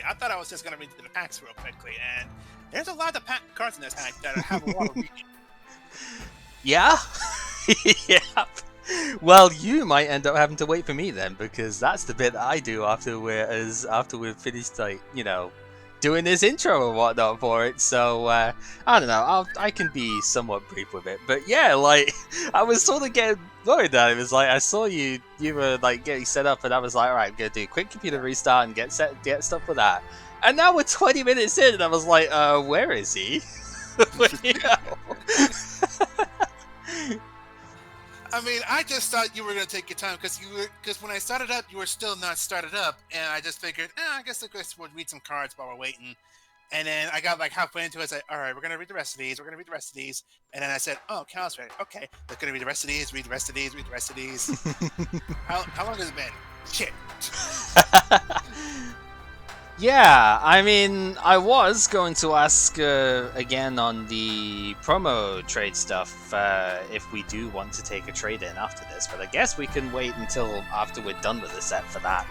I thought I was just gonna read through the packs real quickly, and there's a lot of cards in this pack that have a lot of reading. Yeah? Yeah. Well, you might end up having to wait for me then, because that's the bit that I do after we've finished, like, you know, doing this intro and whatnot for it. So I don't know. I can be somewhat brief with it, but yeah, like I was sort of getting worried that it was like I saw you were like getting set up, and I was like, all right, I'm gonna do a quick computer restart and get stuff for that. And now we're 20 minutes in, and I was like, where is he? You know? I mean, I just thought you were gonna take your time because when I started up, you were still not started up, and I just figured, I guess we'll read some cards while we're waiting. And then I got like halfway into it. I said, all right, we're gonna read the rest of these. We're gonna read the rest of these. And then I said, oh, Cal's ready. Okay, we're gonna read the rest of these. Read the rest of these. Read the rest of these. How long has it been? Shit. Yeah, I mean, I was going to ask again on the promo trade stuff if we do want to take a trade in after this, but I guess we can wait until after we're done with the set for that.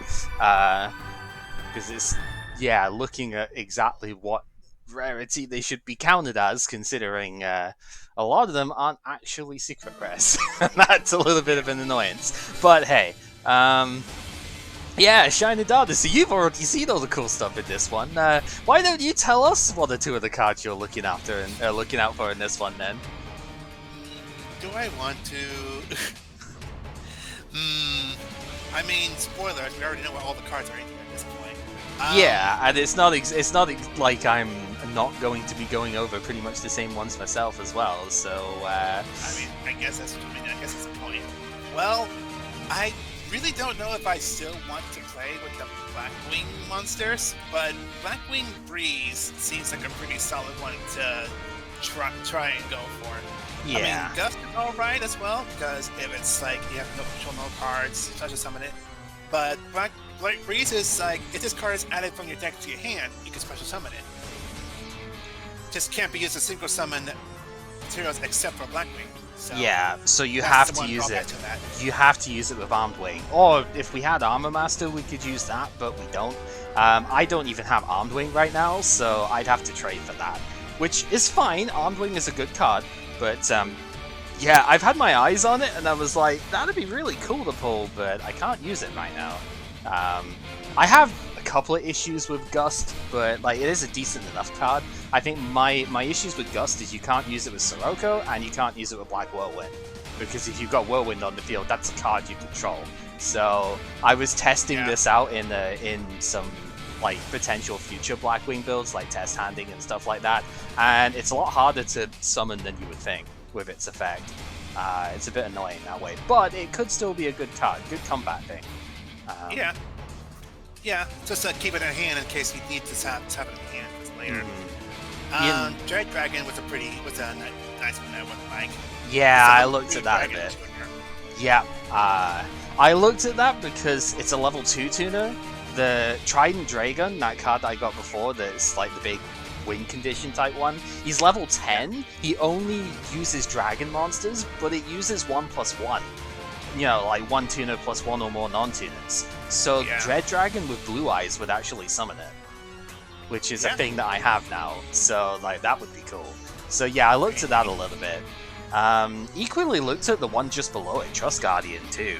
Because it's, yeah, looking at exactly what rarity they should be counted as, considering a lot of them aren't actually secret rares. That's a little bit of an annoyance. But hey, yeah, Shining Data, so you've already seen all the cool stuff in this one. Why don't you tell us what are two of the cards you're looking after and looking out for in this one, then? Do I want to? I mean, spoilers. We already know what all the cards are in here at this point. Yeah, and it's not like I'm not going to be going over pretty much the same ones myself as well. So. I mean, I guess that's the point. Well, I really don't know if I still want to play with the Blackwing monsters, but Blackwing Breeze seems like a pretty solid one to try and go for. Yeah. I mean, Gust is alright as well, because if it's like you have no control, no cards, special summon it. But Black Breeze is like, if this card is added from your deck to your hand, you can special summon it. Just can't be used as synchro summon materials except for Blackwing. So yeah, so you have to use it. You have to use it with Armed Wing. Or if we had Armor Master, we could use that, but we don't. I don't even have Armed Wing right now, so I'd have to trade for that. Which is fine, Armed Wing is a good card, but yeah, I've had my eyes on it, and I was like, that'd be really cool to pull, but I can't use it right now. I have a couple of issues with Gust, but like it is a decent enough card. I think my issues with Gust is you can't use it with Sirocco, and you can't use it with Black Whirlwind. Because if you've got Whirlwind on the field, that's a card you control. So I was testing this out in some like potential future Blackwing builds, like test handing and stuff like that, and it's a lot harder to summon than you would think with its effect. It's a bit annoying that way, but it could still be a good card, good combat thing. Yeah, just keep it in hand in case you need to have it in hand later. Dread Dragon was a nice one I would like. Yeah, I looked at that a bit. Yeah, I looked at that because it's a level 2 tuner. The Trident Dragon, that card that I got before, that's like the big win condition type one, he's level 10. He only uses dragon monsters, but it uses 1+1. You know, like 1 tuner plus 1 or more non-tuners. So Dread Dragon with Blue Eyes would actually summon it, which is a thing that I have now. So like that would be cool. So yeah, I looked at that a little bit. Equally looked at the one just below it, Trust Guardian too,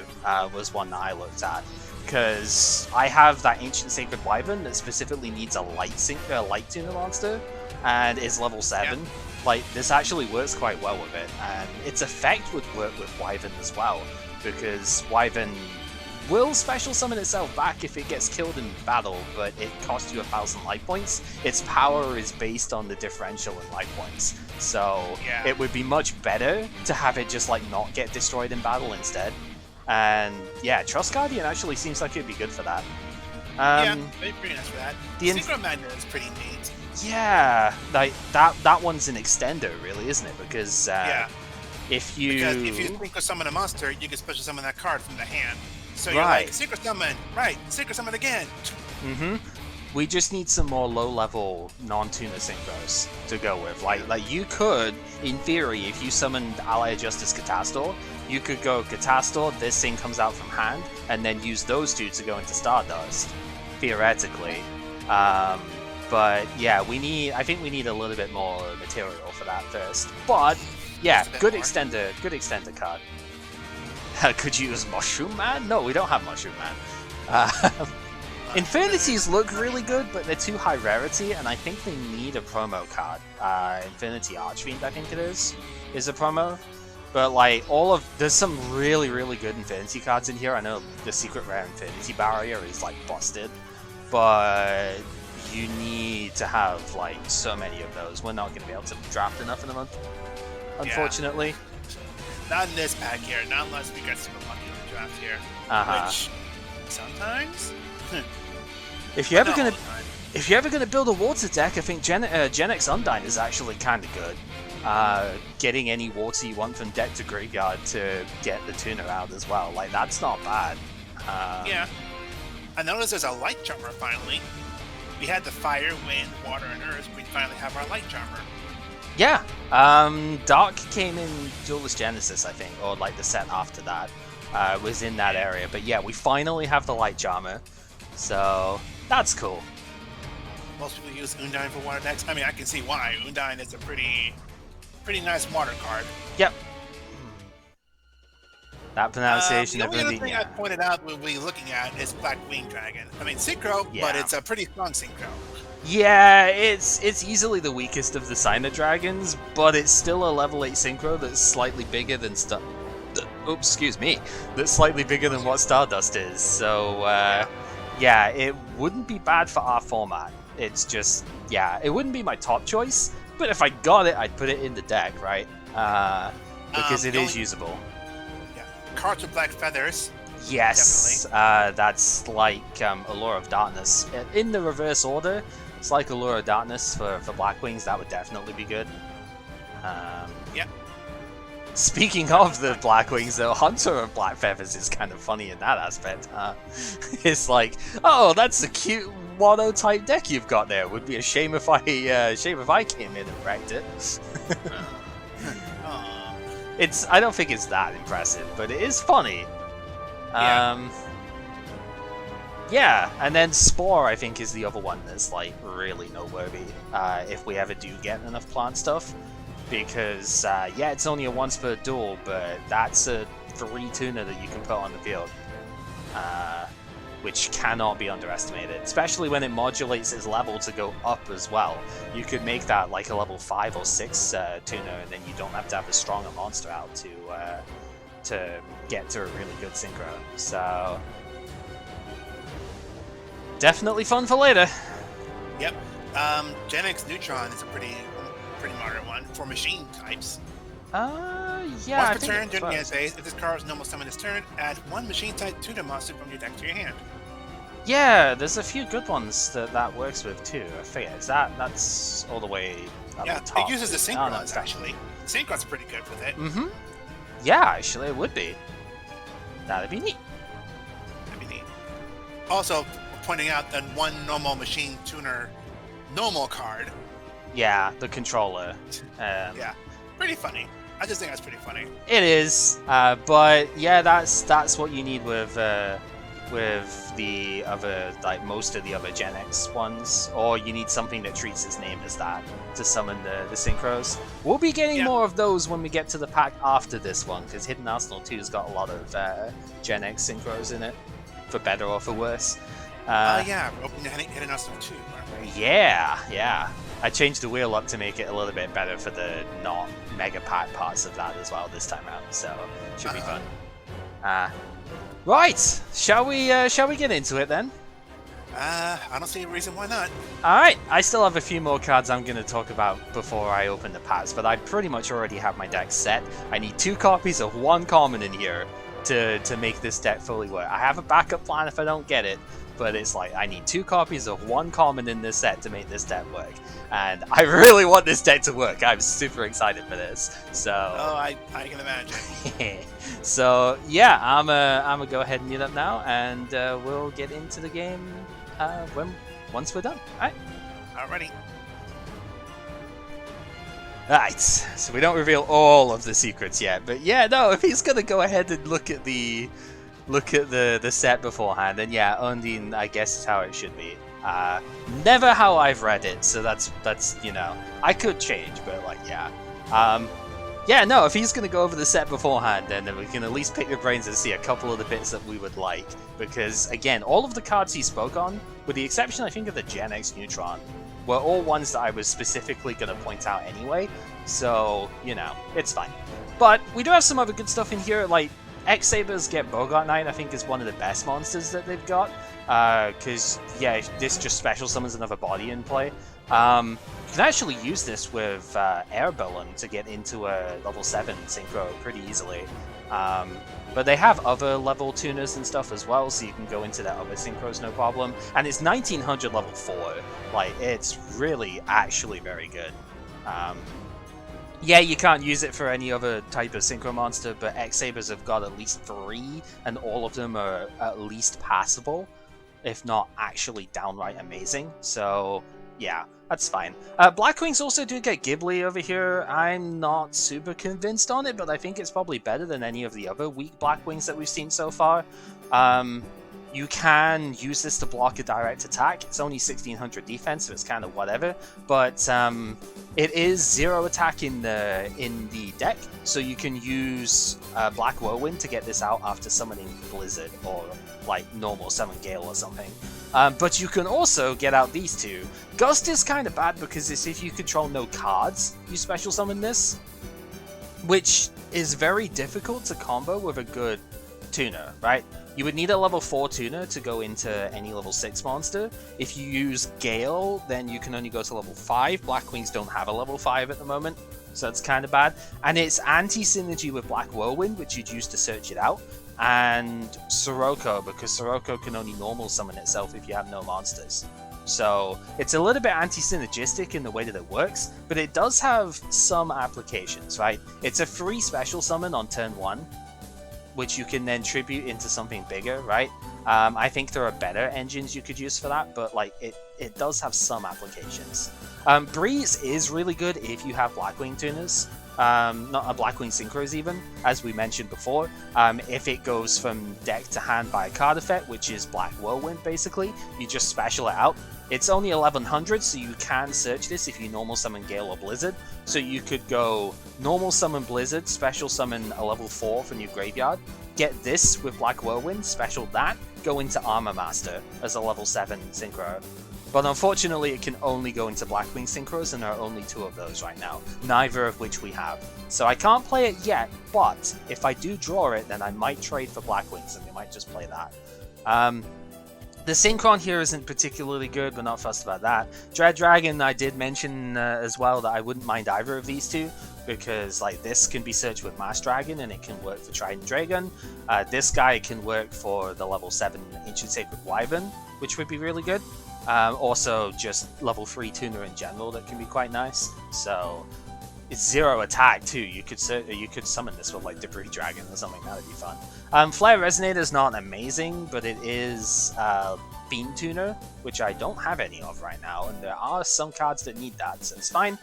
was one that I looked at. Because I have that Ancient Sacred Wyvern that specifically needs a light tuner monster, and is level 7. Yeah. Like, this actually works quite well with it, and its effect would work with Wyvern as well, because Wyvern will special summon itself back if it gets killed in battle, but it costs you 1,000 life points. Its power is based on the differential in life points, so it would be much better to have it just like not get destroyed in battle instead. And yeah, Trust Guardian actually seems like it'd be good for that. Pretty nice for that. The Synchro Magnet is pretty neat. Yeah, like that one's an extender, really, isn't it? Because if you Synchro summon a monster, you can special summon that card from the hand. So you're like, Synchro summon, Synchro summon again. We just need some more low-level non-tuner synchros to go with. Like you could, in theory, if you summoned Ally Justice Catastor, you could go Catastor, this thing comes out from hand, and then use those two to go into Stardust, theoretically. But yeah, I think we need a little bit more material for that first. But yeah, good extender card. Could you use Mushroom Man? No, we don't have Mushroom Man. Infernity look really good, but they're too high rarity, and I think they need a promo card. Infinity Archfiend, I think it is a promo. But like there's some really, really good Infinity cards in here. I know the secret rare Infinity barrier is like busted, but you need to have like so many of those. We're not going to be able to draft enough in a month, unfortunately. Yeah. Not in this pack here, not unless we get super lucky in the draft here. Which sometimes. If you're ever gonna build a water deck, I think Genex Undyne is actually kind of good. Getting any water you want from deck to graveyard to get the tuner out as well. Like that's not bad. Yeah. I noticed there's a light charmer finally. We had the fire, wind, water, and earth. We finally have our light charmer. Yeah, Dark came in Duelist Genesis, I think, or like the set after that, was in that area. But yeah, we finally have the Light Charmer, so that's cool. Most people use Undyne for water decks. I mean, I can see why. Undyne is a pretty nice water card. Yep. That pronunciation of the only other thing I pointed out we'll be looking at is Blackwing Dragon. I mean, Synchro, but it's a pretty strong Synchro. Yeah, it's easily the weakest of the Signet Dragons, but it's still a level 8 Synchro that's slightly bigger than that's slightly bigger than what Stardust is. So yeah, it wouldn't be bad for our format. It's just, yeah, it wouldn't be my top choice, but if I got it, I'd put it in the deck, right? Because it is usable. Yeah, cards with black feathers. Yes, that's like Allure of Darkness. In the reverse order, it's like Allure of Darkness for Blackwings. That would definitely be good. Yeah. Speaking of the Blackwings, though, Hunter of Black Feathers is kind of funny in that aspect. It's like, oh, that's a cute mono-type deck you've got there. Would be a shame if I came in and wrecked it. I don't think it's that impressive, but it is funny. Yeah, and then Spore, I think, is the other one that's like really noteworthy if we ever do get enough plant stuff, because yeah, it's only a once per duel, but that's a 3 tuner that you can put on the field, which cannot be underestimated, especially when it modulates its level to go up as well. You could make that like a level 5 or 6 tuner, and then you don't have to have as strong a monster out to get to a really good synchro. So definitely fun for later. Yep. Genex Neutron is a pretty modern one for machine types. Yeah. Once per turn during the end phase, if this card is normal summon this turn, add 1 machine type tutor monster from your deck to your hand. Yeah, there's a few good ones that works with too. I forget, that's all the way up the top. It uses the Synchros actually. The Synchro's pretty good with it. Mm-hmm. Yeah, actually, it would be. That'd be neat. Also, pointing out that 1 normal machine tuner normal card. Yeah, the controller. Yeah, pretty funny. I just think that's pretty funny. It is, but yeah, that's what you need with the other, like most of the other Gen X ones, or you need something that treats its name as that to summon the Synchros. We'll be getting more of those when we get to the pack after this one, because Hidden Arsenal 2's got a lot of Gen X Synchros in it, for better or for worse. Yeah, we're opening Hidden Arsenal 2, aren't we? Yeah. I changed the wheel up to make it a little bit better for the not mega pack parts of that as well this time around, so should be fun. Right, shall we get into it then? I don't see a reason why not. Alright, I still have a few more cards I'm going to talk about before I open the packs, but I pretty much already have my deck set. I need 2 copies of 1 common in here to make this deck fully work. I have a backup plan if I don't get it, but it's like I need 2 copies of 1 common in this set to make this deck work. And I really want this deck to work. I'm super excited for this. So I can imagine. So yeah, I'm gonna go ahead and mute up now, and we'll get into the game once we're done. Alrighty. Alright, so we don't reveal all of the secrets yet, but yeah, no, if he's gonna go ahead and look at the set beforehand, then yeah, Undine, I guess, is how it should be. Never how I've read it, so that's you know, I could change, but like, yeah. Yeah, no, if he's going to go over the set beforehand, then we can at least pick your brains and see a couple of the bits that we would like. Because, again, all of the cards he spoke on, with the exception, I think, of the Genex Neutron, were all ones that I was specifically going to point out anyway. So, you know, it's fine. But we do have some other good stuff in here, like X-Sabers get Bogart Knight, I think, is one of the best monsters that they've got. Because, yeah, this just special summons another body in play. You can actually use this with Air Balloon to get into a level 7 Synchro pretty easily. But they have other level tuners and stuff as well, so you can go into that other Synchros no problem. And it's 1900 level 4. Like, it's really actually very good. Yeah, you can't use it for any other type of Synchro monster, but X-Sabers have got at least 3, and all of them are at least passable, if not actually downright amazing. So, yeah, that's fine. Blackwings also do get Ghibli over here. I'm not super convinced on it, but I think it's probably better than any of the other weak Blackwings that we've seen so far. You can use this to block a direct attack. It's only 1600 defense, so it's kind of whatever. But it is 0 attack in the deck, so you can use Black Whirlwind to get this out after summoning Blizzard or like normal summon Gale or something. But you can also get out these two. Gust is kind of bad because it's if you control no cards, you special summon this, which is very difficult to combo with a good tuner, right? You would need a level 4 tuner to go into any level 6 monster. If you use Gale, then you can only go to level 5. Blackwings don't have a level 5 at the moment, so that's kind of bad. And it's anti-synergy with Black Whirlwind, which you'd use to search it out, and Sirocco, because Sirocco can only normal summon itself if you have no monsters. So it's a little bit anti-synergistic in the way that it works, but it does have some applications, right? It's a free special summon on turn 1, which you can then tribute into something bigger, right? I think there are better engines you could use for that, but like it does have some applications. Breeze is really good if you have Blackwing tuners. Not a Blackwing Synchros even, as we mentioned before. If it goes from deck to hand by a card effect, which is Black Whirlwind basically, you just special it out. It's only 1100, so you can search this if you normal summon Gale or Blizzard. So you could go normal summon Blizzard, special summon a level 4 from your graveyard, get this with Black Whirlwind, special that, go into Armor Master as a level 7 Synchro. But unfortunately it can only go into Blackwing Synchros, and there are only 2 of those right now, neither of which we have. So I can't play it yet, but if I do draw it, then I might trade for Blackwings, and we might just play that. The Synchron here isn't particularly good, but not fussed about that. Dread Dragon, I did mention as well that I wouldn't mind either of these two, because like this can be searched with Mass Dragon and it can work for Trident Dragon. This guy can work for the level 7 Ancient Sacred Wyvern, which would be really good. Also just level 3 tuner in general that can be quite nice. So it's 0 attack too. You could summon this with like Debris Dragon or something. That would be fun. Flare Resonator is not amazing, but it is Beam Tuner, which I don't have any of right now, and there are some cards that need that, so it's fine.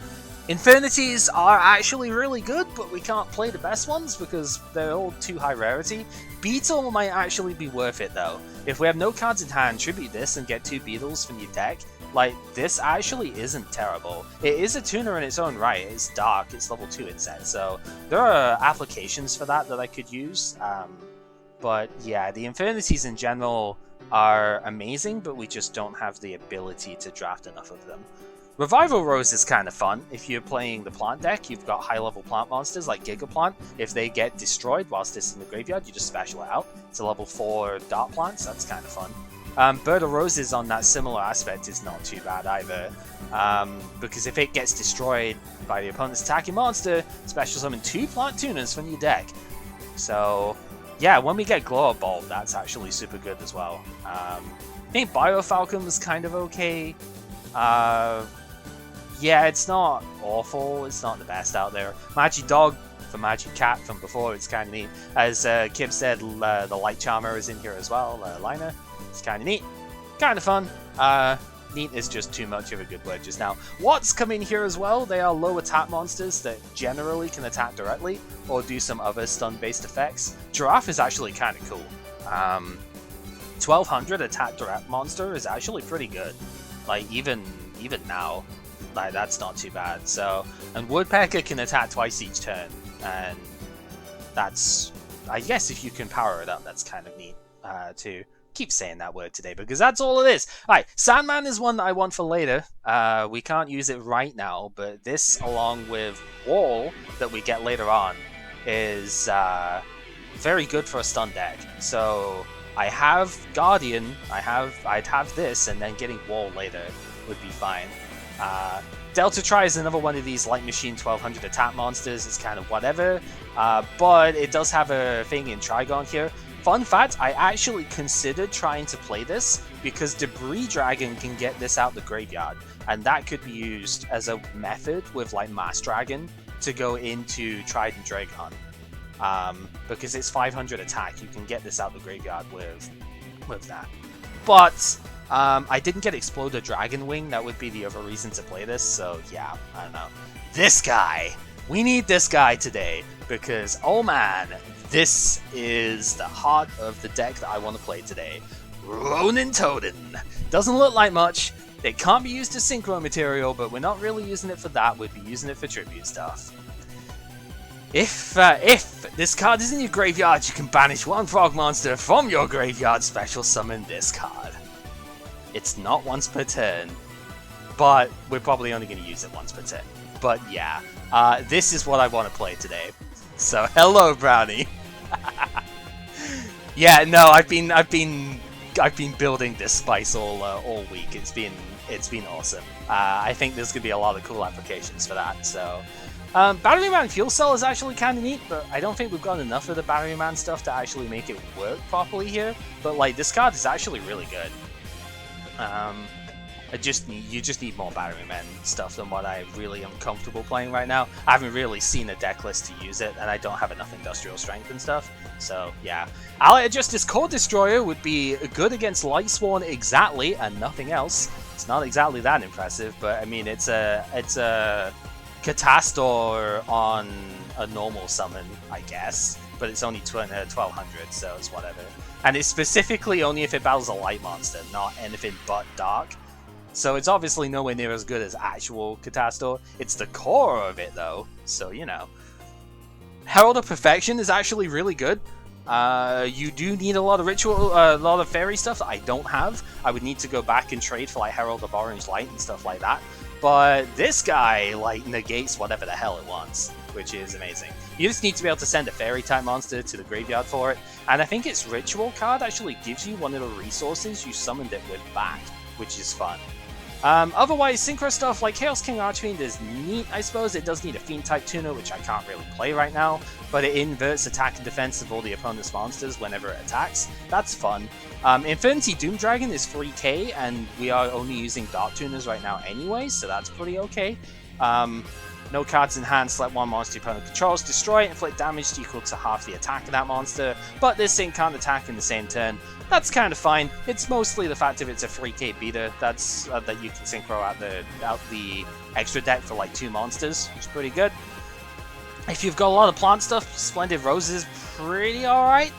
Infernity are actually really good, but we can't play the best ones because they're all too high rarity. Beetle might actually be worth it though. If we have no cards in hand, tribute this and get 2 Beetles from your deck. Like, this actually isn't terrible. It is a tuner in its own right. It's dark, it's level 2 inset, so there are applications for that I could use. But yeah, the Infernity in general are amazing, but we just don't have the ability to draft enough of them. Revival Rose is kind of fun. If you're playing the plant deck, you've got high-level plant monsters like Gigaplant. If they get destroyed whilst it's in the graveyard, you just special it out. It's a level 4 dart plant, so that's kind of fun. Bird of Roses on that similar aspect is not too bad either, because if it gets destroyed by the opponent's attacking monster, special summon 2 plant tuners from your deck. So yeah, when we get Glow Up Bulb, that's actually super good as well. I think Biofalcon was kind of okay. Yeah, it's not awful, it's not the best out there. Magi Dog for Magi Cat from before, it's kind of neat. As Kib said, the Light Charmer is in here as well, Liner. It's kind of neat. Kind of fun. Neat is just too much of a good word just now. Watts come in here as well. They are low attack monsters that generally can attack directly or do some other stun-based effects. Giraffe is actually kind of cool. 1200 attack direct monster is actually pretty good. Like, even now, like, that's not too bad. So, and Woodpecker can attack twice each turn, and that's, I guess if you can power it up, that's kind of neat, too. Keep saying that word today because that's all it is. Alright, Sandman is one that I want for later. We can't use it right now, but this, along with Wall, that we get later on, is very good for a stun deck. So I have Guardian, I'd have this, and then getting Wall later would be fine. Delta Tri is another one of these Light Machine 1200 attack monsters. It's kind of whatever, but it does have a thing in Trigon here. Fun fact, I actually considered trying to play this because Debris Dragon can get this out the graveyard, and that could be used as a method with like Mass Dragon to go into Trident Dragon. Because it's 500 attack, you can get this out the graveyard with that. But I didn't get Exploder Dragon Wing, that would be the other reason to play this, so yeah, I don't know. This guy! We need this guy today, because oh man, this is the heart of the deck that I want to play today. Ronin Totem. Doesn't look like much. It can't be used as Synchro material, but we're not really using it for that. We'd be using it for tribute stuff. If this card is in your graveyard, you can banish one frog monster from your graveyard, special summon this card. It's not once per turn, but we're probably only going to use it once per turn. But yeah, this is what I want to play today. So hello, Brownie. Yeah, no, I've been building this spice all week. It's been awesome. I think there's gonna be a lot of cool applications for that. So, Battery Man Fuel Cell is actually kind of neat, but I don't think we've got enough of the Battery Man stuff to actually make it work properly here. But like, this card is actually really good. You just need more Battery Man stuff than what I really am comfortable playing right now. I haven't really seen a deck list to use it, and I don't have enough Industrial Strength and stuff. So yeah, Ally Justice Core Destroyer would be good against Lightsworn exactly, and nothing else. It's not exactly that impressive, but I mean it's a Catastor on a normal summon, I guess. But it's only 1200, so it's whatever. And it's specifically only if it battles a light monster, not anything but dark. So it's obviously nowhere near as good as actual Catastor. It's the core of it, though, so you know. Herald of Perfection is actually really good. You do need a lot of ritual, a lot of fairy stuff that I don't have. I would need to go back and trade for like Herald of Orange Light and stuff like that. But this guy like negates whatever the hell it wants, which is amazing. You just need to be able to send a fairy type monster to the graveyard for it. And I think its ritual card actually gives you one of the resources you summoned it with back, which is fun. Otherwise, Synchro stuff like Chaos King Archfiend is neat, I suppose. It does need a Fiend type tuner, which I can't really play right now, but it inverts attack and defense of all the opponent's monsters whenever it attacks. That's fun. Infernity Doom Dragon is 3k, and we are only using Dark Tuners right now anyway, so that's pretty okay. No cards in hand, select one monster your opponent controls, destroy it, inflict damage equal to half the attack of that monster, but this thing can't attack in the same turn. That's kind of fine. It's mostly the fact if it's a 3k beta that's that you can synchro out the extra deck for like 2 monsters, which is pretty good. If you've got a lot of plant stuff, Splendid Rose is pretty alright.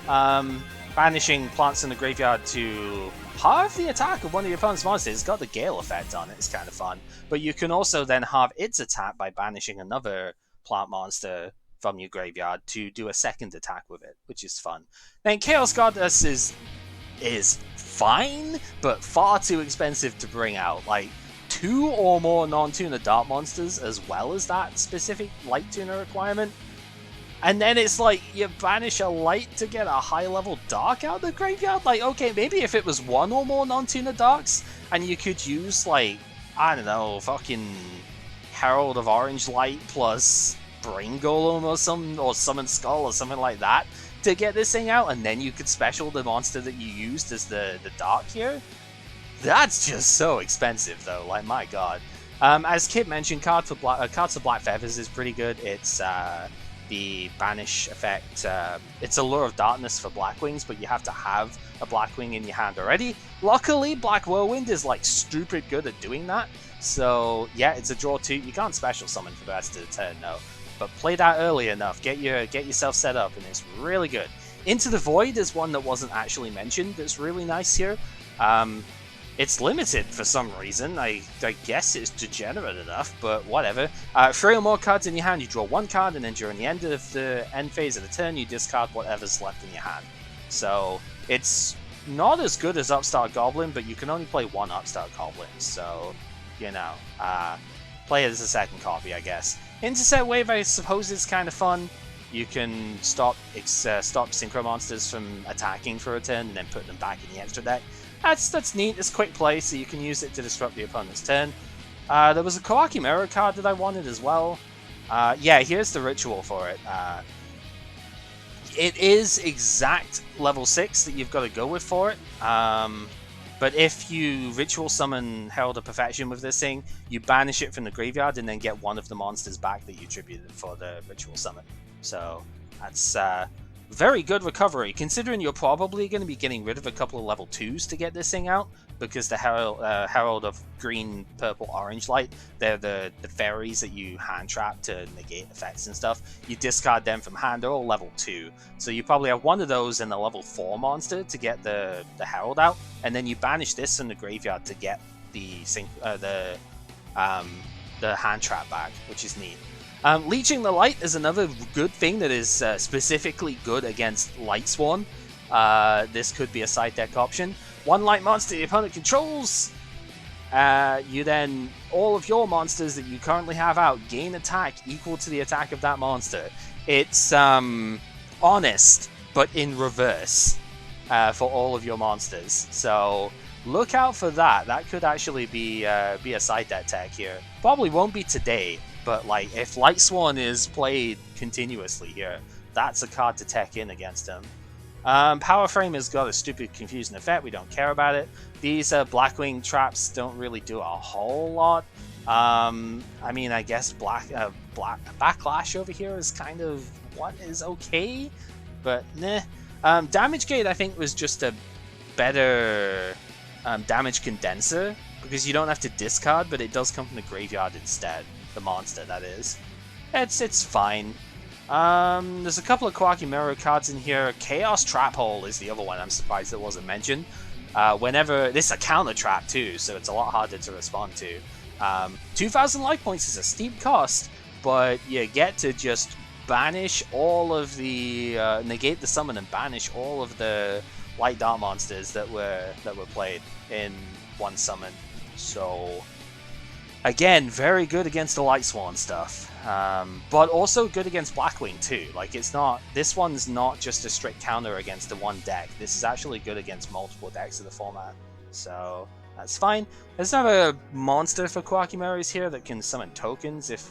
Banishing plants in the graveyard to halve the attack of one of your opponent's monsters. It's got the Gale effect on it, it's kind of fun. But you can also then halve its attack by banishing another plant monster from your graveyard to do a second attack with it, which is fun. Then Chaos Goddess is fine, but far too expensive to bring out. Like, 2 or more non-tuner dark monsters as well as that specific light tuner requirement. And then it's like, you banish a light to get a high-level dark out of the graveyard? Like, okay, maybe if it was 1 or more non-tuner darks, and you could use, like, I don't know, fucking Herald of Orange Light plus Brain Golem or something, or Summon Skull or something like that, to get this thing out, and then you could special the monster that you used as the dark here? That's just so expensive, though, like, my god. As Kit mentioned, Cards of Black Feathers is pretty good. It's, the banish effect, it's a Lure of Darkness for Blackwings, but you have to have a Blackwing in your hand already. Luckily, Black Whirlwind is like stupid good at doing that, so yeah, it's a draw 2. You can't special summon for the rest of the turn, no, but play that early enough, get yourself set up, and it's really good. Into the Void is one that wasn't actually mentioned that's really nice here. It's limited for some reason. I guess it's degenerate enough, but whatever. 3 or more cards in your hand, you draw 1 card, and then during the end of the end phase of the turn, you discard whatever's left in your hand. So it's not as good as Upstart Goblin, but you can only play 1 Upstart Goblin, so, you know, play it as a second copy, I guess. Intercept Wave, I suppose, is kind of fun. You can stop Synchro monsters from attacking for a turn, and then put them back in the extra deck. That's neat. It's quick play, so you can use it to disrupt the opponent's turn. There was a Koa'ki Meiru card that I wanted as well. Yeah, here's the ritual for it. It is exact level 6 that you've got to go with for it. But if you ritual summon Herald of Perfection with this thing, you banish it from the graveyard and then get one of the monsters back that you tributed for the ritual summon. So that's very good recovery, considering you're probably going to be getting rid of a couple of level 2s to get this thing out, because the Herald of Green, Purple, Orange Light, they're the fairies that you hand trap to negate effects and stuff. You discard them from hand, they're all level 2. So you probably have one of those and a level 4 monster to get the Herald out, and then you banish this from the graveyard to get the hand trap back, which is neat. Leeching the Light is another good thing that is specifically good against Light Sworn. This could be a side deck option. 1 light monster the opponent controls. You then, all of your monsters that you currently have out gain attack equal to the attack of that monster. It's honest, but in reverse for all of your monsters. So look out for that. That could actually be a side deck tech here. Probably won't be today. But like, if Light Sworn is played continuously here, that's a card to tech in against him. Power Frame has got a stupid confusing effect, we don't care about it. These Blackwing traps don't really do a whole lot. I mean, I guess Backlash over here is kind of what is okay, but nah. Damage Gate, I think, was just a better damage condenser, because you don't have to discard, but it does come from the graveyard instead. The monster, that is. It's fine. There's a couple of Koa'ki Meiru cards in here. Chaos Trap Hole is the other one. I'm surprised it wasn't mentioned. Whenever this is a counter trap too, so it's a lot harder to respond to. 2,000 life points is a steep cost, but you get to just banish all of the negate the summon and banish all of the light dart monsters that were played in one summon. So again, very good against the Light Sworn stuff, but also good against Blackwing too. Like, it's not, this one's not just a strict counter against the one deck. This is actually good against multiple decks of the format, so that's fine. There's another monster for Koa'ki Meiru's here that can summon tokens if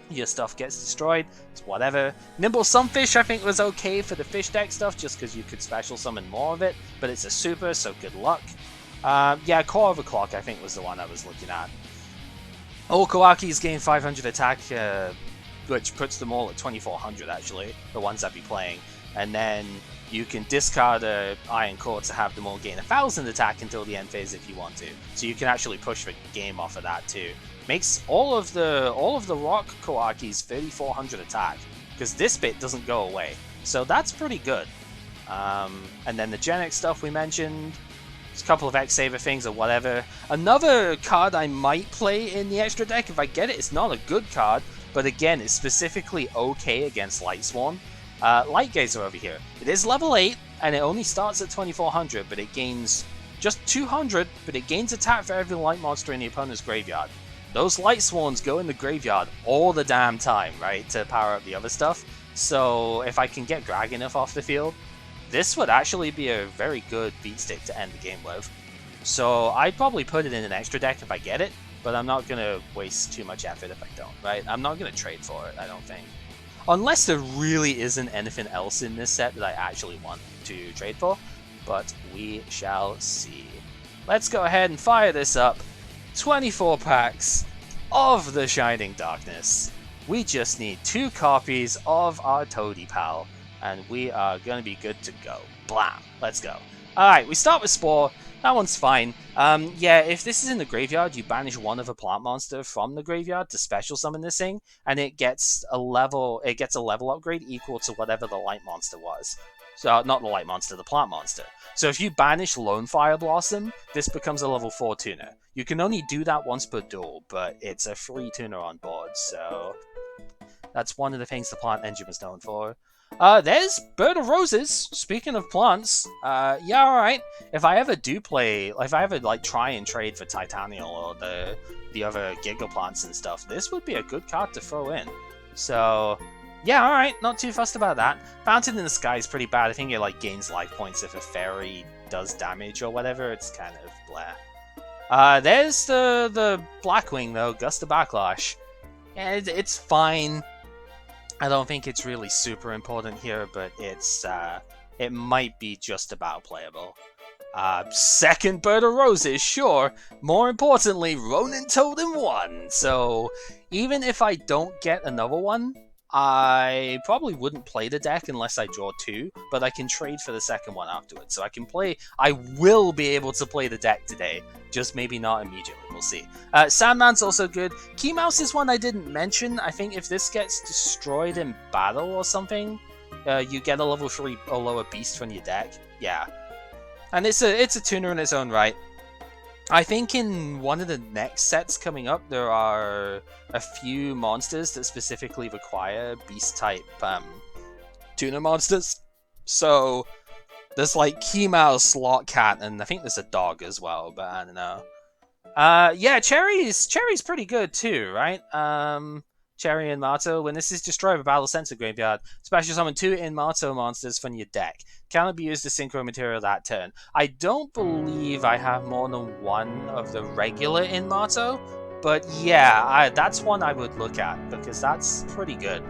your stuff gets destroyed. It's whatever. Nimble Sunfish I think was okay for the fish deck stuff, just because you could special summon more of it, but it's a super, so good luck. Yeah, Core Overclock I think was the one I was looking at. All Koa'kis gain 500 attack, which puts them all at 2400 actually, the ones I'd be playing. And then you can discard a Iron Core to have them all gain 1000 attack until the end phase if you want to. So you can actually push the game off of that too. Makes all of the rock Koa'kis 3400 attack, because this bit doesn't go away. So that's pretty good. And then the Genex stuff we mentioned. There's a couple of X-Saber things or whatever. Another card I might play in the extra deck if I get it. It's not a good card, but again, it's specifically okay against Light Sworn. Light Gazer over here. It is level 8, and it only starts at 2400, but it gains just 200, but it gains attack for every light monster in the opponent's graveyard. Those Light Sworns go in the graveyard all the damn time, right, to power up the other stuff. So if I can get Dragonif off the field, this would actually be a very good beat stick to end the game with. So I'd probably put it in an extra deck if I get it, but I'm not going to waste too much effort if I don't, right? I'm not going to trade for it, I don't think. Unless there really isn't anything else in this set that I actually want to trade for, but we shall see. Let's go ahead and fire this up. 24 packs of the Shining Darkness. We just need 2 copies of our Toady Pal, and we are going to be good to go. Blam! Let's go. Alright, we start with Spore. That one's fine. Yeah, if this is in the graveyard, you banish one of a plant monster from the graveyard to special summon this thing, and it gets a level upgrade equal to whatever the light monster was. So not the light monster, the plant monster. So if you banish Lone Fire Blossom, this becomes a level 4 tuner. You can only do that once per duel, but it's a free tuner on board, so that's one of the things the plant engine was known for. There's Bird of Roses. Speaking of plants, yeah, alright. If I ever like try and trade for Titanial or the other Giga plants and stuff, this would be a good card to throw in. So yeah, alright, not too fussed about that. Fountain in the Sky is pretty bad. I think it like gains life points if a fairy does damage or whatever. It's kind of blah. There's the Blackwing though, Gust of Backlash. Yeah, it's fine. I don't think it's really super important here, but it might be just about playable. Second Bird of Roses, sure. More importantly, Ronin Totem 1. So even if I don't get another one, I probably wouldn't play the deck unless I draw 2, but I can trade for the second one afterwards. So I will be able to play the deck today, just maybe not immediately, we'll see. Sandman's also good. Keymouse is one I didn't mention. I think if this gets destroyed in battle or something, you get a level 3 or lower beast from your deck. Yeah. And it's a tuner in its own right. I think in one of the next sets coming up, there are a few monsters that specifically require beast-type tuner monsters. So there's like Keymouse, Slotcat, and I think there's a dog as well, but I don't know. Yeah, Cherry's pretty good too, right? Cherry and Mato. When this is destroyed by Battle Center Graveyard, special summon 2 in-Mato monsters from your deck. Cannot be used as synchro material that turn. I don't believe I have more than one of the regular in-Mato, but yeah, that's one I would look at, because that's pretty good.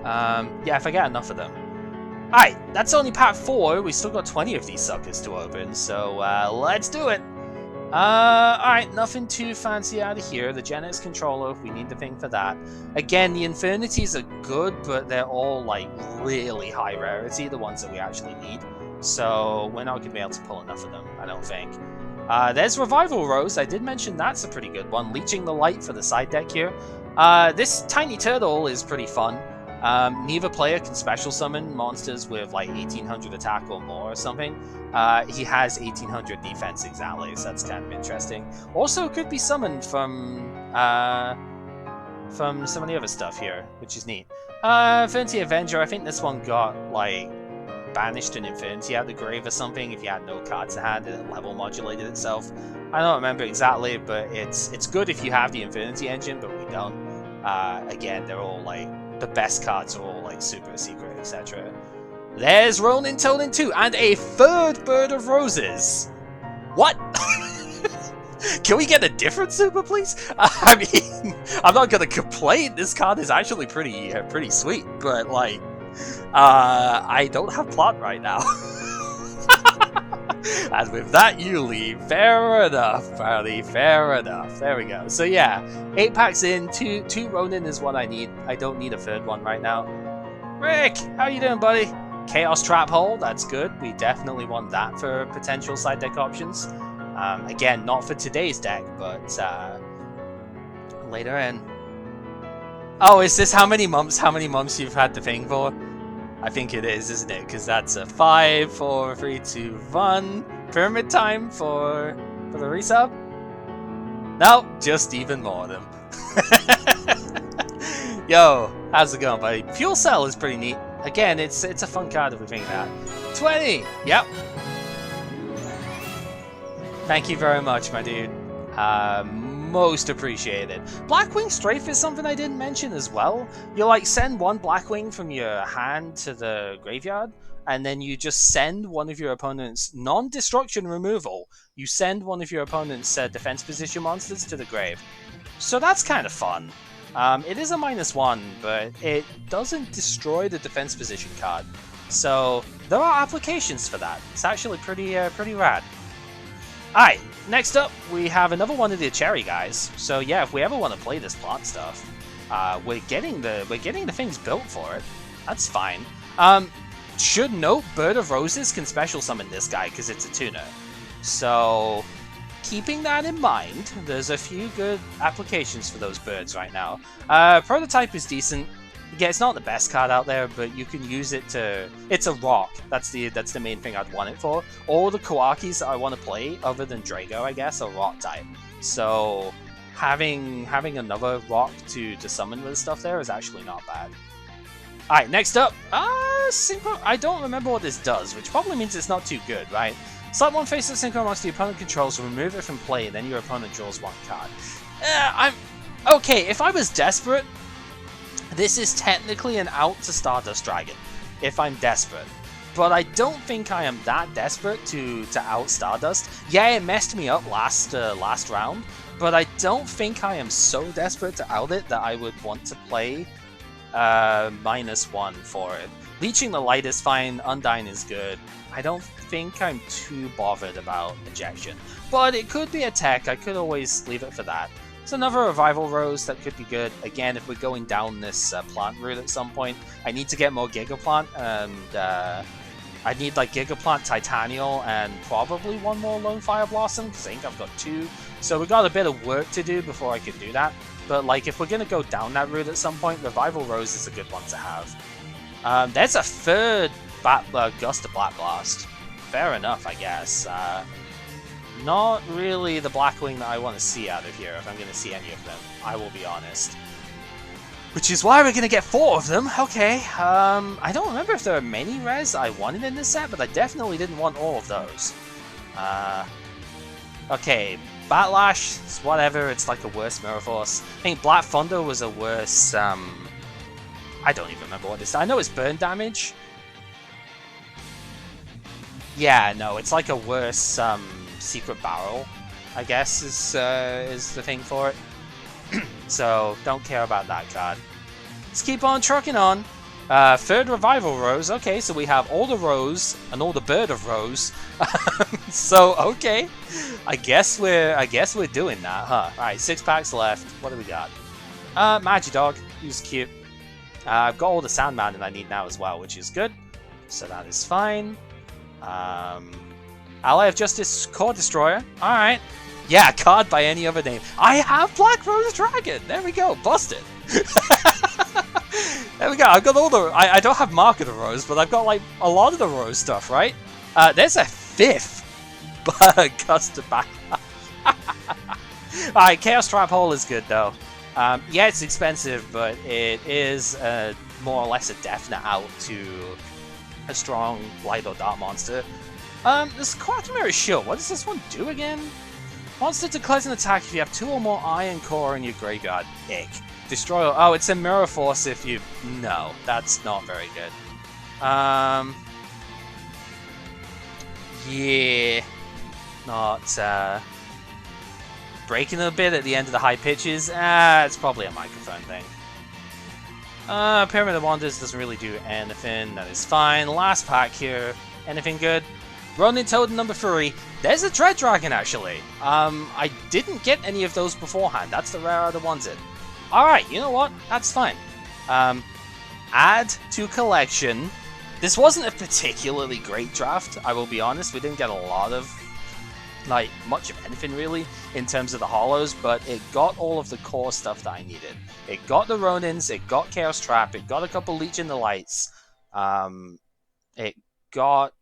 Yeah, if I get enough of them. Alright, that's only part 4. We still got 20 of these suckers to open, so let's do it! Alright, nothing too fancy out of here. The Genex controller, we need the thing for that. Again, the Infernity are good, but they're all, like, really high rarity, the ones that we actually need. So, we're not going to be able to pull enough of them, I don't think. There's Revival Rose. I did mention that's a pretty good one. Leeching the Light for the side deck here. This Tiny Turtle is pretty fun. Neither player can special summon monsters with like 1800 attack or more or something. He has 1800 defense exactly, so that's kind of interesting. Also could be summoned from some of the other stuff here, which is neat. Infernity Avenger, I think this one got like banished an Infernity out of the grave or something if you had no cards to hand and it level modulated itself. I don't remember exactly, but it's good if you have the Infernity engine, but we don't. Again, they're all like the best cards are all like super secret, etc. There's Ronin Totem 2 and a third Bird of Roses. What? Can we get a different super, please? I mean, I'm not gonna complain. This card is actually pretty sweet, but like, I don't have plot right now. And with that, you leave. Fair enough, buddy. Fair enough. There we go. So yeah, 8 packs in. Two Ronin is what I need. I don't need a third one right now. Rick, how you doing, buddy? Chaos Trap Hole. That's good. We definitely want that for potential side deck options. Again, not for today's deck, but later in. Oh, is this how many months you've had the thing for? I think it is, isn't it? Because that's a 5, 4, 3, 2, 1. Pyramid time for the resub? No, just even more of them. Yo, how's it going, buddy? Fuel Cell is pretty neat. Again, it's a fun card if we think that. 20! Yep. Thank you very much, my dude. Most appreciated. Blackwing Strafe is something I didn't mention as well. You like send one Blackwing from your hand to the graveyard, and then you just send one of your opponent's non-destruction removal. You send one of your opponent's defense position monsters to the grave. So that's kind of fun. It is a -1, but it doesn't destroy the defense position card. So there are applications for that. It's actually pretty rad. Alright, next up, we have another one of the Cherry guys. So yeah, if we ever want to play this plot stuff, we're getting the things built for it. That's fine. Should note, Bird of Roses can special summon this guy because it's a tuner. So keeping that in mind, there's a few good applications for those birds right now. Prototype is decent. Yeah, it's not the best card out there, but you can use it to... It's a rock. That's the main thing I'd want it for. All the Koa'kis that I want to play, other than Drago, I guess, are rock type. So having another rock to summon with stuff there is actually not bad. Alright, next up, Synchro. I don't remember what this does, which probably means it's not too good, right? Select one face of Synchro monster your opponent controls, remove it from play, then your opponent draws one card. Okay, if I was desperate, this is technically an out to Stardust Dragon, if I'm desperate. But I don't think I am that desperate to out Stardust. Yeah, it messed me up last round, but I don't think I am so desperate to out it that I would want to play -1 for it. Leeching the Light is fine, Undying is good. I don't think I'm too bothered about ejection. But it could be a tech, I could always leave it for that. It's another Revival Rose that could be good. Again, if we're going down this plant route at some point, I need to get more Gigaplant, and I need like Gigaplant, Titanial, and probably one more Lone Fire Blossom, because I think I've got 2. So we got a bit of work to do before I can do that. But like, if we're going to go down that route at some point, Revival Rose is a good one to have. There's a third Gust of Black Blast. Fair enough, I guess. Not really the Blackwing that I want to see out of here, if I'm going to see any of them, I will be honest. Which is why we're going to get 4 of them, okay. I don't remember if there are many rares I wanted in this set, but I definitely didn't want all of those. Okay, Batlash, it's whatever, it's like a worse Mirror Force. I think Black Thunder was a worse, I don't even remember what this is. I know it's burn damage. Yeah, no, it's like a worse, Secret Barrel, I guess, is the thing for it. So, don't care about that card. Let's keep on trucking on. Third Revival Rose. Okay, so we have all the Rose and all the Bird of Rose. So, okay. I guess we're doing that, huh? Alright, 6 packs left. What do we got? Magidog. He's cute. I've got all the Sandman that I need now as well, which is good. So that is fine. Ally of Justice Core Destroyer. Alright. Yeah, card by any other name. I have Black Rose Dragon! There we go, busted! There we go, I've got all the... I don't have Mark of the Rose, but I've got, like, a lot of the Rose stuff, right? There's a 5th Gust of Backlash. Alright, Chaos Trap Hole is good, though. Yeah, it's expensive, but it is more or less a definite out to a strong light or dark monster. This Koa'ki Meiru Shield, what does this one do again? Monster declares an attack if you have 2 or more Iron Core in your graveyard. Ick. Destroy... Oh, it's a Mirror Force if you... No, that's not very good. Yeah. Not, breaking a bit at the end of the high pitches. It's probably a microphone thing. Pyramid of Wonders doesn't really do anything. That is fine. Last pack here. Anything good? Ronin Toad number 3. There's a Dread Dragon, actually. I didn't get any of those beforehand. That's the rare out of ones in. Alright, you know what? That's fine. Add to collection. This wasn't a particularly great draft, I will be honest. We didn't get a lot of, like, much of anything, really, in terms of the holos, but it got all of the core stuff that I needed. It got the Ronins, it got Chaos Trap, it got a couple Leech in the Lights, it got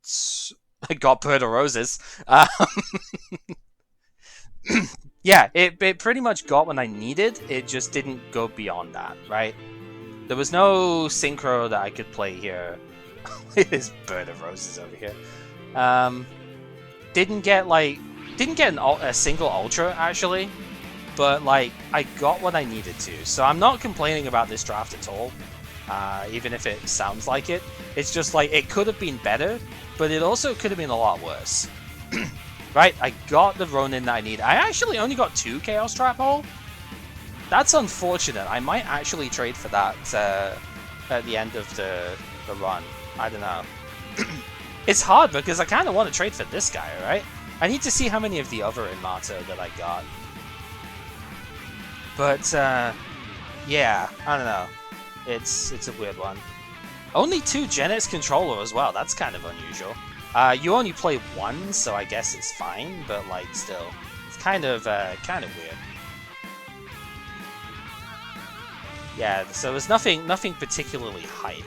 Bird of Roses. Yeah, it pretty much got what I needed, it just didn't go beyond that, right? There was no Synchro that I could play here. This Bird of Roses over here. Didn't get a single Ultra, actually, but, like, I got what I needed to. So I'm not complaining about this draft at all, even if it sounds like it. It's just, like, it could have been better, but it also could have been a lot worse. Right, I got the Ronin that I need. I actually only got 2 Chaos Trap Hole. That's unfortunate. I might actually trade for that at the end of the run. I don't know. It's hard because I kind of want to trade for this guy, right? I need to see how many of the other Inmata that I got. But, yeah, I don't know. It's a weird one. Only 2 Genex Controller as well. That's kind of unusual. You only play 1, so I guess it's fine, but, like, still. It's kind of weird. Yeah, so there's nothing particularly hype,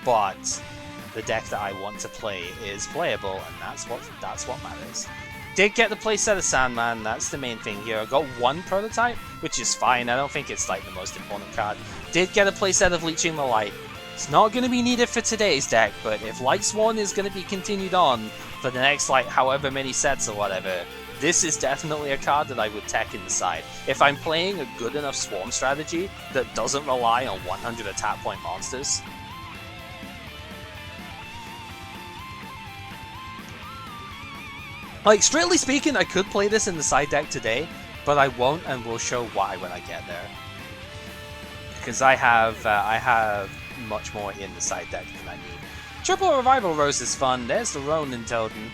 but the deck that I want to play is playable, and that's what matters. Did get the playset of Sandman, that's the main thing here. I got one prototype, which is fine. I don't think it's like the most important card. Did get a playset of Leeching the Light. It's not going to be needed for today's deck, but if Lightsworn is going to be continued on for the next like however many sets or whatever, this is definitely a card that I would tech in the side. If I'm playing a good enough Swarm strategy that doesn't rely on 100 attack point monsters. Like, strictly speaking, I could play this in the side deck today, but I won't, and will show why when I get there. Because I have much more in the side deck than I need. Triple Revival Rose is fun. There's the Ronin Totem.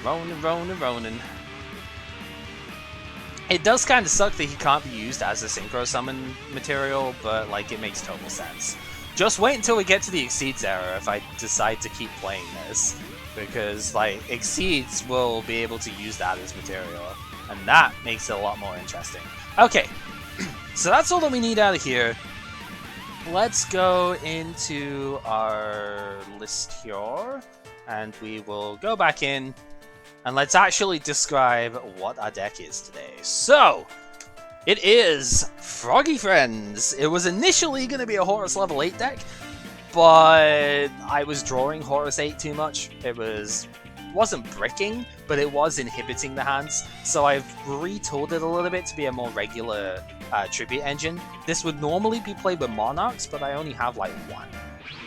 Ronin. It does kind of suck that he can't be used as a Synchro Summon material, but like it makes total sense. Just wait until we get to the Exceeds era if I decide to keep playing this. Because like Exceeds will be able to use that as material, and that makes it a lot more interesting. Okay, so that's all that we need out of here. Let's go into our list here, and we will go back in, and let's actually describe what our deck is today. So, it is Froggy Friends. It was initially going to be a Horus level 8 deck, but I was drawing Horus 8 too much. It wasn't bricking, but it was inhibiting the hands, so I've retooled it a little bit to be a more regular tribute engine. This would normally be played with Monarchs, but I only have like one.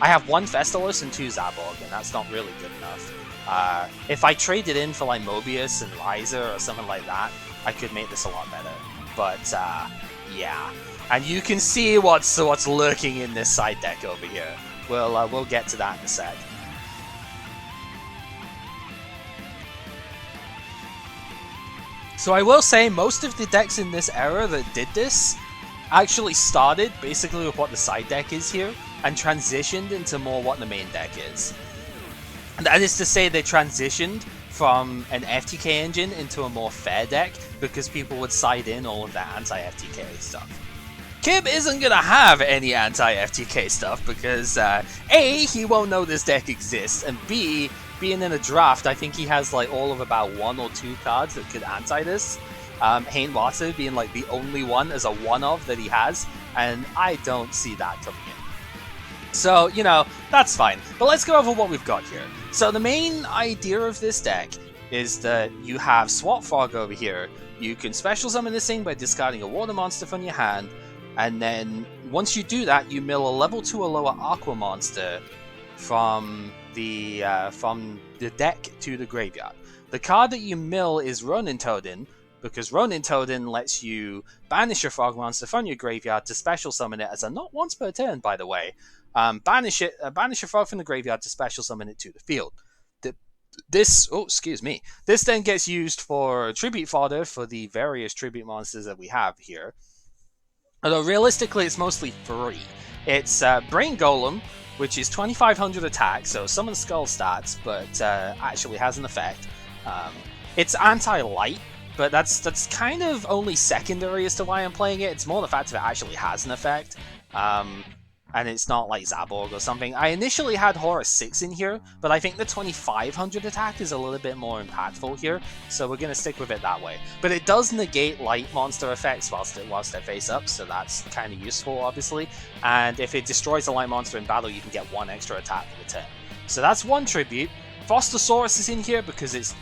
I have one Festalus and two Zaborg, and that's not really good enough. If I traded in for like Mobius and Riser or something like that, I could make this a lot better. But yeah, and you can see what's lurking in this side deck over here. We'll get to that in a sec. So I will say most of the decks in this era that did this actually started basically with what the side deck is here and transitioned into more what the main deck is. And that is to say they transitioned from an FTK engine into a more fair deck because people would side in all of that anti-FTK stuff. Kib isn't going to have any anti-FTK stuff because A, he won't know this deck exists, and B, being in a draft, I think he has like all of about 1 or 2 cards that could anti this. Hain Water being like the only one as a one-of that he has, and I don't see that coming in. So, you know, that's fine. But let's go over what we've got here. So the main idea of this deck is that you have Swap Frog over here. You can special summon this thing by discarding a water monster from your hand, and then once you do that, you mill a level 2 or lower Aqua monster from the deck to the graveyard. The card that you mill is Ronin Totem, because Ronin Totem lets you banish a frog monster from your graveyard to special summon it as a not once per turn, by the way. Banish a frog from the graveyard to special summon it to the field. This then gets used for tribute fodder for the various tribute monsters that we have here. Although realistically, it's mostly 3. It's Brain Golem, which is 2500 attack, so summon skull stats, but actually has an effect. It's anti-light, but that's kind of only secondary as to why I'm playing it. It's more the fact that it actually has an effect. And it's not like Zaborg or something. I initially had Horus 6 in here, but I think the 2500 attack is a little bit more impactful here, so we're going to stick with it that way. But it does negate light monster effects whilst they're face up, so that's kind of useful, obviously. And if it destroys a light monster in battle, you can get 1 extra attack for the turn. So that's one tribute. Fostersaurus is in here because it's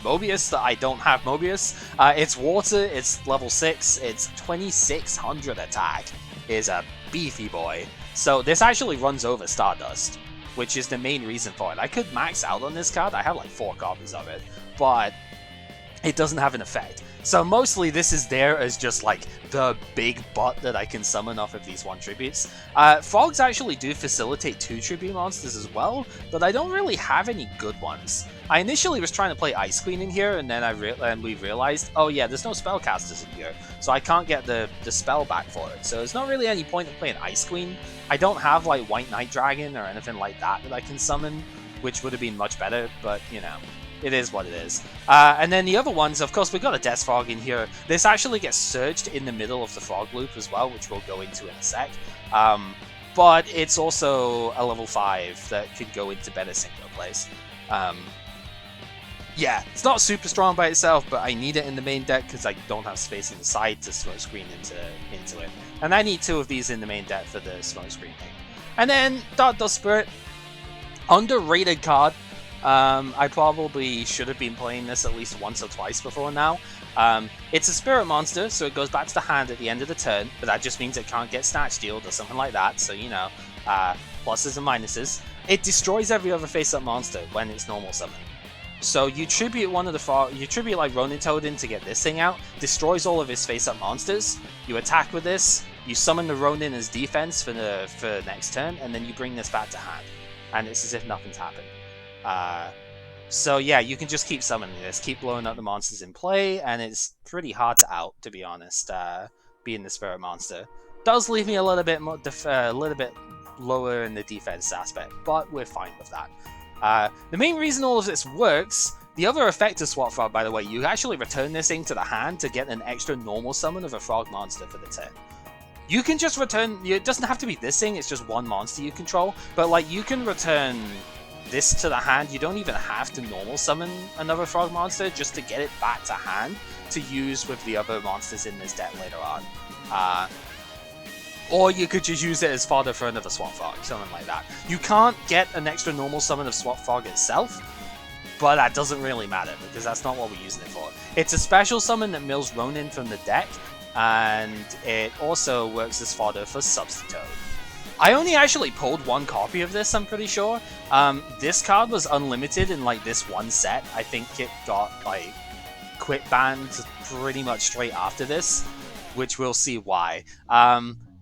Mobius that I don't have Mobius. It's water, it's level 6, it's 2600 attack. Is a beefy boy. So this actually runs over Stardust, which is the main reason for it. I could max out on this card, I have like 4 copies of it, but it doesn't have an effect. So mostly this is there as just like the big butt that I can summon off of these 1 tributes. Frogs actually do facilitate 2 tribute monsters as well, but I don't really have any good ones. I initially was trying to play Ice Queen in here, and then we realized, oh yeah, there's no spellcasters in here, so I can't get the spell back for it. So there's not really any point in playing Ice Queen. I don't have like White Knight Dragon or anything like that I can summon, which would have been much better, but you know. It is what it is. And then the other ones, of course, we've got a Death Frog in here. This actually gets surged in the middle of the Frog loop as well, which we'll go into in a sec. But it's also a level 5 that could go into better Synchro plays. Yeah, it's not super strong by itself, but I need it in the main deck because I don't have space in the side to smoke screen into it. And I need 2 of these in the main deck for the smoke screen thing. And then Dark Dust Spirit. Underrated card. I probably should have been playing this at least once or twice before now. It's a spirit monster, so it goes back to the hand at the end of the turn, but that just means it can't get snatch stealed or something like that, so you know, pluses and minuses. It destroys every other face-up monster when it's normal summon. So you tribute you tribute like Ronin Toad to get this thing out, destroys all of his face-up monsters, you attack with this, you summon the Ronin as defense for next turn, and then you bring this back to hand. And it's as if nothing's happened. So yeah, you can just keep summoning this, keep blowing up the monsters in play, and it's pretty hard to out, to be honest, being the spirit monster. Does leave me a little bit lower in the defense aspect, but we're fine with that. The main reason all of this works, the other effect of Swap Frog, by the way, you actually return this thing to the hand to get an extra normal summon of a frog monster for the turn. You can just return, it doesn't have to be this thing, it's just one monster you control, but like you can return this to the hand, you don't even have to normal summon another frog monster just to get it back to hand to use with the other monsters in this deck later on. Or you could just use it as fodder for another Swap Frog, something like that. You can't get an extra normal summon of Swap Frog itself, but that doesn't really matter because that's not what we're using it for. It's a special summon that mills Ronin from the deck, and it also works as fodder for Substitute. I only actually pulled 1 copy of this, I'm pretty sure. This card was unlimited in like this one set. I think it got like quit banned pretty much straight after this, which we'll see why.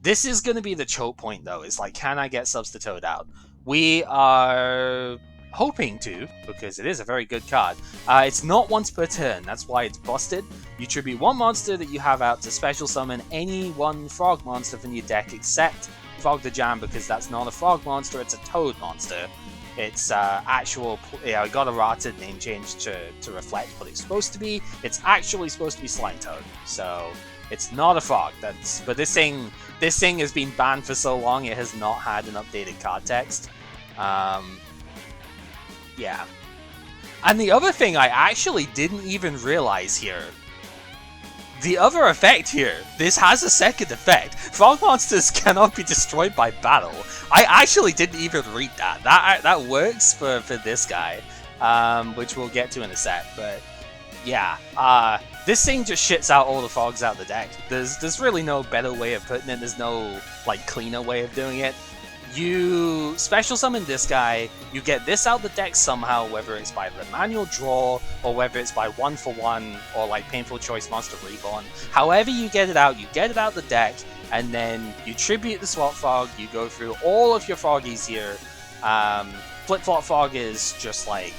This is going to be the choke point though, is like, can I get Substitute out? We are hoping to, because it is a very good card. It's not once per turn, that's why it's busted. You tribute 1 monster that you have out to special summon any 1 frog monster from your deck except Frog the Jam, because that's not a frog monster, it's a toad monster. It's actual, I got a rotted name change to reflect what it's supposed to be. It's actually supposed to be Slime Toad, so it's not a frog. But this thing has been banned for so long, it has not had an updated card text. Yeah. And the other thing I actually didn't even realize here, the other effect here, this has a second effect. Frog monsters cannot be destroyed by battle. I actually didn't even read that. That works for this guy, which we'll get to in a sec. But yeah, this thing just shits out all the frogs out of the deck. There's really no better way of putting it. There's no like cleaner way of doing it. You special summon this guy, you get this out the deck somehow, whether it's by the manual draw, or whether it's by 1-for-1, or like Painful Choice Monster Reborn. However you get it out the deck, and then you tribute the Swap Frog, you go through all of your froggies here. Flip-Flop Frog is just like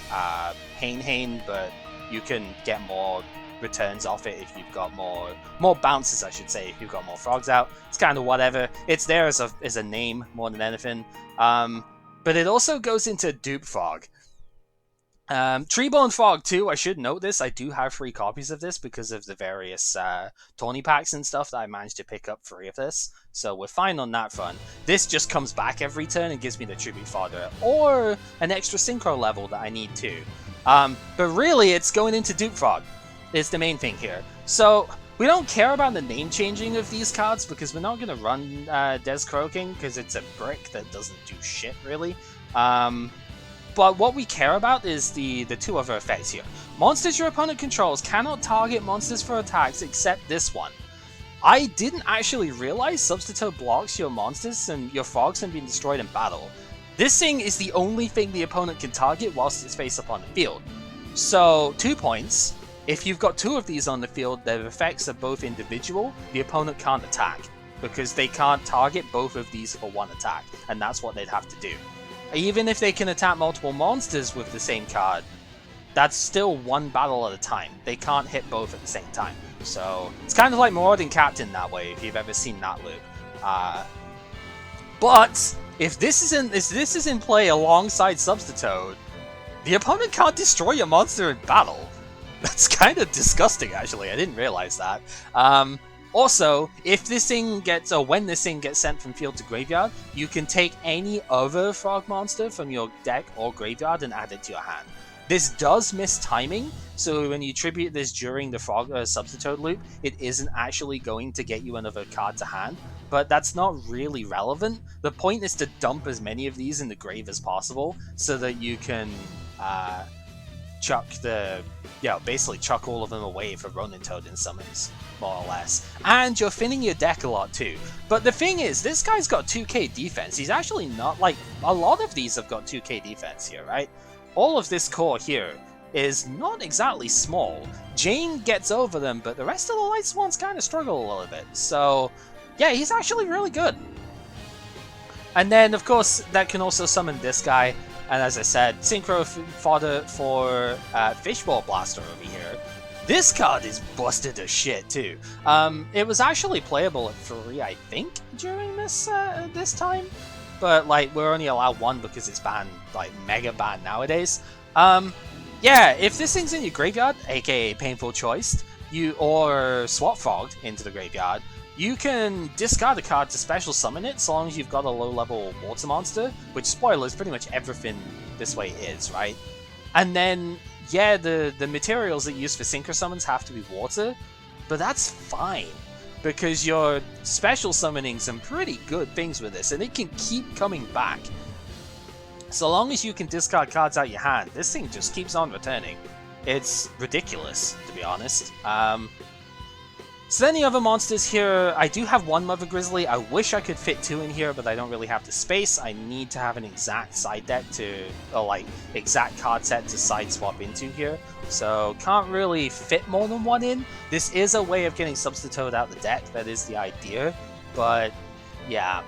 Hain, but you can get more returns off it if you've got more bounces, I should say, if you've got more frogs out. It's kind of whatever. It's there as a name more than anything. But it also goes into Dupe Frog. Treebone Frog too, I should note this. I do have 3 copies of this because of the various Tawny packs and stuff that I managed to pick up 3 of this. So we're fine on that front. This just comes back every turn and gives me the Tribute Fodder or an extra Synchro level that I need too. But really, it's going into Dupe Frog. Is the main thing here. So we don't care about the name changing of these cards because we're not going to run Des Croaking because it's a brick that doesn't do shit really. But what we care about is the 2 other effects here. Monsters your opponent controls cannot target monsters for attacks except this one. I didn't actually realize Substitute blocks your monsters and your frogs from being destroyed in battle. This thing is the only thing the opponent can target whilst it's face up on the field. So 2 points. If you've got 2 of these on the field, their effects are both individual, the opponent can't attack, because they can't target both of these for 1 attack, and that's what they'd have to do. Even if they can attack multiple monsters with the same card, that's still 1 battle at a time. They can't hit both at the same time. So it's kind of like Marauding Captain that way, if you've ever seen that loop. But if this is in play alongside Substitute, The opponent can't destroy your monster in battle. That's kind of disgusting, actually. I didn't realize that. Also, if this thing gets, or when this thing gets sent from field to graveyard, you can take any other frog monster from your deck or graveyard and add it to your hand. This does miss timing, so when you tribute this during the frog substitute loop, it isn't actually going to get you another card to hand, but that's not really relevant. The point is to dump as many of these in the grave as possible, so that you can basically chuck all of them away for Ronin Toad summons, more or less. And you're thinning your deck a lot too. But the thing is, this guy's got 2k defense. He's actually not, like, a lot of these have got 2k defense here, right? All of this core here is not exactly small. Jane gets over them, but the rest of the Light Swans kind of struggle a little bit. So, yeah, he's actually really good. And then, of course, that can also summon this guy. And as I said, Synchro fodder for Fishball Blaster over here. This card is busted as shit too. It was actually playable at 3, I think, during this time. But like, we're only allowed 1 because it's banned, like mega banned nowadays. Yeah, if this thing's in your graveyard, aka Painful Choice, or Swap Frogged into the graveyard, you can discard a card to special summon it, so long as you've got a low-level water monster, which, spoilers, pretty much everything this way is, right? And then, yeah, the materials that you use for Synchro summons have to be water, but that's fine, because you're special summoning some pretty good things with this, and it can keep coming back. So long as you can discard cards out your hand, this thing just keeps on returning. It's ridiculous, to be honest. So then the other monsters here, I do have 1 Mother Grizzly. I wish I could fit 2 in here, but I don't really have the space. I need to have an exact side deck exact card set to side swap into here. So can't really fit more than 1 in. This is a way of getting Substitute out of the deck, that is the idea. But yeah,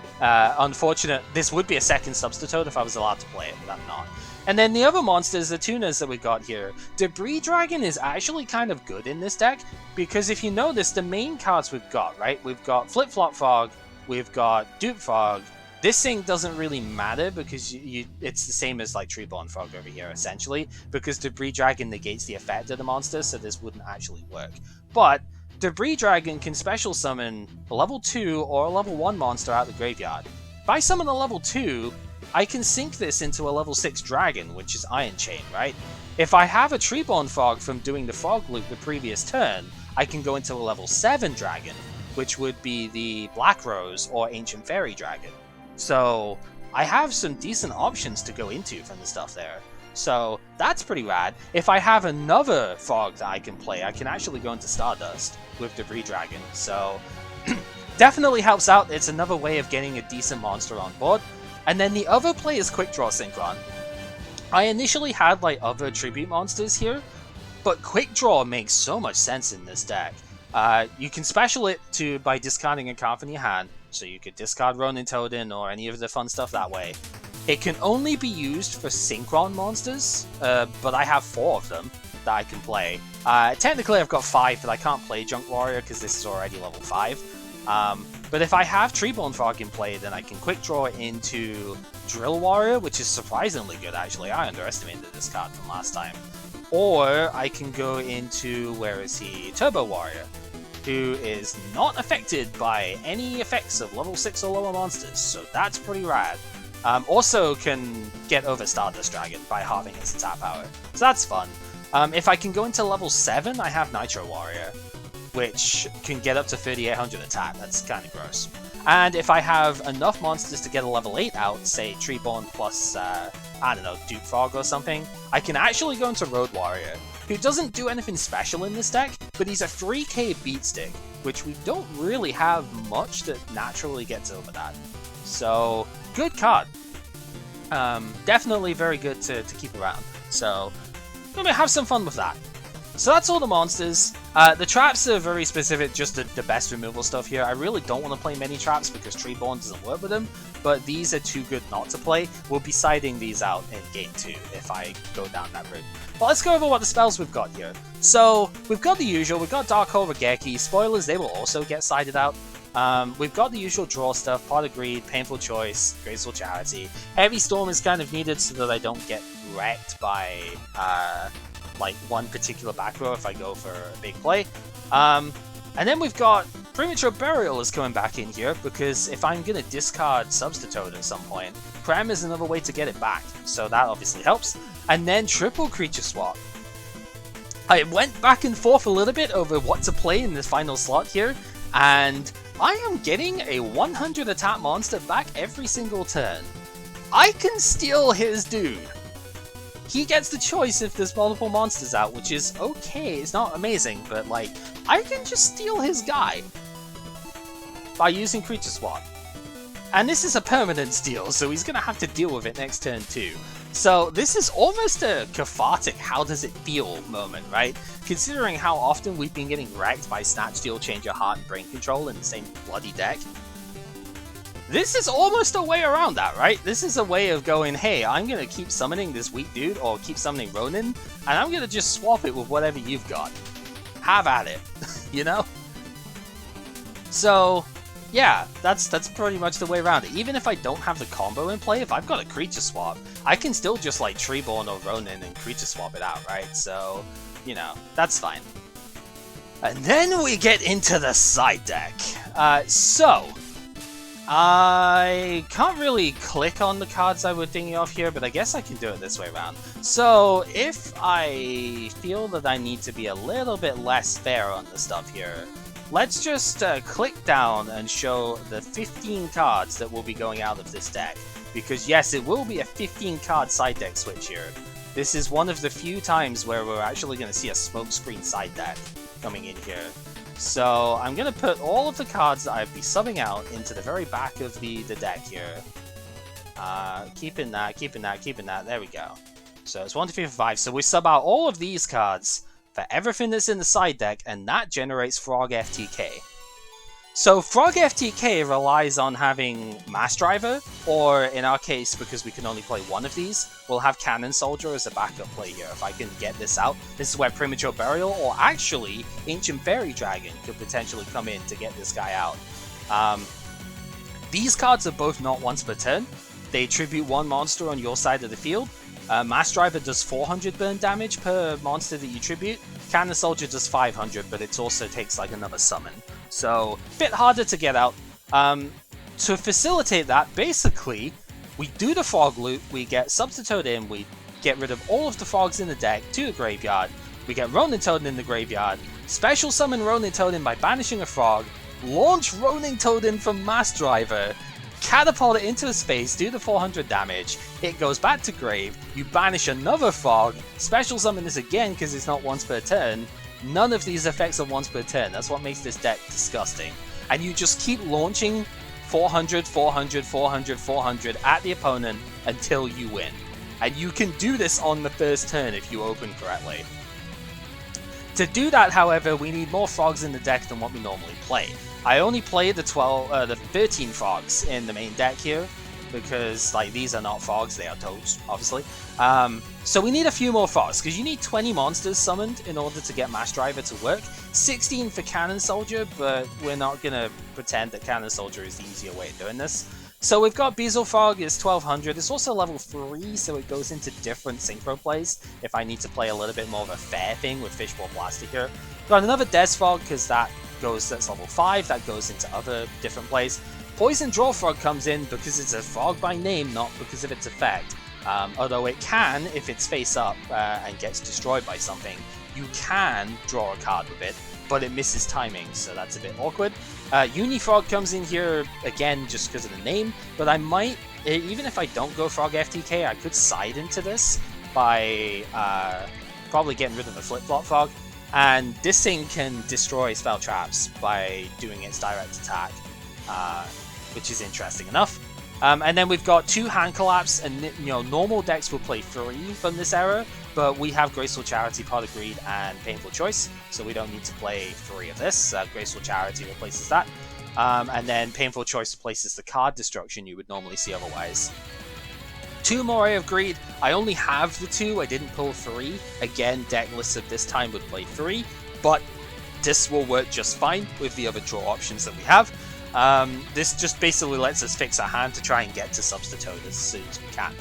unfortunate. This would be a second Substitute if I was allowed to play it, but I'm not. And then the other monsters, the tuners that we got here, Debris Dragon is actually kind of good in this deck, because if you notice, the main cards we've got, right? We've got Flip Flop Frog, we've got Dupe Frog. This thing doesn't really matter, because it's the same as like Treeborn Frog over here, essentially, because Debris Dragon negates the effect of the monster, so this wouldn't actually work. But Debris Dragon can special summon a level 2 or a level 1 monster out of the graveyard. If I summon a level 2, I can sync this into a level 6 dragon, which is Iron Chain, right? If I have a Treeborn Frog from doing the Frog Loop the previous turn, I can go into a level 7 dragon, which would be the Black Rose or Ancient Fairy Dragon. So I have some decent options to go into from the stuff there. So that's pretty rad. If I have another Frog that I can play, I can actually go into Stardust with Debris Dragon. So definitely helps out. It's another way of getting a decent monster on board. And then the other play is Quick Draw Synchron. I initially had like other tribute monsters here, but Quick Draw makes so much sense in this deck. You can special it by discarding a card from your hand, so you could discard Ronin Toadin or any of the fun stuff that way. It can only be used for Synchron monsters, but I have 4 of them that I can play. Technically I've got 5, but I can't play Junk Warrior because this is already level 5. But if I have Treeborn Frog in play, then I can Quick Draw into Drill Warrior, which is surprisingly good actually. I underestimated this card from last time. Or I can go into, where is he, Turbo Warrior, who is not affected by any effects of level 6 or lower monsters, so that's pretty rad. Also can get over Stardust Dragon by halving its attack power, so that's fun. If I can go into level 7, I have Nitro Warrior, which can get up to 3800 attack. That's kind of gross. And if I have enough monsters to get a level 8 out, say Treeborn plus, I don't know, Dupe Frog or something, I can actually go into Road Warrior, who doesn't do anything special in this deck, but he's a 3k beat stick, which we don't really have much that naturally gets over that. So, good card. Definitely very good to keep around. So, I'm gonna have some fun with that. So that's all the monsters. The traps are very specific, just the best removal stuff here. I really don't want to play many traps because Treeborn doesn't work with them, but these are too good not to play. We'll be siding these out in game 2 if I go down that route. But let's go over what the spells we've got here. So, we've got the usual, we've got Dark Hole Regeki. Spoilers, they will also get sided out. We've got the usual draw stuff, Pot of Greed, Painful Choice, Graceful Charity. Heavy Storm is kind of needed so that I don't get wrecked by like one particular back row if I go for a big play. And then we've got Premature Burial is coming back in here, because if I'm going to discard Substitute at some point, Prem is another way to get it back, so that obviously helps. And then Triple Creature Swap. I went back and forth a little bit over what to play in this final slot here, and I am getting a 100 attack monster back every single turn. I can steal his dude. He gets the choice if there's multiple monsters out, which is okay, it's not amazing, but like, I can just steal his guy by using Creature Swap. And this is a permanent steal, so he's gonna have to deal with it next turn too. So this is almost a cathartic how does it feel moment, right? Considering how often we've been getting wrecked by Snatch, Steal, Change Your Heart, and Brain Control in the same bloody deck. This is almost a way around that, right? This is a way of going, hey, I'm going to keep summoning this weak dude, or keep summoning Ronin, and I'm going to just swap it with whatever you've got. Have at it, you know? So, yeah, that's pretty much the way around it. Even if I don't have the combo in play, if I've got a creature swap, I can still just like Treeborn or Ronin and creature swap it out, right? So, you know, that's fine. And then we get into the side deck. I can't really click on the cards I were thinking of here, but I guess I can do it this way around. So if I feel that I need to be a little bit less fair on the stuff here, let's just click down and show the 15 cards that will be going out of this deck. Because yes, it will be a 15 card side deck switch here. This is one of the few times where we're actually going to see a smokescreen side deck coming in here. So I'm going to put all of the cards that I'd be subbing out into the very back of the deck here. Keeping that, there we go. So it's 1, 2, 3, 4, 5. So we sub out all of these cards for everything that's in the side deck, and that generates Frog FTK. So Frog FTK relies on having Mass Driver, or in our case, because we can only play one of these, we'll have Cannon Soldier as a backup play here. If I can get this out, this is where Premature Burial, or actually Ancient Fairy Dragon, could potentially come in to get this guy out. These cards are both not once per turn. They tribute one monster on your side of the field. Mass Driver does 400 burn damage per monster that you tribute. Cannon Soldier does 500, but it also takes like another summon. So, a bit harder to get out. To facilitate that, basically, we do the Frog loot, we get Substitute in, we get rid of all of the Frogs in the deck to the graveyard, we get Ronin Totem in the graveyard, special summon Ronin Totem by banishing a Frog, launch Ronin Totem from Mass Driver, catapult it into space, do the 400 damage, it goes back to grave, you banish another Frog, special summon this again because it's not once per turn. None of these effects are once per turn, that's what makes this deck disgusting. And you just keep launching 400, 400, 400, 400 at the opponent until you win. And you can do this on the first turn if you open correctly. To do that, however, we need more Frogs in the deck than what we normally play. I only play the 13 Frogs in the main deck here, because like these are not Frogs, they are Toads, obviously. So we need a few more Frogs, because you need 20 monsters summoned in order to get Mass Driver to work. 16 for Cannon Soldier, but we're not going to pretend that Cannon Soldier is the easier way of doing this. So we've got Beetle Frog is 1200, it's also level 3, so it goes into different Synchro plays, if I need to play a little bit more of a fair thing with Fishbowl Blaster here. Got another Des Frog, because that's level 5, that goes into other different plays. Poison Draw Frog comes in because it's a frog by name, not because of its effect. Although it can, if it's face up and gets destroyed by something, you can draw a card with it, but it misses timing, so that's a bit awkward. Unifrog comes in here, again, just because of the name, but I might, even if I don't go Frog FTK, I could side into this by probably getting rid of the Flip-Flop Frog. And this thing can destroy spell traps by doing its direct attack, which is interesting enough. And then we've got 2 Hand Collapse, and normal decks will play 3 from this era, but we have Graceful Charity, Pot of Greed, and Painful Choice, so we don't need to play 3 of this. Graceful Charity replaces that, and then Painful Choice replaces the card destruction you would normally see otherwise. 2 more Ray of Greed. I only have the 2, I didn't pull 3. Again, deck lists of this time would play 3, but this will work just fine with the other draw options that we have. This just basically lets us fix our hand to try and get to Substitute as soon as we can.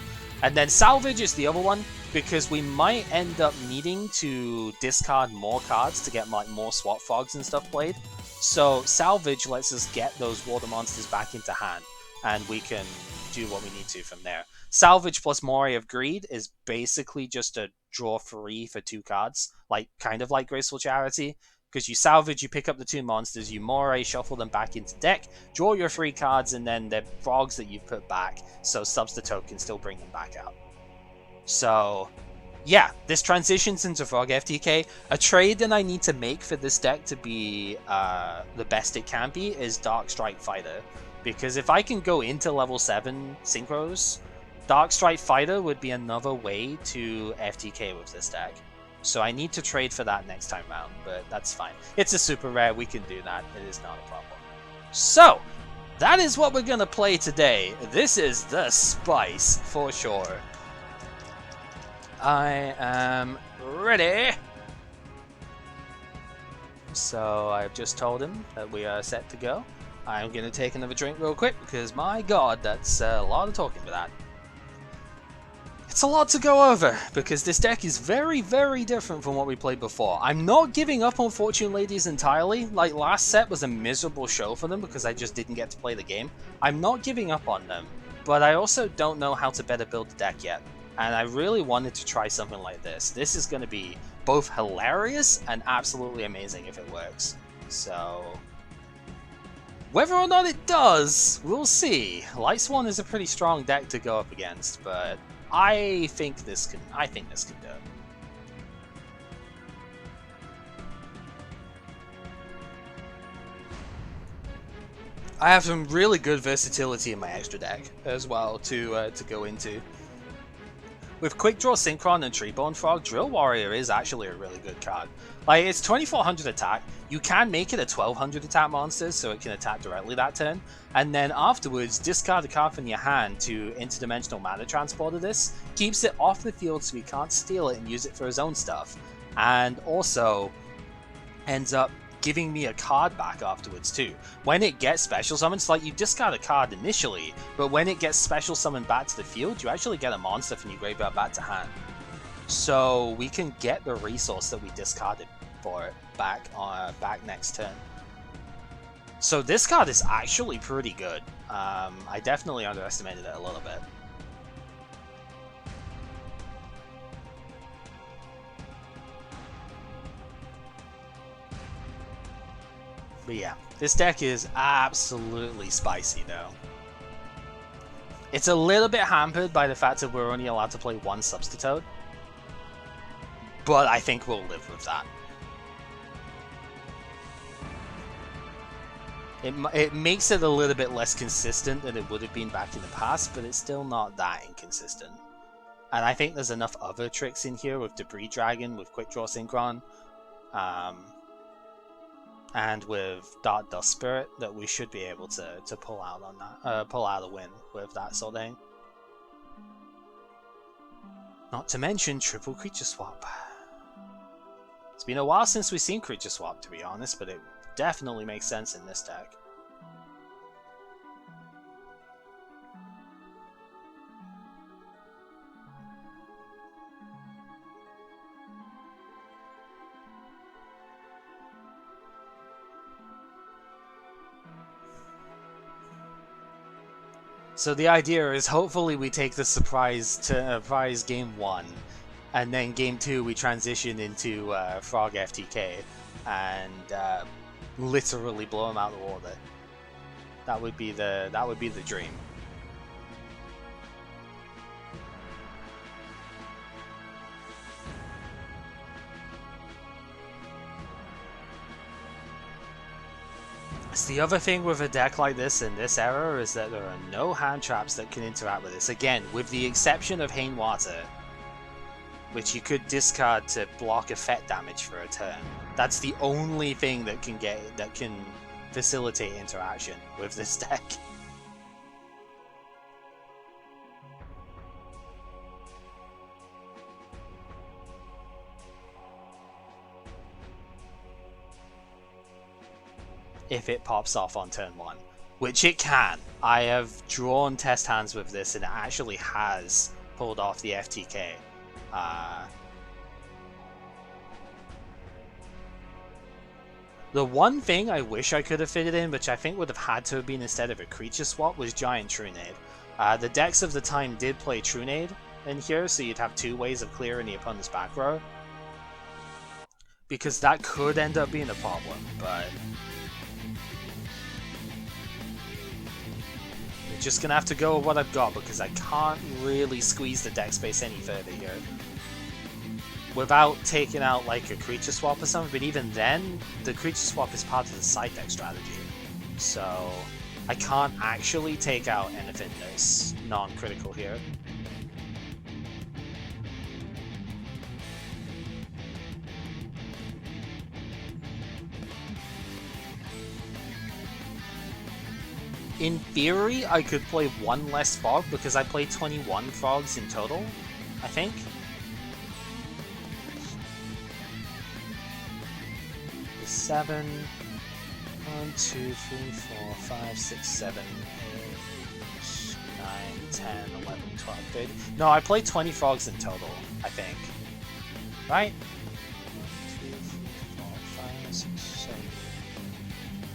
And then Salvage is the other one, because we might end up needing to discard more cards to get like more Swap Frogs and stuff played. So Salvage lets us get those water monsters back into hand, and we can do what we need to from there. Salvage plus Moray of Greed is basically just a draw free for 2 cards, like kind of like Graceful Charity, because you salvage, you pick up the 2 monsters, you Moray, shuffle them back into deck, draw your 3 cards, and then they're frogs that you've put back, so Substitute can still bring them back out. So yeah, this transitions into Frog FTK. A trade that I need to make for this deck to be the best it can be is Dark Strike Fighter. Because if I can go into level 7 Synchros, Dark Strike Fighter would be another way to FTK with this deck. So I need to trade for that next time round, but that's fine. It's a super rare, we can do that, it is not a problem. So, that is what we're gonna play today. This is the spice, for sure. I am ready. So I've just told him that we are set to go. I'm going to take another drink real quick because my god, that's a lot of talking for that. It's a lot to go over because this deck is very, very different from what we played before. I'm not giving up on Fortune Ladies entirely. Like, last set was a miserable show for them because I just didn't get to play the game. I'm not giving up on them, but I also don't know how to better build the deck yet. And I really wanted to try something like this. This is going to be both hilarious and absolutely amazing if it works. So, whether or not it does, we'll see. Light Swan is a pretty strong deck to go up against, but I think this can do it. I have some really good versatility in my extra deck as well to go into. With Quick Draw Synchron and Treeborn Frog, Drill Warrior is actually a really good card. Like, it's 2400 attack, you can make it a 1200 attack monster so it can attack directly that turn, and then afterwards discard a card from your hand to Interdimensional Mana Transporter this, keeps it off the field so he can't steal it and use it for his own stuff, and also ends up giving me a card back afterwards too. When it gets special summoned, it's like you discard a card initially, but when it gets special summoned back to the field, you actually get a monster from your graveyard back to hand. So we can get the resource that we discarded for it back next turn. So this card is actually pretty good. I definitely underestimated it a little bit. But yeah, this deck is absolutely spicy though. It's a little bit hampered by the fact that we're only allowed to play 1 Substitute, but I think we'll live with that. It makes it a little bit less consistent than it would have been back in the past, but it's still not that inconsistent. And I think there's enough other tricks in here with Debris Dragon, with Quick Draw Synchron, and with Dark Dust Spirit that we should be able to pull out on that, pull out a win with that sort of thing. Not to mention triple creature swap. It's been a while since we've seen creature swap, to be honest, but it definitely makes sense in this deck. So the idea is hopefully we take the surprise game 1, and then game 2 we transition into Frog FTK and literally blow them out of the water. That would be the dream. So the other thing with a deck like this in this era is that there are no hand traps that can interact with this. Again, with the exception of Hain Water, which you could discard to block effect damage for a turn. That's the only thing that can facilitate interaction with this deck. If it pops off on turn 1, which it can. I have drawn test hands with this and it actually has pulled off the FTK. The one thing I wish I could have fitted in, which I think would have had to have been instead of a creature swap, was Giant Trunade. The decks of the time did play Trunade in here, so you'd have 2 ways of clearing the opponent's back row. Because that could end up being a problem, but... I'm just gonna have to go with what I've got, because I can't really squeeze the deck space any further here. Without taking out like a creature swap or something, but even then, the creature swap is part of the side deck strategy. So, I can't actually take out anything that's non-critical here. In theory, I could play 1 less frog because I played 21 frogs in total, I think. Seven, 1, 2, 3, 4, 5, 6, 7, 8, 9, 10, 11, 12, 13. No, I played 20 frogs in total, I think. Right? 1, 2, 3, 4, 5, 6, 7,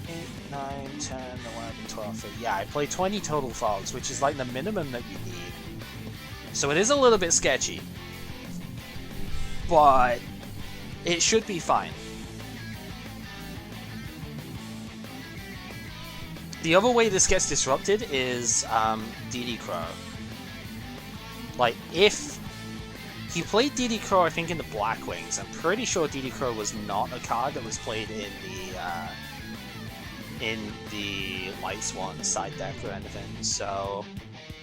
8, 9, 10, 11, 12, 13. Yeah, I played 20 total frogs, which is like the minimum that you need. So it is a little bit sketchy. But it should be fine. The other way this gets disrupted is DD Crow. Like, if he played DD Crow, I think in the Blackwings, I'm pretty sure DD Crow was not a card that was played in the Light Swan side deck or anything. So,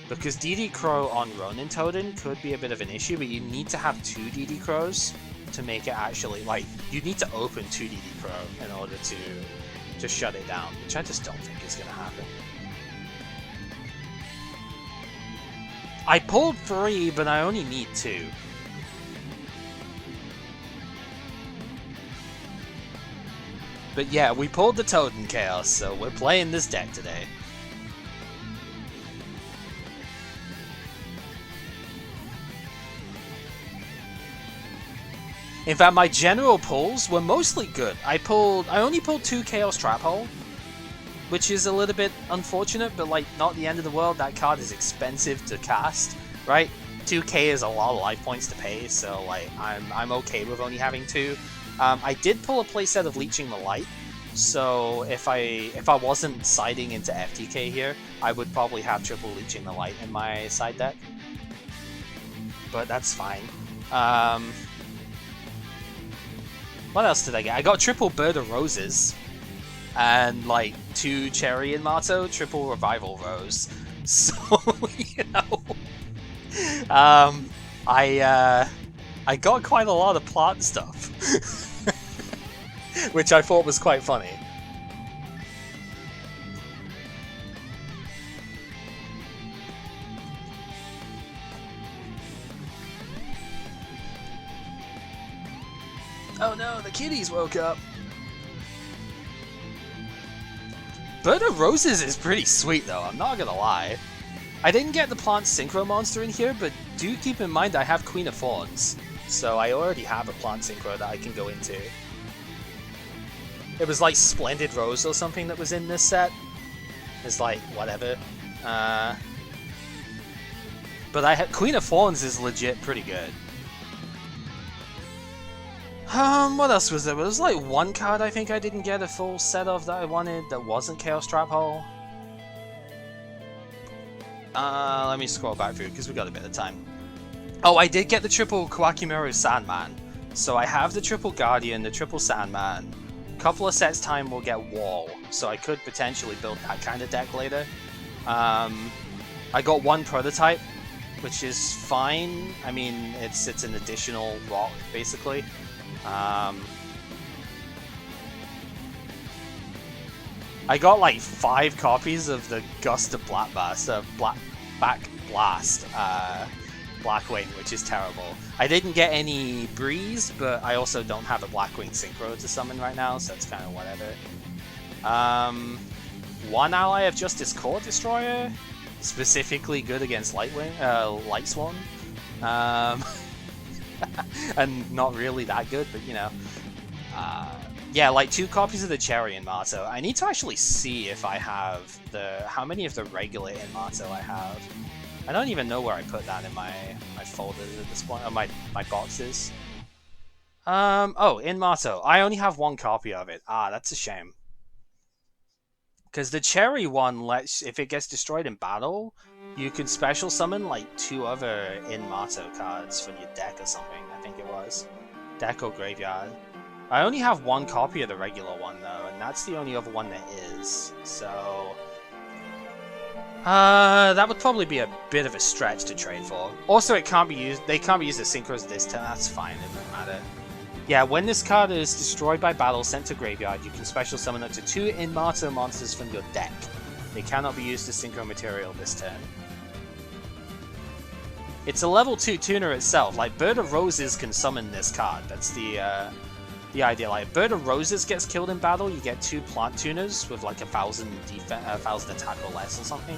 because DD Crow on Ronin Totem could be a bit of an issue, but you need to have 2 DD Crows to make it actually, like, you need to open 2 DD Crow in order to shut it down, which I just don't think is going to happen. I pulled 3, but I only need 2. But yeah, we pulled the Totem Chaos, so we're playing this deck today. In fact, my general pulls were mostly good. I only pulled 2 Chaos Trap Hole, which is a little bit unfortunate, but like, not the end of the world. That card is expensive to cast, right? 2k is a lot of life points to pay, so like, I'm okay with only having 2. I did pull a playset of Leeching the Light, so if I wasn't siding into FTK here, I would probably have triple Leeching the Light in my side deck. But that's fine. What else did I get? I got triple Bird of Roses, and like 2 Cherry and Marto, triple Revival Rose. So, you know, I got quite a lot of plant stuff, which I thought was quite funny. Oh no, the kitties woke up. Bird of Roses is pretty sweet though, I'm not gonna lie. I didn't get the plant synchro monster in here, but do keep in mind I have Queen of Thorns, so I already have a plant synchro that I can go into. It was like Splendid Rose or something that was in this set. It's like, whatever. But I had Queen of Thorns is legit pretty good. What else was there? There was like 1 card I think I didn't get a full set of that I wanted that wasn't Chaos Trap Hole. Let me scroll back through because we got a bit of time. Oh, I did get the triple Koa'ki Meiru Sandman. So I have the triple Guardian, the triple Sandman. A couple of sets time we'll get Wall, so I could potentially build that kind of deck later. I got 1 prototype, which is fine. I mean, it's an additional rock basically. I got like 5 copies of the Gust of Back Blast Blackwing, which is terrible. I didn't get any Breeze, but I also don't have a Blackwing Synchro to summon right now, so it's kind of whatever. 1 ally of Justice Core Destroyer, specifically good against Light Swan. And not really that good, but you know. Yeah, like 2 copies of the Cherry in Marto. I need to actually see if I have how many of the regular in Marto I have. I don't even know where I put that in my folders at this point, or my boxes. Oh, in Marto. I only have 1 copy of it. Ah, that's a shame. Because the Cherry one lets, if it gets destroyed in battle, you can special summon like 2 other in Marto cards from your deck or something, I think it was. Deck or graveyard. I only have 1 copy of the regular one though, and that's the only other one there is, so... that would probably be a bit of a stretch to trade for. Also, it can't be used, they can't be used as synchros this turn, that's fine, it doesn't matter. Yeah, when this card is destroyed by battle, sent to graveyard, you can special summon up to 2 in-Marto monsters from your deck. They cannot be used as synchro material this turn. It's a level 2 tuner itself, like Bird of Roses can summon this card, that's the idea. Like, Bird of Roses gets killed in battle, you get 2 plant tuners with like 1,000 attack or less or something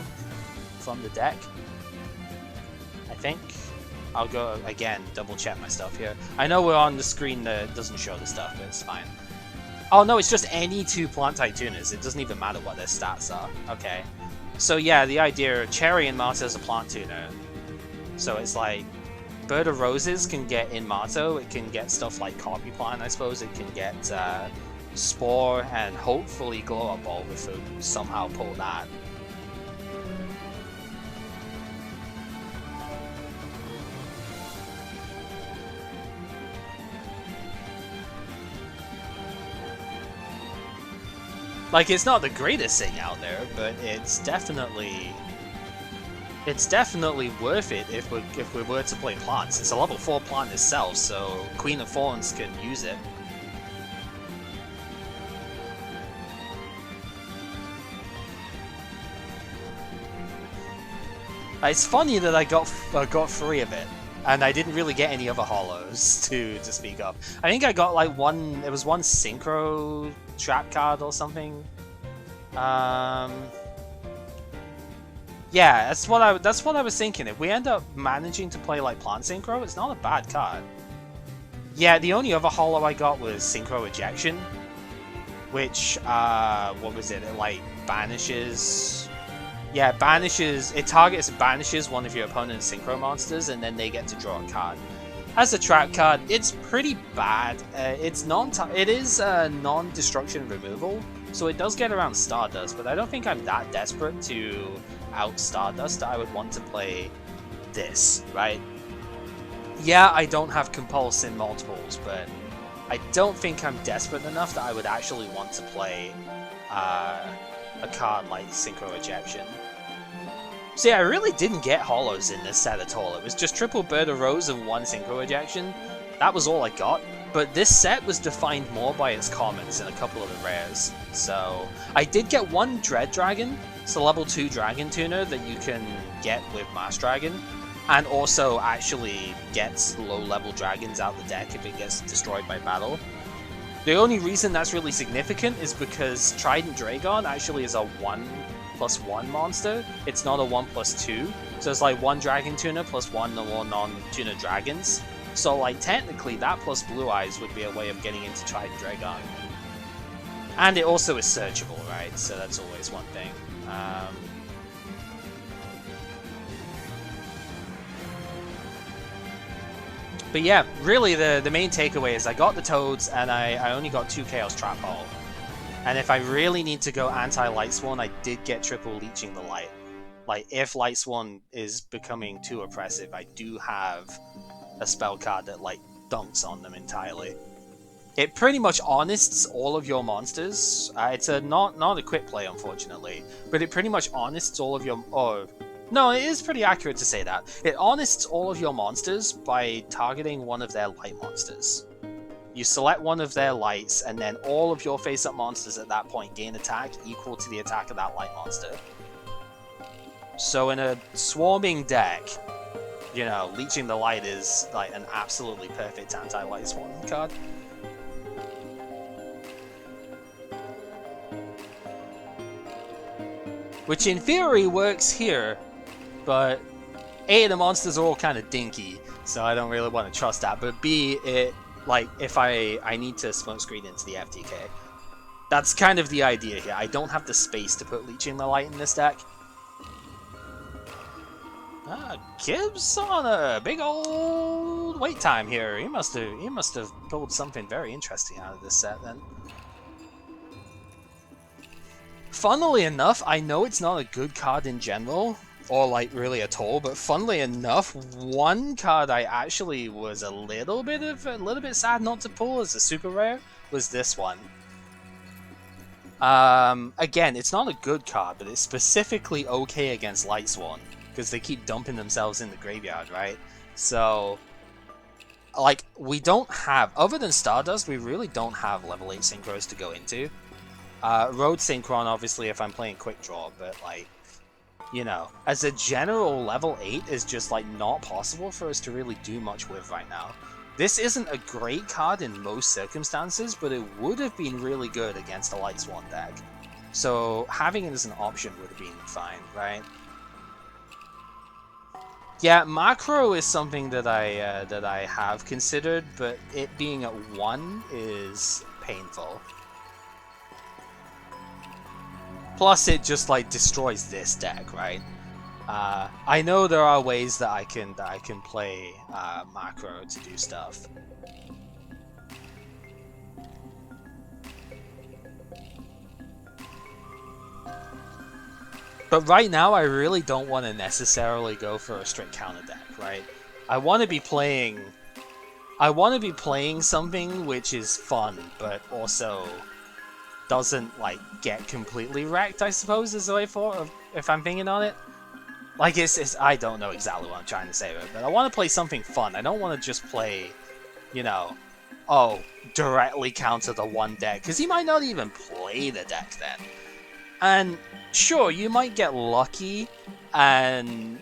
from the deck. I think. I'll go, again, double check my stuff here. I know we're on the screen that doesn't show the stuff, but it's fine. Oh no, it's just any 2 plant type tuners. It doesn't even matter what their stats are. Okay. So yeah, the idea, Cherry in Marto is a plant tuner. So it's like, Bird of Roses can get in Marto, it can get stuff like Copy Plant, I suppose, it can get Spore, and hopefully Glow Up Bulb if we somehow pull that. Like, it's not the greatest thing out there, but it's definitely worth it if we were to play plants. It's a level 4 plant itself, so Queen of Thorns can use it. It's funny that I got 3 of it, and I didn't really get any other hollows to speak of. I think I got like one. It was one Synchro trap card or something. Yeah, that's what I was thinking. If we end up managing to play like Plant Synchro, it's not a bad card. Yeah, the only other holo I got was Synchro Ejection, which what was it? It like banishes. Yeah, banishes. It targets and banishes one of your opponent's Synchro monsters, and then they get to draw a card. As a trap card, it's pretty bad. It is non-destruction removal, so it does get around Stardust, but I don't think I'm that desperate to out Stardust that I would want to play this, right? Yeah, I don't have Compulse in multiples, but I don't think I'm desperate enough that I would actually want to play a card like Synchro Ejection. So yeah, I really didn't get holos in this set at all. It was just triple Bird of Rose and 1 Synchro Ejection. That was all I got. But this set was defined more by its commons and a couple of the rares. So I did get 1 Dread Dragon. It's a level 2 Dragon Tuner that you can get with Mass Dragon. And also actually gets low-level dragons out the deck if it gets destroyed by battle. The only reason that's really significant is because Trident Dragon actually is a 1+1 monster. It's not a 1+2. So it's like 1 Dragon Tuner plus 1 more non-tuner dragons. So like technically that plus Blue Eyes would be a way of getting into Trident Dragon. And it also is searchable, right? So that's always one thing. But yeah, really the main takeaway is I got the Toads and I only got 2 Chaos Trap Hole. And if I really need to go anti-Lightsworn, I did get triple Leeching the Light. Like, if Lightsworn is becoming too oppressive, I do have a spell card that, like, dunks on them entirely. It pretty much honests all of your monsters. It's a not a quick play, unfortunately, but it pretty much honests all of your... Oh, no, it is pretty accurate to say that. It honests all of your monsters by targeting one of their light monsters. You select one of their lights, and then all of your face-up monsters at that point gain attack equal to the attack of that light monster. So in a swarming deck, you know, Leeching the Light is like an absolutely perfect anti-light swarm card. Which in theory works here, but A, the monsters are all kind of dinky, so I don't really want to trust that. But B, if I need to smokescreen into the FTK, that's kind of the idea here. I don't have the space to put Leeching the Light in this deck. Gibbs on a big old wait time here. He must have pulled something very interesting out of this set then. Funnily enough, I know it's not a good card in general, or like really at all, but funnily enough, one card I actually was a little bit sad not to pull as a super rare was this one. Again, it's not a good card, but it's specifically okay against Lightsworn, because they keep dumping themselves in the graveyard, right? So, like, we don't have, other than Stardust, we really don't have level 8 Synchros to go into. Road Synchron, obviously, if I'm playing Quick Draw, but, like, you know, as a general, level 8 is just, like, not possible for us to really do much with right now. This isn't a great card in most circumstances, but it would have been really good against a Lightsworn deck. So, having it as an option would have been fine, right? Yeah, Macro is something that I have considered, but it being at 1 is painful. Plus, it just like destroys this deck, right? I know there are ways that I can play Macro to do stuff. But right now, I really don't want to necessarily go for a strict counter deck, right? I want to be playing something which is fun, but also doesn't like get completely wrecked, I suppose, is the way forward, if I'm thinking on it. Like, it's I don't know exactly what I'm trying to say, but I want to play something fun. I don't want to just play, you know, oh, directly counter the one deck, because he might not even play the deck then. And sure, you might get lucky and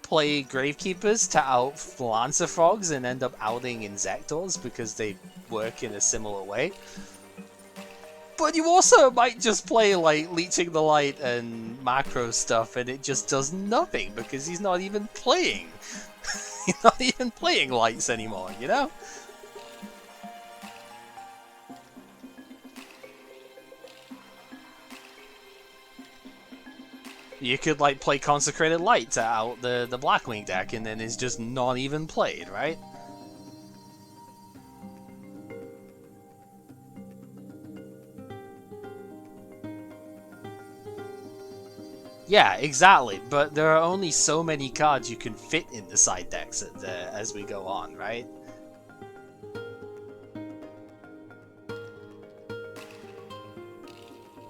play Gravekeepers to out Lancer Frogs and end up outing Insectors because they work in a similar way. But you also might just play like Leeching the Light and Macro stuff and it just does nothing because he's not even playing. He's not even playing lights anymore, you know? You could like play Consecrated Light to out the Blackwing deck and then it's just not even played, right? Yeah, exactly, but there are only so many cards you can fit in the side decks as we go on, right?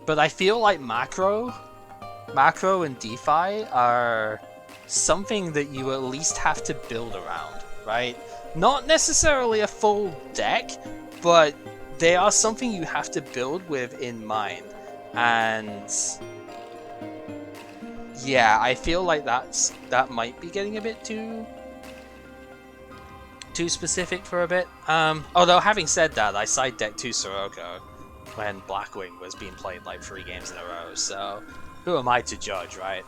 But I feel like Macro and DeFi are something that you at least have to build around, right? Not necessarily a full deck, but they are something you have to build with in mind. And yeah, I feel like that might be getting a bit too specific for a bit. Although having said that, I side decked 2 Sirocco when Blackwing was being played like 3 games in a row, so who am I to judge, right?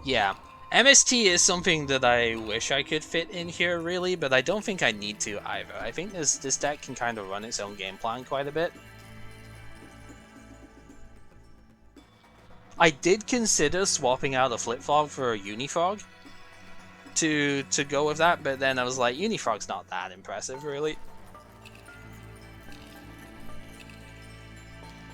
Yeah, MST is something that I wish I could fit in here, really, but I don't think I need to either. I think this deck can kind of run its own game plan quite a bit. I did consider swapping out a Flip-Frog for a Unifrog to go with that, but then I was like, Unifrog's not that impressive, really.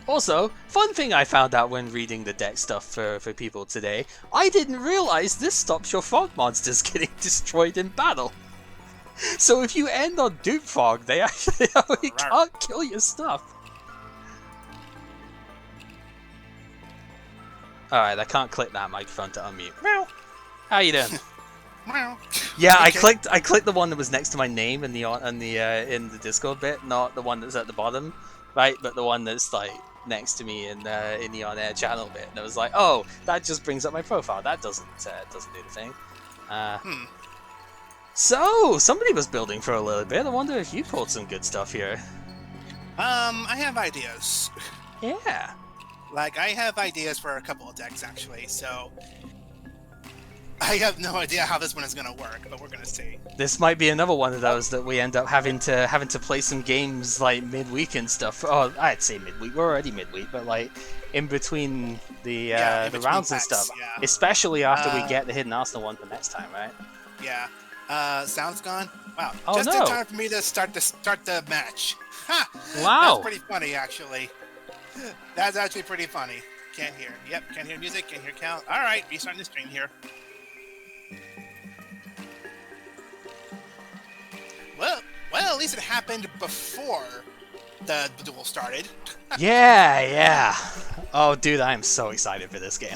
Also, fun thing I found out when reading the deck stuff for people today, I didn't realize this stops your frog monsters getting destroyed in battle. So if you end on Dupe Frog, they actually can't kill your stuff. Alright, I can't click that microphone to unmute. Meow. How you doing? Yeah, okay. I clicked the one that was next to my name in the Discord bit, not the one that's at the bottom, right? But the one that's like next to me in the on-air channel bit, and I was like, oh, that just brings up my profile. That doesn't do the thing. So somebody was building for a little bit. I wonder if you pulled some good stuff here. I have ideas. Yeah. Like, I have ideas for a couple of decks, actually, so... I have no idea how this one is going to work, but we're going to see. This might be another one of those that we end up having to play some games like midweek and stuff. Oh, I'd say midweek. We're already midweek, but like in between the rounds and stuff. Yeah. Especially after we get the Hidden Arsenal one for next time, right? Yeah. Sound's gone. Wow. Oh, Just no. in time for me to start the match. Ha! Wow. That's pretty funny, actually. That's actually pretty funny. Can't hear. Yep. Can't hear music. Can't hear count. All right. Restarting the stream here. Well, at least it happened before the duel started. Yeah. Oh, dude, I am so excited for this game.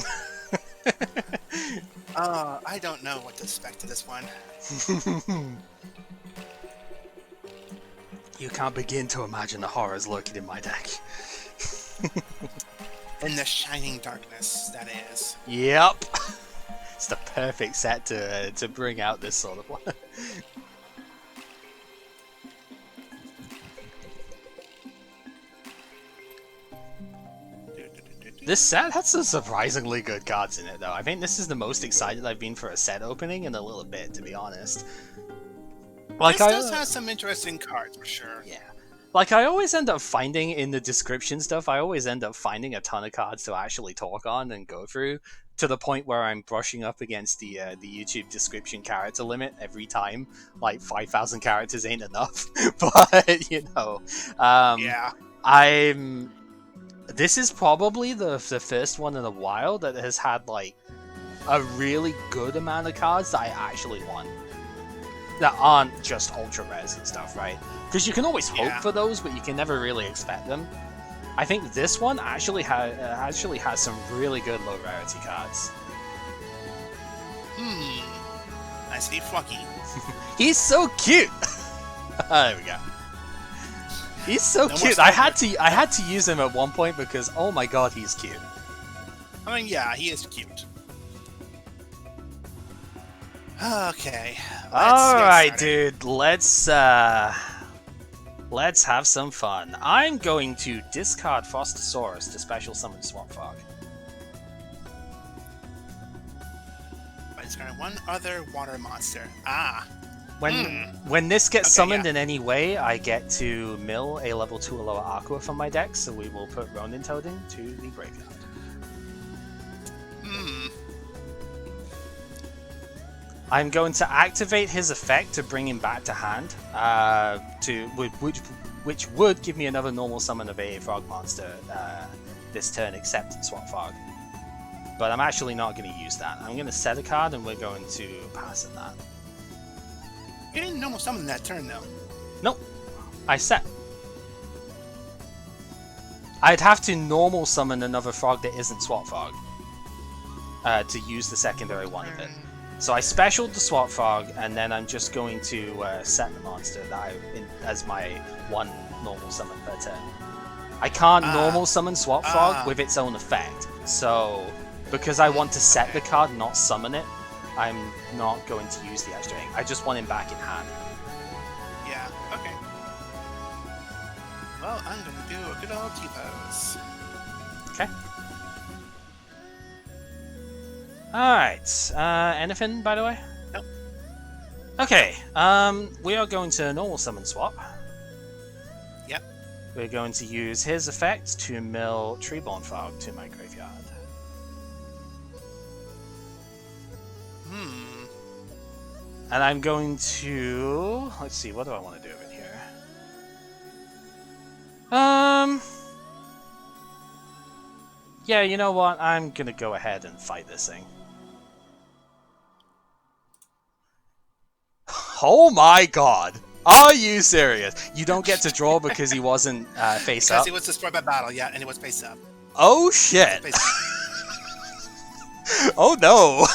I don't know what to expect of this one. You can't begin to imagine the horrors lurking in my deck. In the shining darkness, that is. Yep. It's the perfect set to bring out this sort of one. This set has some surprisingly good cards in it, though. I think this is the most excited I've been for a set opening in a little bit, to be honest. Like, this does have some interesting cards, for sure. Yeah. Like, I always end up finding in the description stuff, I always end up finding a ton of cards to actually talk on and go through, to the point where I'm brushing up against the YouTube description character limit every time. Like, 5,000 characters ain't enough. But, you know. Yeah. This is probably the first one in a while that has had, like, a really good amount of cards that I actually want. That aren't just ultra rares and stuff, right? Because you can always hope for those, but you can never really expect them. I think this one actually has some really good low rarity cards. I see Flucky. He's so cute! There we go. He's so cute. I had to use him at one point because, oh my god, he's cute. I mean, yeah, he is cute. Okay. Alright, dude. Let's have some fun. I'm going to discard Frostosaurus to special summon Swamp Fog. By discarding one other water monster. When this gets summoned in any way, I get to mill a level 2 or lower Aqua from my deck, so we will put Ronin Toading to the graveyard. I'm going to activate his effect to bring him back to hand, which would give me another normal summon of a frog monster this turn, except Swamp Fog. But I'm actually not going to use that. I'm going to set a card, and we're going to pass in that. You didn't normal summon that turn, though. Nope. I set. I'd have to normal summon another frog that isn't Swamp Fog to use the secondary one of it. So I specialed the Swamp Fog, and then I'm just going to set the monster that as my one normal summon per turn. I can't normal summon Swamp Fog with its own effect, so because I want to set the card, not summon it, I'm not going to use the extra ink. I just want him back in hand. Yeah, okay. Well, I'm going to do a good old T-pose. Okay. Alright, anything, by the way? Nope. Okay, we are going to normal summon swap. Yep. We're going to use his effect to mill Treeborn Fog to my graveyard. And I'm going to... Let's see, what do I want to do in here? Yeah, you know what? I'm going to go ahead and fight this thing. Oh my god! Are you serious? You don't get to draw because he wasn't face up? Because he was destroyed by battle, yeah, and he was face up. Oh shit! Oh no!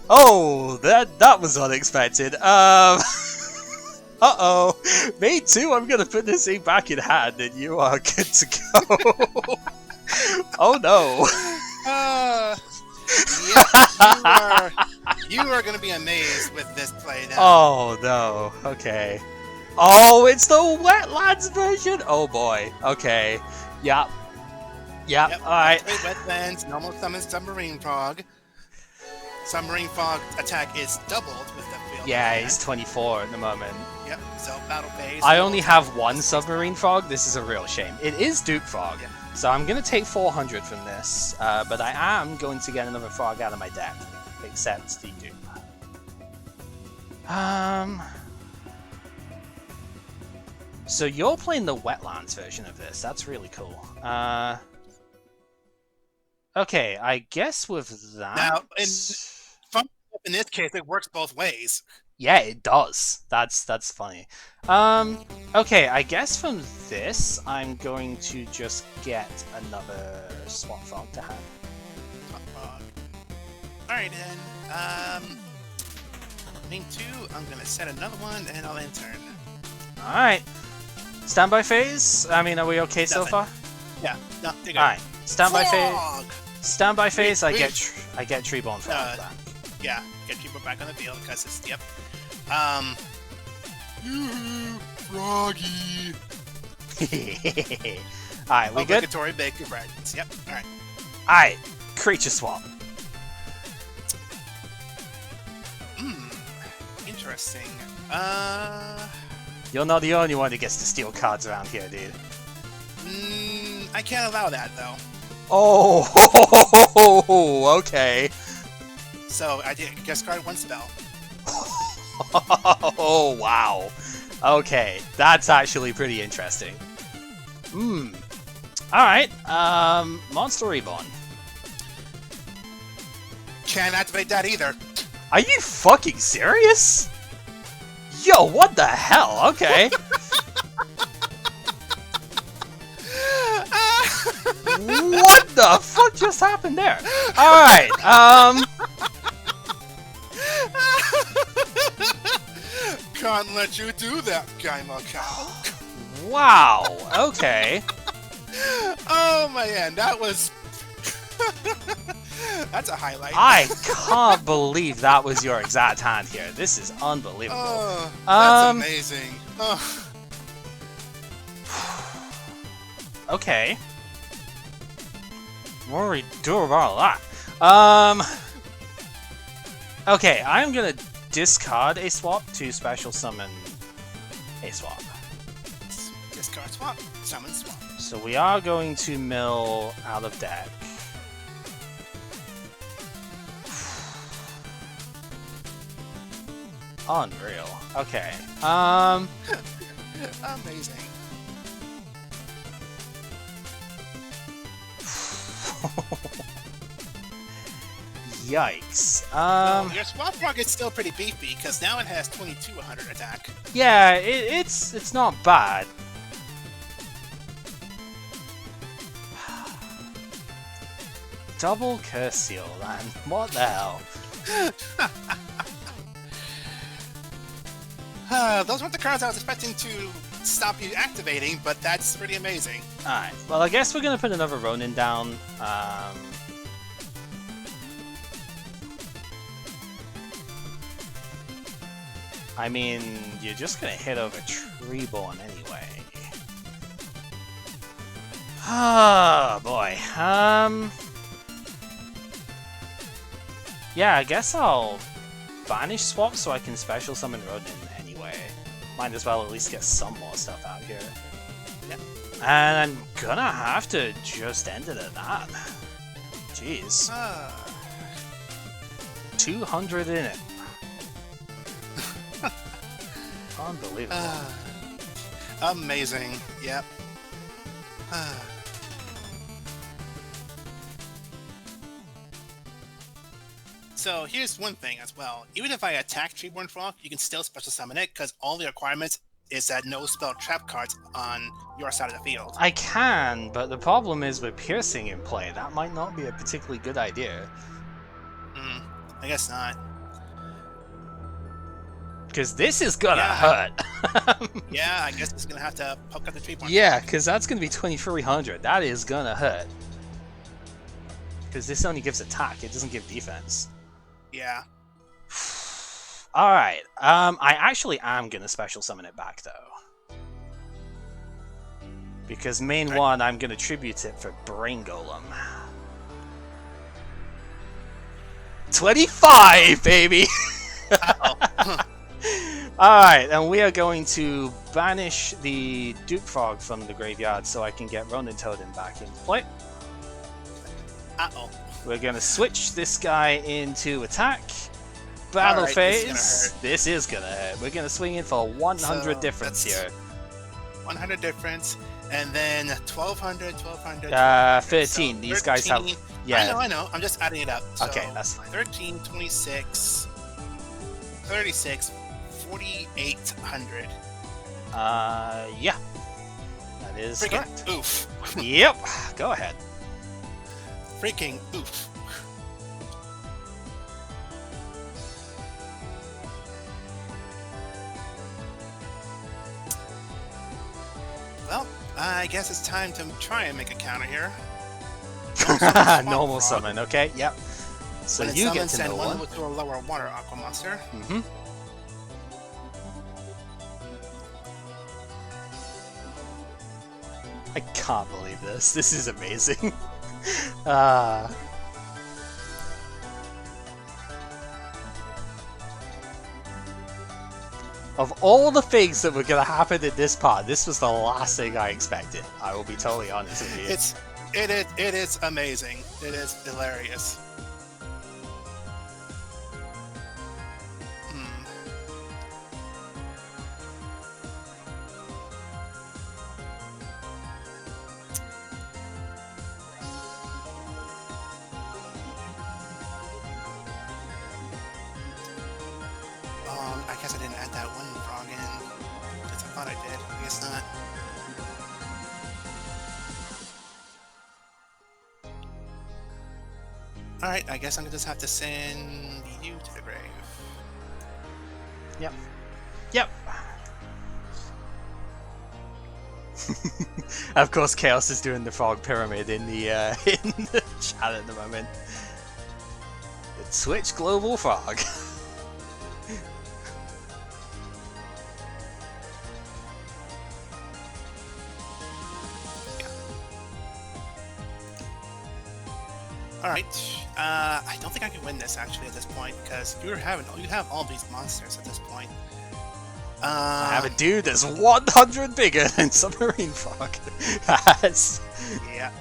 Oh, that was unexpected. Uh-oh. Me too, I'm gonna put this thing back in hand and you are good to go. Oh no. You are gonna be amazed with this play now. Oh no, okay. Oh, it's the wetlands version. Oh boy. Okay. Yep. Yep. All right. Wetlands, normal summon submarine frog. Submarine frog attack is doubled with the field. Yeah, he's 24 at the moment. Yep. So battle phase. I only have one submarine frog. This is a real shame. It is Duke Frog, so I'm gonna take 400 from this. But I am going to get another frog out of my deck, except the Duke. So you're playing the wetlands version of this. That's really cool. Okay, I guess with that. Now, in this case, it works both ways. Yeah, it does. That's funny. Okay, I guess from this, I'm going to just get another Swamp Frog to hand. Swamp Frog. Alright then, Link 2, I'm gonna set another one, and I'll end turn. Alright. Standby phase? I mean, are we okay so far? Yeah, no, they're good. Alright, standby phase. Frog! Standby phase, I get Treeborn Frog back. Yeah, get Treeborn back on the field, because it's, yep. Froggy! Alright, we good? Obligatory big convergence, yep, alright. Alright, creature swap. Interesting. You're not the only one who gets to steal cards around here, dude. I can't allow that, though. Oh, okay. So, I did discard one spell. Oh, wow. Okay, that's actually pretty interesting. Alright, Monster Reborn. Can't activate that either. Are you fucking serious? Yo, what the hell? Okay. What the fuck just happened there? Alright, Can't let you do that, Cow. Wow, okay. Oh man, that was... That's a highlight. I can't believe that was your exact hand here. This is unbelievable. Oh, that's amazing. Oh. Okay. What do we do about that? Okay, I'm gonna discard a swap to special summon a swap. Discard swap, summon swap. So we are going to mill out of deck. Unreal. Okay. Amazing. Yikes. Your swap frog is still pretty beefy because now it has 2200 attack. Yeah, it's not bad. Double Curse Seal, man. What the hell? Those weren't the cards I was expecting to stop you activating, but that's pretty amazing. Alright, well I guess we're gonna put another Ronin down. I mean, you're just gonna hit over Treeborn anyway. Oh boy. Yeah, I guess I'll banish swap so I can special summon Ronin anyway. Might as well at least get some more stuff out here. Yep. And I'm gonna have to just end it at that. Jeez. 200 in it. Unbelievable. Amazing. Yep. So here's one thing as well. Even if I attack Treeborn Frog, you can still special summon it because all the requirements is that no spell trap cards on your side of the field. I can, but the problem is with piercing in play. That might not be a particularly good idea. I guess not. Because this is gonna hurt. Yeah, I guess it's gonna have to poke up the Treeborn. Yeah, because that's gonna be 2300. That is gonna hurt. Because this only gives attack, it doesn't give defense. Yeah. Alright, I actually am gonna special summon it back though. Because main one, I'm gonna tribute it for Brain Golem. 25, baby! Alright, and we are going to banish the Duke Frog from the graveyard so I can get Ronin Totem back into play. Uh-oh. We're gonna switch this guy into attack. Battle phase. This is gonna hurt. We're gonna swing in for 100 difference here. 100 difference, and then 1200, 1200. 13. So these 13, guys have. Yeah. I know. I'm just adding it up. So okay, that's fine. 13, 26, 36, 4800. Yeah. That is freaking correct. Oof. Yep. Go ahead. Freaking oof. Well, I guess it's time to try and make a counter here. Normal summon, okay, yep. So you get to know one. To a lower water aqua monster. Mm-hmm. I can't believe this. This is amazing. Of all the things that were going to happen in this part, this was the last thing I expected. I will be totally honest with you. It is amazing. It is hilarious. I guess I didn't add that one frog in. Because I thought I did. I guess not. Alright, I guess I'm gonna just have to send you to the grave. Yep. Yep. Of course, Chaos is doing the frog pyramid in the chat at the moment. It's Switch Global Frog. Alright, I don't think I can win this actually at this point because you have all these monsters at this point. I have a dude that's 100 bigger than Submarine Frog. That's... Yeah.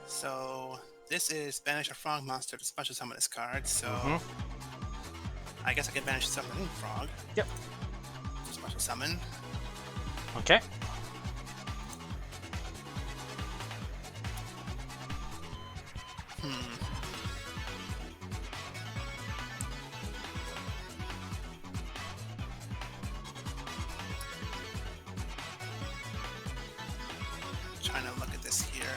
So this is banish a frog monster to special summon this card, so I guess I can banish Submarine Frog. Yep. Special summon. Okay. Trying to look at this here.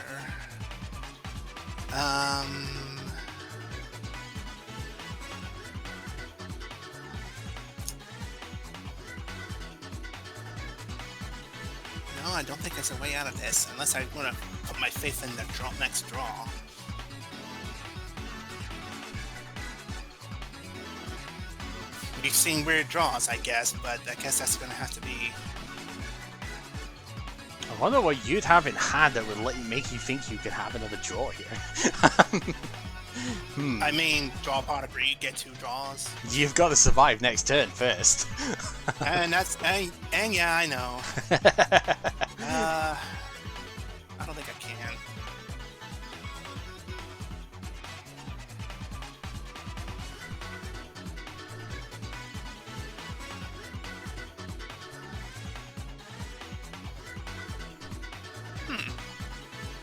No, I don't think there's a way out of this, unless I want to put my faith in the next draw. We've seen weird draws, I guess, but I guess that's going to have to be... I wonder what you'd have in hand that would make you think you could have another draw here. I mean, draw pot of greed, get 2 draws. You've got to survive next turn first. And that's... And yeah, I know. I don't think I can.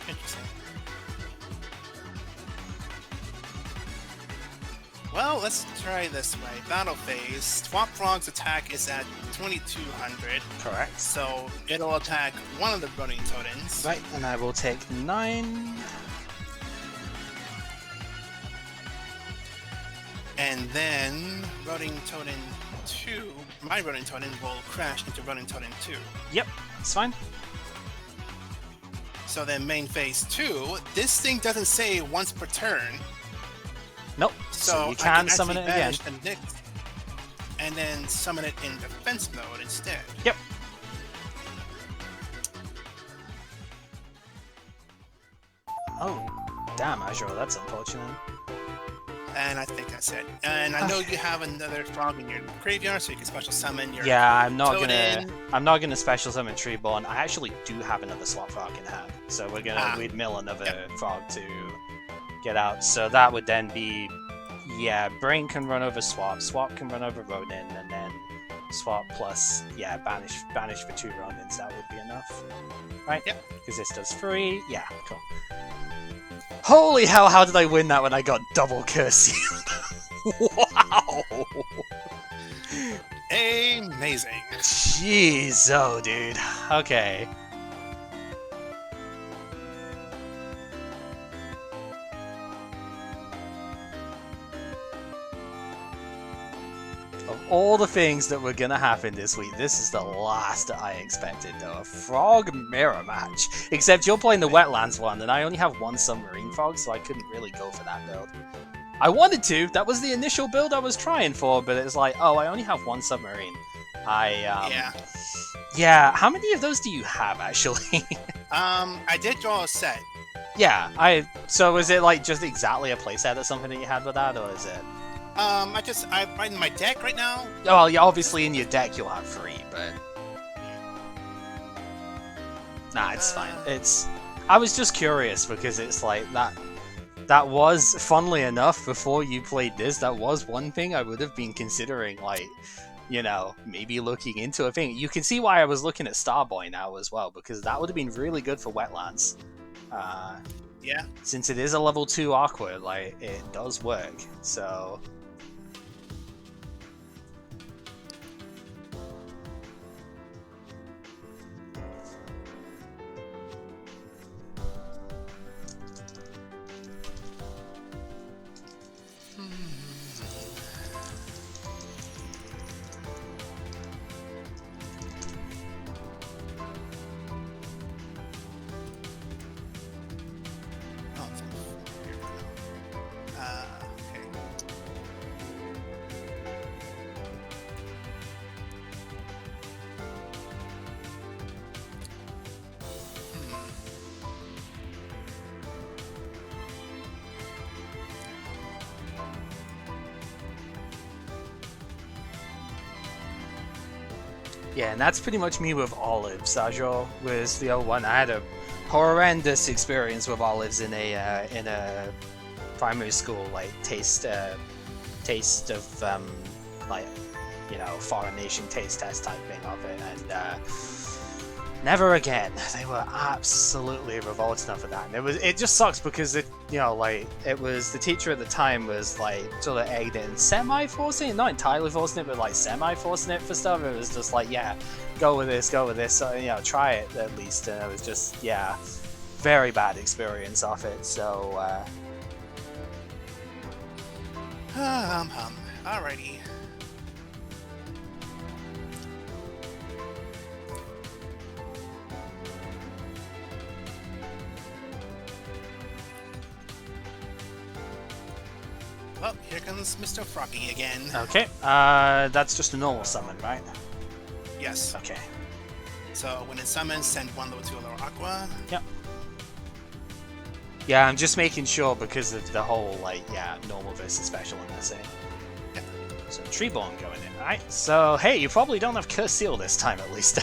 Interesting. Well, let's try this way. Battle phase. Swap Frog's attack is at 2200. Correct. So it'll attack one of the running totems. Right, and I will take 9. And then Roding Totem 2, my Roding Totem will crash into Roding Totem 2. Yep, it's fine. So then main phase 2, this thing doesn't say once per turn. Nope. So you can summon it again. And then summon it in defense mode instead. Yep. Oh, damn, Azure, that's unfortunate. And I think that's it. And I know you have another frog in your graveyard, so you can special summon your. Yeah, I'm not gonna special summon Treeborn. I actually do have another slot frog in hand, so we'd mill another frog to get out. So that would then be, yeah, Brain can run over Swap, Swap can run over Ronin, and then Swap plus, yeah, banish for 2 Ronins. That would be enough, right? Yep. Because this does 3. Yeah, cool. Holy hell, how did I win that when I got double curse sealed? Wow! Amazing. Jeez, oh dude. Okay. Of all the things that were gonna happen this week, this is the last that I expected, though. A frog mirror match. Except you're playing the wetlands one, and I only have 1 submarine frog, so I couldn't really go for that build. I wanted to, that was the initial build I was trying for, but it's like, oh, I only have 1 submarine. Yeah, how many of those do you have, actually? I did draw a set. Yeah, so is it like just exactly a playset or something that you had with that, or is it? I'm in my deck right now. Oh, well, yeah, obviously in your deck you'll have 3, but... Nah, it's fine. I was just curious, because it's like, that was, funnily enough, before you played this, that was one thing I would have been considering, like, you know, maybe looking into a thing. You can see why I was looking at Starboy now as well, because that would have been really good for wetlands. Yeah. Since it is a level 2 Aqua, like, it does work, so... Yeah, and that's pretty much me with olives. Sajor was the other one. I had a horrendous experience with olives in a primary school, like taste of like, you know, foreign nation taste test type thing of it, and never again. They were absolutely revolting off of that, and it just sucks because it, you know, like, it was the teacher at the time was like sort of egged it and semi-forcing it, not entirely forcing it, but like semi-forcing it for stuff. It was just like, yeah, go with this, so, you know, try it at least. And it was just, yeah, very bad experience off it. So Alrighty. Well, here comes Mr. Froggy again. Okay, that's just a normal summon, right? Yes. Okay. So when it summons, send 1 level 2 level Aqua. Yep. Yeah, I'm just making sure because of the whole, like, yeah, normal versus special in this thing. Yep. So Treeborn going in, right? So, hey, you probably don't have Curse Seal this time, at least.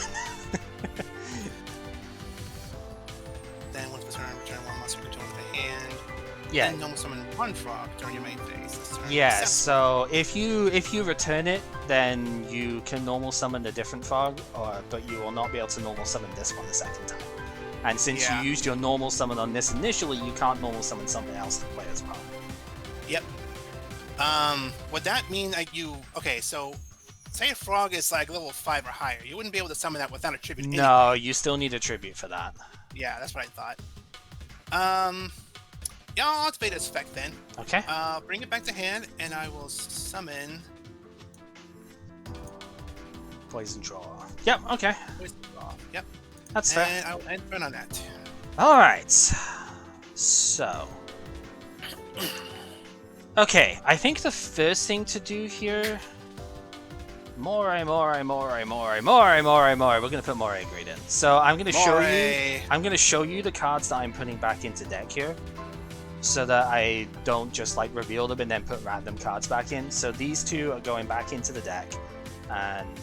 Then once per turn, return 1 monster to the hand. Yeah. And normal summon 1 frog during your main phase. Yeah, so if you return it, then you can normal summon a different frog, but you will not be able to normal summon this one the second time. And since you used your normal summon on this initially, you can't normal summon something else to play as well. Yep. Would that mean that okay, so say a frog is like level 5 or higher, you wouldn't be able to summon that without a tribute anyway. No, you still need a tribute for that. Yeah, that's what I thought. Yeah, I'll activate its effect then. Okay. Bring it back to hand, and I will summon. Poison draw. Yep. Okay. Poison draw. Yep. That's fair. And I'll end turn on that. All right. So. Okay, I think the first thing to do here. More. We're gonna put more grid in. So I'm gonna show you. I'm gonna show you the cards that I'm putting back into deck here, so that I don't just like reveal them and then put random cards back in. So these two are going back into the deck, and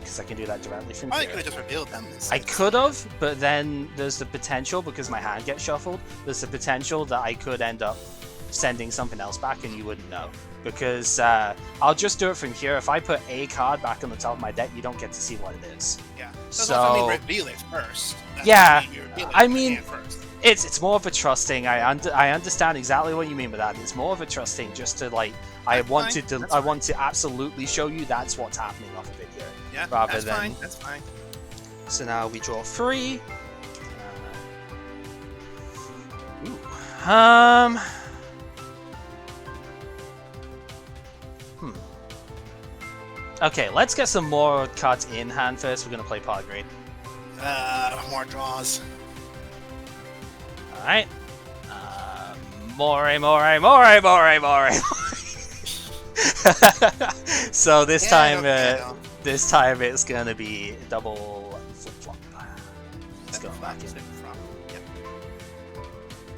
because I can do that directly from here. I could have just revealed them. I could have, but then there's the potential, because my hand gets shuffled. There's the potential that I could end up sending something else back and you wouldn't know, because I'll just do it from here. If I put a card back on the top of my deck, you don't get to see what it is. Yeah. So reveal it first. Yeah, I mean, first. it's more of a trusting. I understand exactly what you mean by that. It's more of a trusting, just to like I want to absolutely show you that's what's happening off of it here. Yeah, rather that's than fine. That's fine. So now we draw 3. Okay, let's get some more cards in hand first. We're gonna play Pod Grade. More draws. Alright. More. So this time it's gonna be double flip flop. Let's go back in. Yep.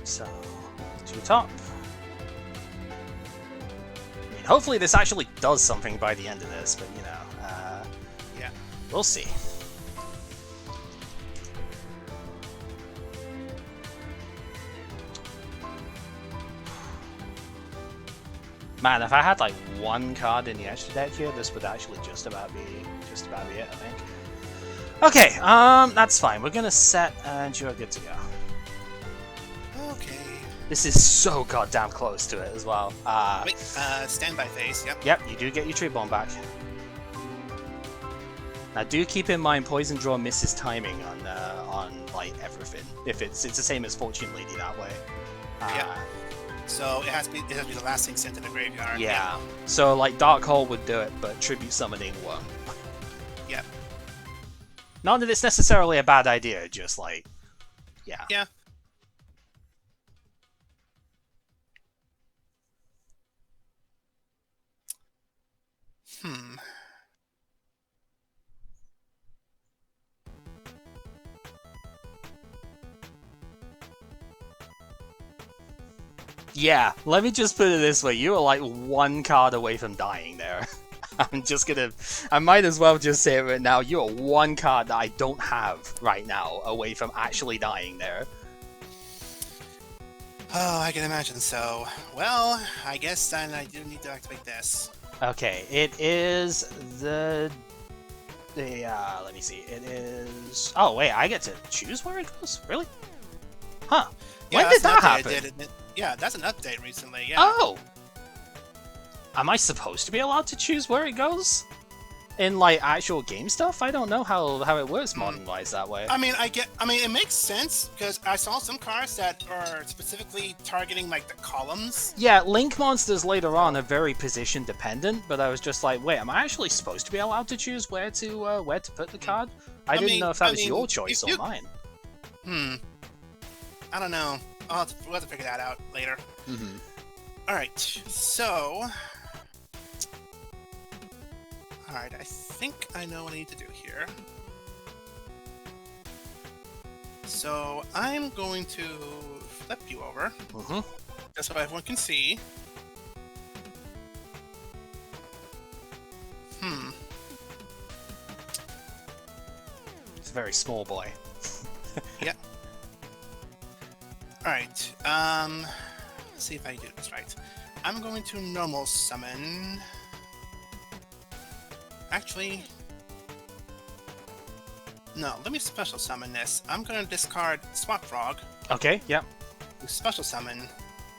So 2 top. I mean, hopefully this actually does something by the end of this, but you know, yeah, we'll see. Man, if I had like 1 card in the extra deck here, this would actually just about be it, I think. Okay, that's fine. We're gonna set and you're good to go. Okay. This is so goddamn close to it as well. Wait, standby phase, yep. Yep, you do get your tree bomb back. Now do keep in mind Poison Draw misses timing on like everything. If it's the same as Fortune Lady that way. Yeah. So it has to be the last thing sent to the graveyard. Yeah. So like Dark Hole would do it, but Tribute Summoning won't. Yep. Not that it's necessarily a bad idea, just like, yeah. Yeah. Yeah, let me just put it this way. You are like 1 card away from dying there. I might as well just say it right now. You are 1 card that I don't have right now away from actually dying there. Oh, I can imagine so. Well, I guess then I do need to activate this. Okay, it is the let me see. It is... Oh, wait, I get to choose where it goes? Really? Huh. Yeah, when did that happen? Yeah, that's an update recently, yeah. Oh! Am I supposed to be allowed to choose where it goes? In, like, actual game stuff? I don't know how it works modern-wise that way. I mean, it makes sense, because I saw some cards that are specifically targeting, like, the columns. Yeah, Link monsters later on are very position-dependent, but I was just like, wait, am I actually supposed to be allowed to choose where to put the card? I didn't know if that was your choice or mine. I don't know. We'll have to figure that out later. Alright, so... Alright, I think I know what I need to do here. So, I'm going to flip you over. Just so everyone can see. It's a very small boy. Yep. Alright, let's see if I do this right. I'm going to normal summon... Actually... No, let me special summon this. I'm going to discard Swap Frog. Okay, yep. Special summon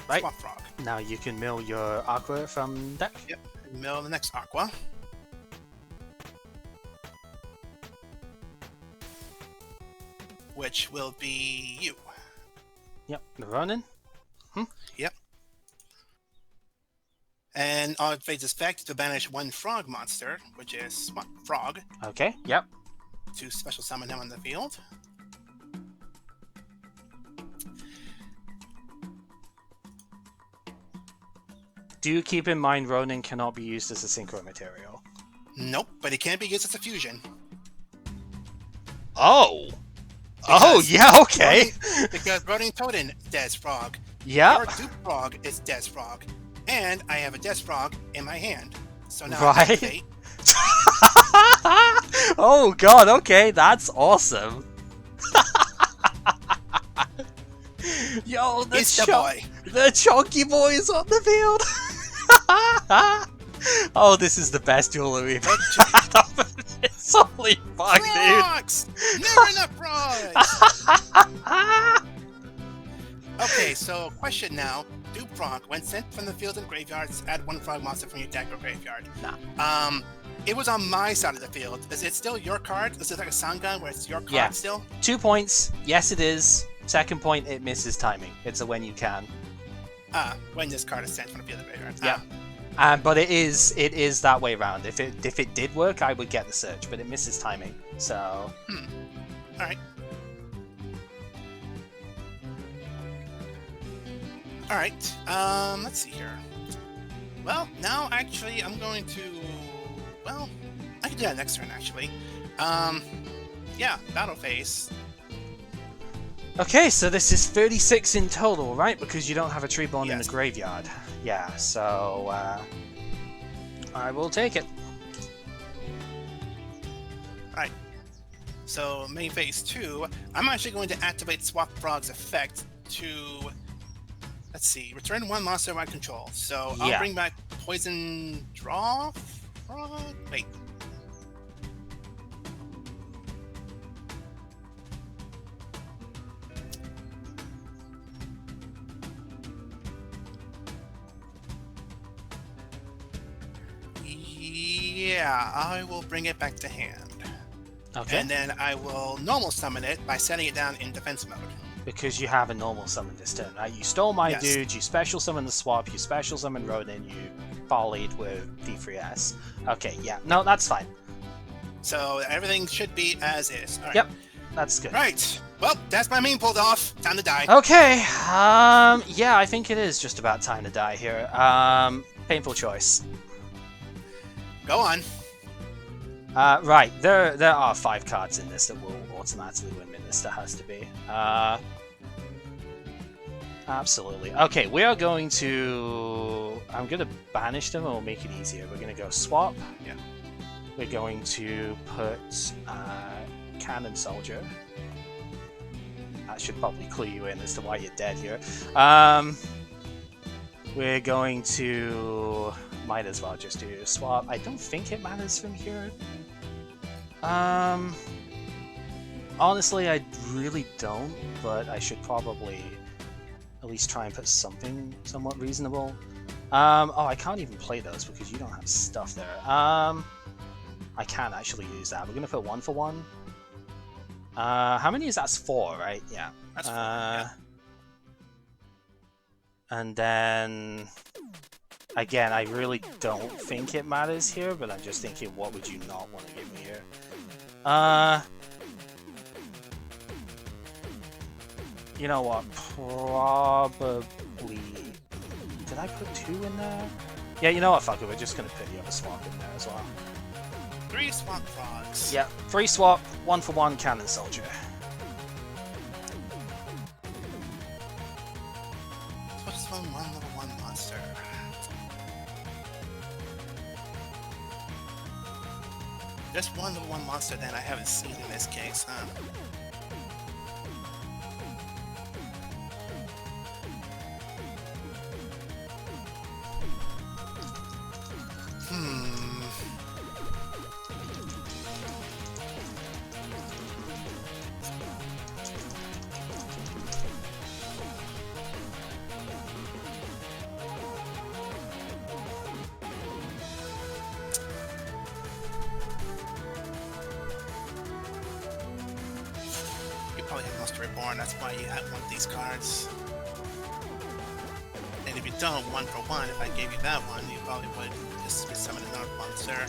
right. Swap Frog. Now you can mill your Aqua from deck. Yep, mill the next Aqua. Which will be you. Yep, Ronin. Yep. And on phase effect to banish one frog monster, which is frog. Okay. Yep. To special summon him on the field. Do keep in mind Ronin cannot be used as a synchro material. Nope, but it can be used as a fusion. Oh! Oh, yeah, okay! Because Ronin Totem Des Frog. Yeah. Your Dupe Frog is Des Frog. And I have a Des Frog in my hand. So now right. Oh god, okay, that's awesome. Yo, the chunky boy is on the field. Oh, this is the best duel we've had. It's holy fuck, frogs! Dude. Never enough frogs! Okay, so question now. Dupe Frog, when sent from the field and graveyards, add one frog monster from your deck or graveyard. Nah. It was on my side of the field. Is it still your card? Is it like a Sangan where it's your card still? 2 points. Yes, it is. Second point, it misses timing. It's a when you can. When this card is sent from the field and graveyard. Yeah. But it is that way around. If it did work, I would get the search, but it misses timing. So. All right. All right. Let's see here. Well, now actually, I'm going to. Well, I can do that next turn actually. Yeah, battle phase. Okay, so this is 36 in total, right? Because you don't have a Treeborn in the graveyard. Yeah, so I will take it. Alright. So main phase 2, I'm actually going to activate Swap Frog's effect to, let's see, return one monster of my control. So I'll bring back Poison Draw Frog? Wait. Yeah, I will bring it back to hand. Okay. And then I will normal summon it by setting it down in defense mode. Because you have a normal summon this turn, right? You stole my dude, you special summon the swap, you special summon Ronin, you volleyed with D3S. Okay, yeah. No, that's fine. So everything should be as is. All right. Yep, that's good. Right. Well, that's my main pulled off. Time to die. Okay. Yeah, I think it is just about time to die here. Painful choice. Go on. Right, there are 5 cards in this that will automatically win Minister, has to be. Absolutely. Okay, we are going to... I'm going to banish them and we'll make it easier. We're going to go swap. Yeah. We're going to put Cannon Soldier. That should probably clue you in as to why you're dead here. We're going to... Might as well just do swap. I don't think it matters from here. Honestly, I really don't, but I should probably at least try and put something somewhat reasonable. Oh, I can't even play those because you don't have stuff there. I can actually use that. We're gonna put 1 for 1. How many is that? That's 4, right? Yeah. That's 4, yeah. And then... Again, I really don't think it matters here, but I'm just thinking, what would you not want to give me here? You know what? Probably... Did I put 2 in there? Yeah, you know what? Fuck it. We're just going to put the other swap in there as well. 3 Swap Frogs. Yeah, 3 swap, 1 for 1 Cannon Soldier. What's one level 1 monster? Just one level 1 monster that I haven't seen in this case, huh? Reborn, that's why you have one of these cards. if you don't, 1 for 1, if I gave you that one, you probably would just summon another monster.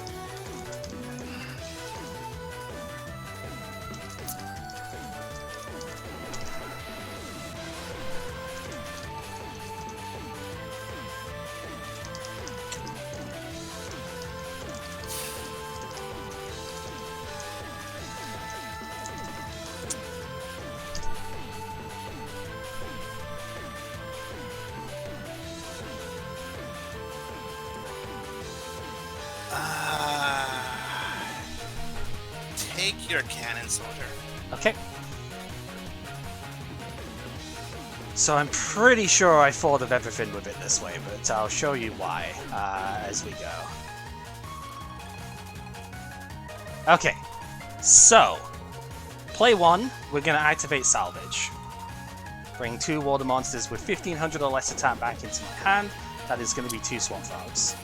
Take your cannon soldier. Okay. So I'm pretty sure I thought of everything with it this way, but I'll show you why as we go. Okay, so play 1, we're going to activate Salvage. Bring 2 water monsters with 1500 or less attack back into my hand. That is going to be 2 Swamp Frogs.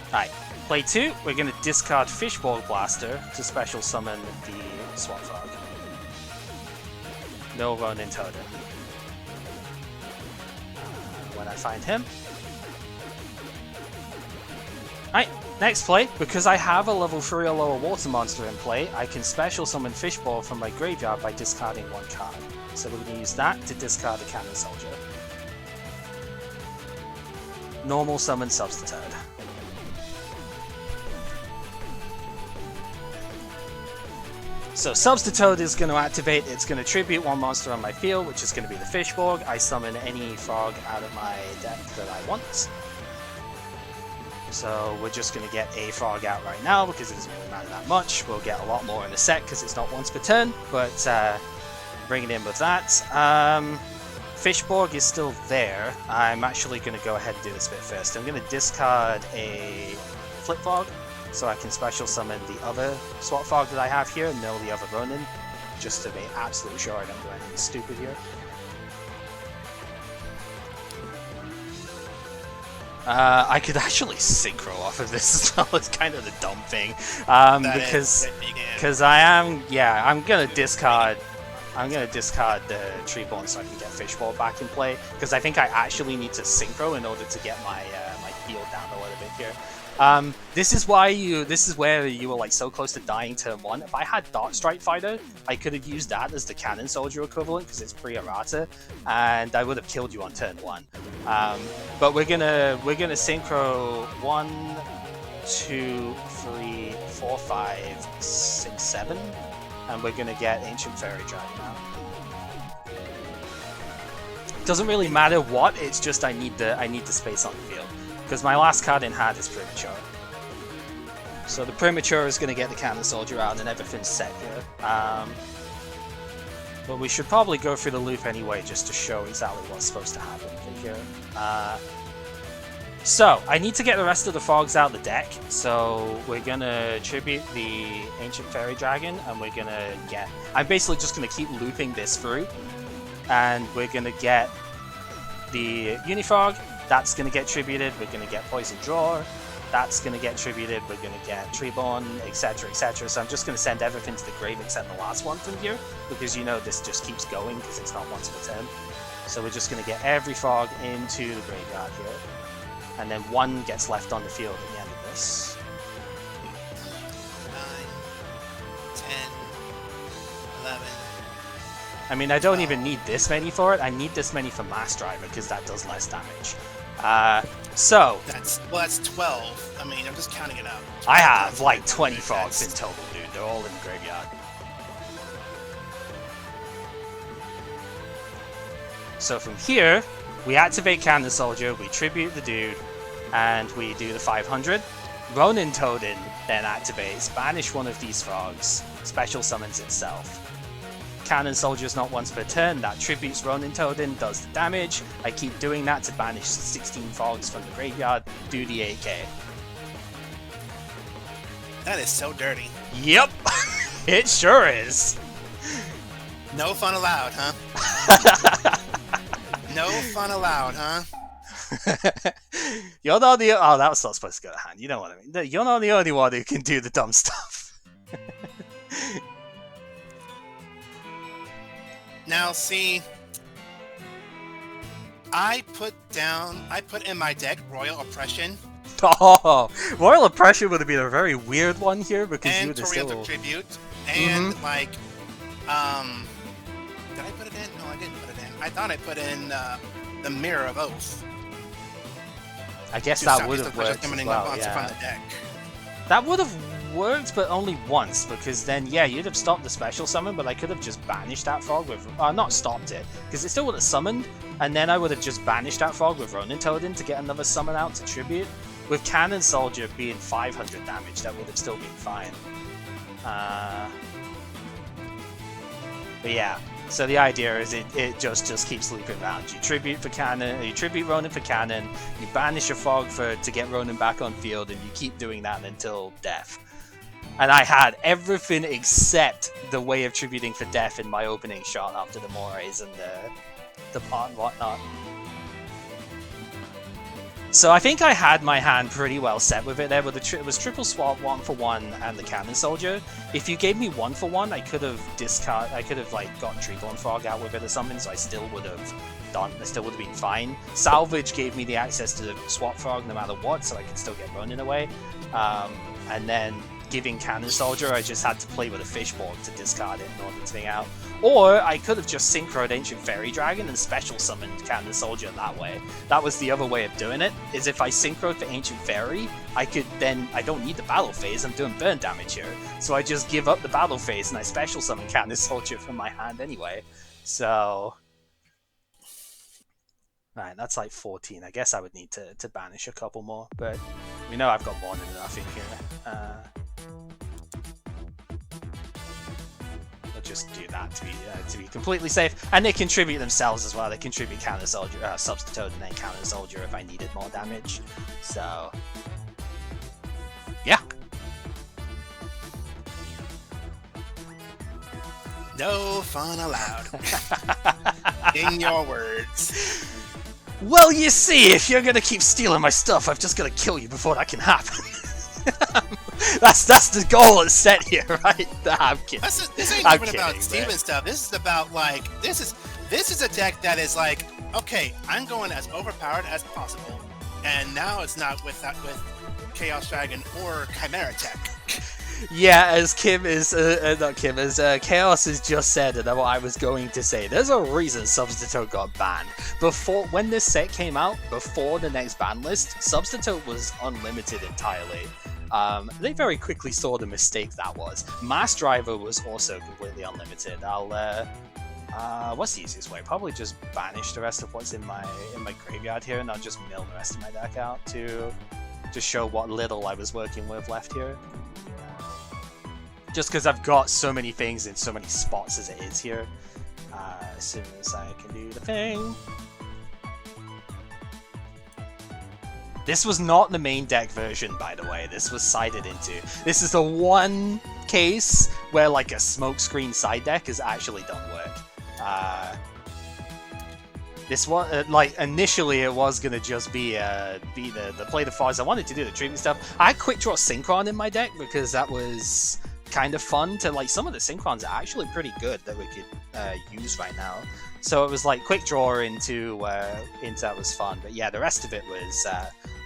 Alright, play 2, we're going to discard Fishbowl Blaster to special summon the Swamp Frog. No Ronin Totem. When I find him. Alright, next play, because I have a level 3 or lower water monster in play, I can special summon Fishbowl from my graveyard by discarding 1 card. So we're going to use that to discard the Cannon Soldier. Normal summon Substitute. So Substitute is going to activate, it's going to tribute 1 monster on my field, which is going to be the Fishborg. I summon any frog out of my deck that I want. So we're just going to get a frog out right now because it doesn't really matter that much. We'll get a lot more in a set because it's not once per turn, but bring it in with that. Fishborg is still there. I'm actually going to go ahead and do this bit first. I'm going to discard a Flip Frog, so I can special summon the other Swat Frog that I have here, mill the other Ronin, just to make absolutely sure I don't do anything stupid here. I could actually synchro off of this as well. It's kind of the dumb thing, because I'm gonna discard the Treeborn so I can get Fishbowl back in play, because I think I actually need to synchro in order to get my my field down a little bit here. This is where you were like so close to dying turn 1. If I had Dark Strike Fighter, I could have used that as the Cannon Soldier equivalent because it's pre-errata, and I would have killed you on turn 1. But we're gonna synchro 1, 2, 3, 4, 5, 6, 7, and we're gonna get Ancient Fairy Dragon out. Doesn't really matter what, it's just I need the space on the field. Because my last card in hand is Premature. So the Premature is going to get the Cannon Soldier out and everything's set here. But we should probably go through the loop anyway just to show exactly what's supposed to happen here. So, I need to get the rest of the frogs out of the deck. So we're going to tribute the Ancient Fairy Dragon and we're going to get... I'm basically just going to keep looping this through. And we're going to get the Unifrog. That's going to get tributed, we're going to get Poison Drawer, that's going to get tributed, we're going to get Treeborn, etc, etc. So I'm just going to send everything to the grave except the last one from here, because you know this just keeps going because it's not once per turn. So we're just going to get every frog into the graveyard here, and then 1 gets left on the field at the end of this. 9, 10, 11... I mean, I don't even need this many for it, I need this many for Mass Driver because that does less damage. So... That's 12. I mean, I'm just counting it out. I have like 20 frogs in total, dude. They're all in the graveyard. So from here, we activate Cannon Soldier, we tribute the dude, and we do the 500. Ronin Totem then activates, banish one of these frogs, special summons itself. Cannon Soldier is not once per turn, that tributes Ronin Totem, does the damage. I keep doing that to banish 16 frogs from the graveyard, do the 8k. That is so dirty. Yep, it sure is. No fun allowed, huh? No fun allowed, huh? You're not the... Oh, that was not supposed to go to hand, you know what I mean. You're not the only one who can do the dumb stuff. Now, see, I put in my deck Royal Oppression. Oh, Royal Oppression would have been a very weird one here because you would have still... And Tribute, and like, did I put it in? No, I didn't put it in. I thought I put in the Mirror of Oath. I guess that would have worked as well, yeah. From the deck. That would have worked, but only once, because then, yeah, you'd have stopped the special summon, but I could have just banished that frog with... not stopped it, because it still would have summoned, and then I would have just banished that frog with Ronin Toadin to get another summon out to Tribute. With Cannon Soldier being 500 damage, that would have still been fine. But yeah, so the idea is it just keeps looping around. You tribute for Cannon, you tribute Ronin for Cannon, you banish a frog to get Ronin back on field, and you keep doing that until death. And I had everything except the way of tributing for death in my opening shot after the Mores and the pot and whatnot. So I think I had my hand pretty well set with it there. It was triple swap 1-for-1 and the Cannon Soldier. If you gave me 1-for-1, I could have like got Treeborn Frog out with it or something, so I still would have done. I still would have been fine. Salvage gave me the access to the Swap Frog no matter what, so I could still get Ronin away. And then giving Cannon Soldier, I just had to play with a Fishborg to discard it in order to thing out. Or I could have just synchroed Ancient Fairy Dragon and special summoned Cannon Soldier that way. That was the other way of doing it, is if I synchroed for Ancient Fairy, I don't need the battle phase, I'm doing burn damage here. So I just give up the battle phase and I special summon Cannon Soldier from my hand anyway. So... Right, that's like 14. I guess I would need to banish a couple more, but we know I've got more than enough in here. Just do that to be completely safe, and they contribute themselves as well. They contribute Counter Soldier, Substitute, and then Counter Soldier if I needed more damage. So, yeah. No fun allowed. In your words. Well, you see, if you're gonna keep stealing my stuff, I've just gotta kill you before that can happen. That's the goal that's set here, right? Nah, I'm kidding. This ain't even about stealing stuff. This is about like this is a deck that is like, okay, I'm going as overpowered as possible, and now it's not with Chaos Dragon or Chimera Tech. Yeah, as Chaos has just said, and what I was going to say, there's a reason Substitute got banned. When this set came out, before the next ban list, Substitute was unlimited entirely. They very quickly saw the mistake that was. Mass Driver was also completely unlimited. What's the easiest way? Probably just banish the rest of what's in my graveyard here, and I'll just mill the rest of my deck out to show what little I was working with left here. Just because I've got so many things in so many spots as it is here. As soon as I can do the thing. This was not the main deck version, by the way. This was sided into. This is the one case where like a smokescreen side deck has actually done work. This one, like initially, it was gonna just be the play the Fars. I wanted to do the treatment stuff. I had Quick Draw Synchron in my deck because that was kind of fun. Some of the Synchrons are actually pretty good that we could use right now. So it was like quick draw into that was fun. But yeah, the rest of it was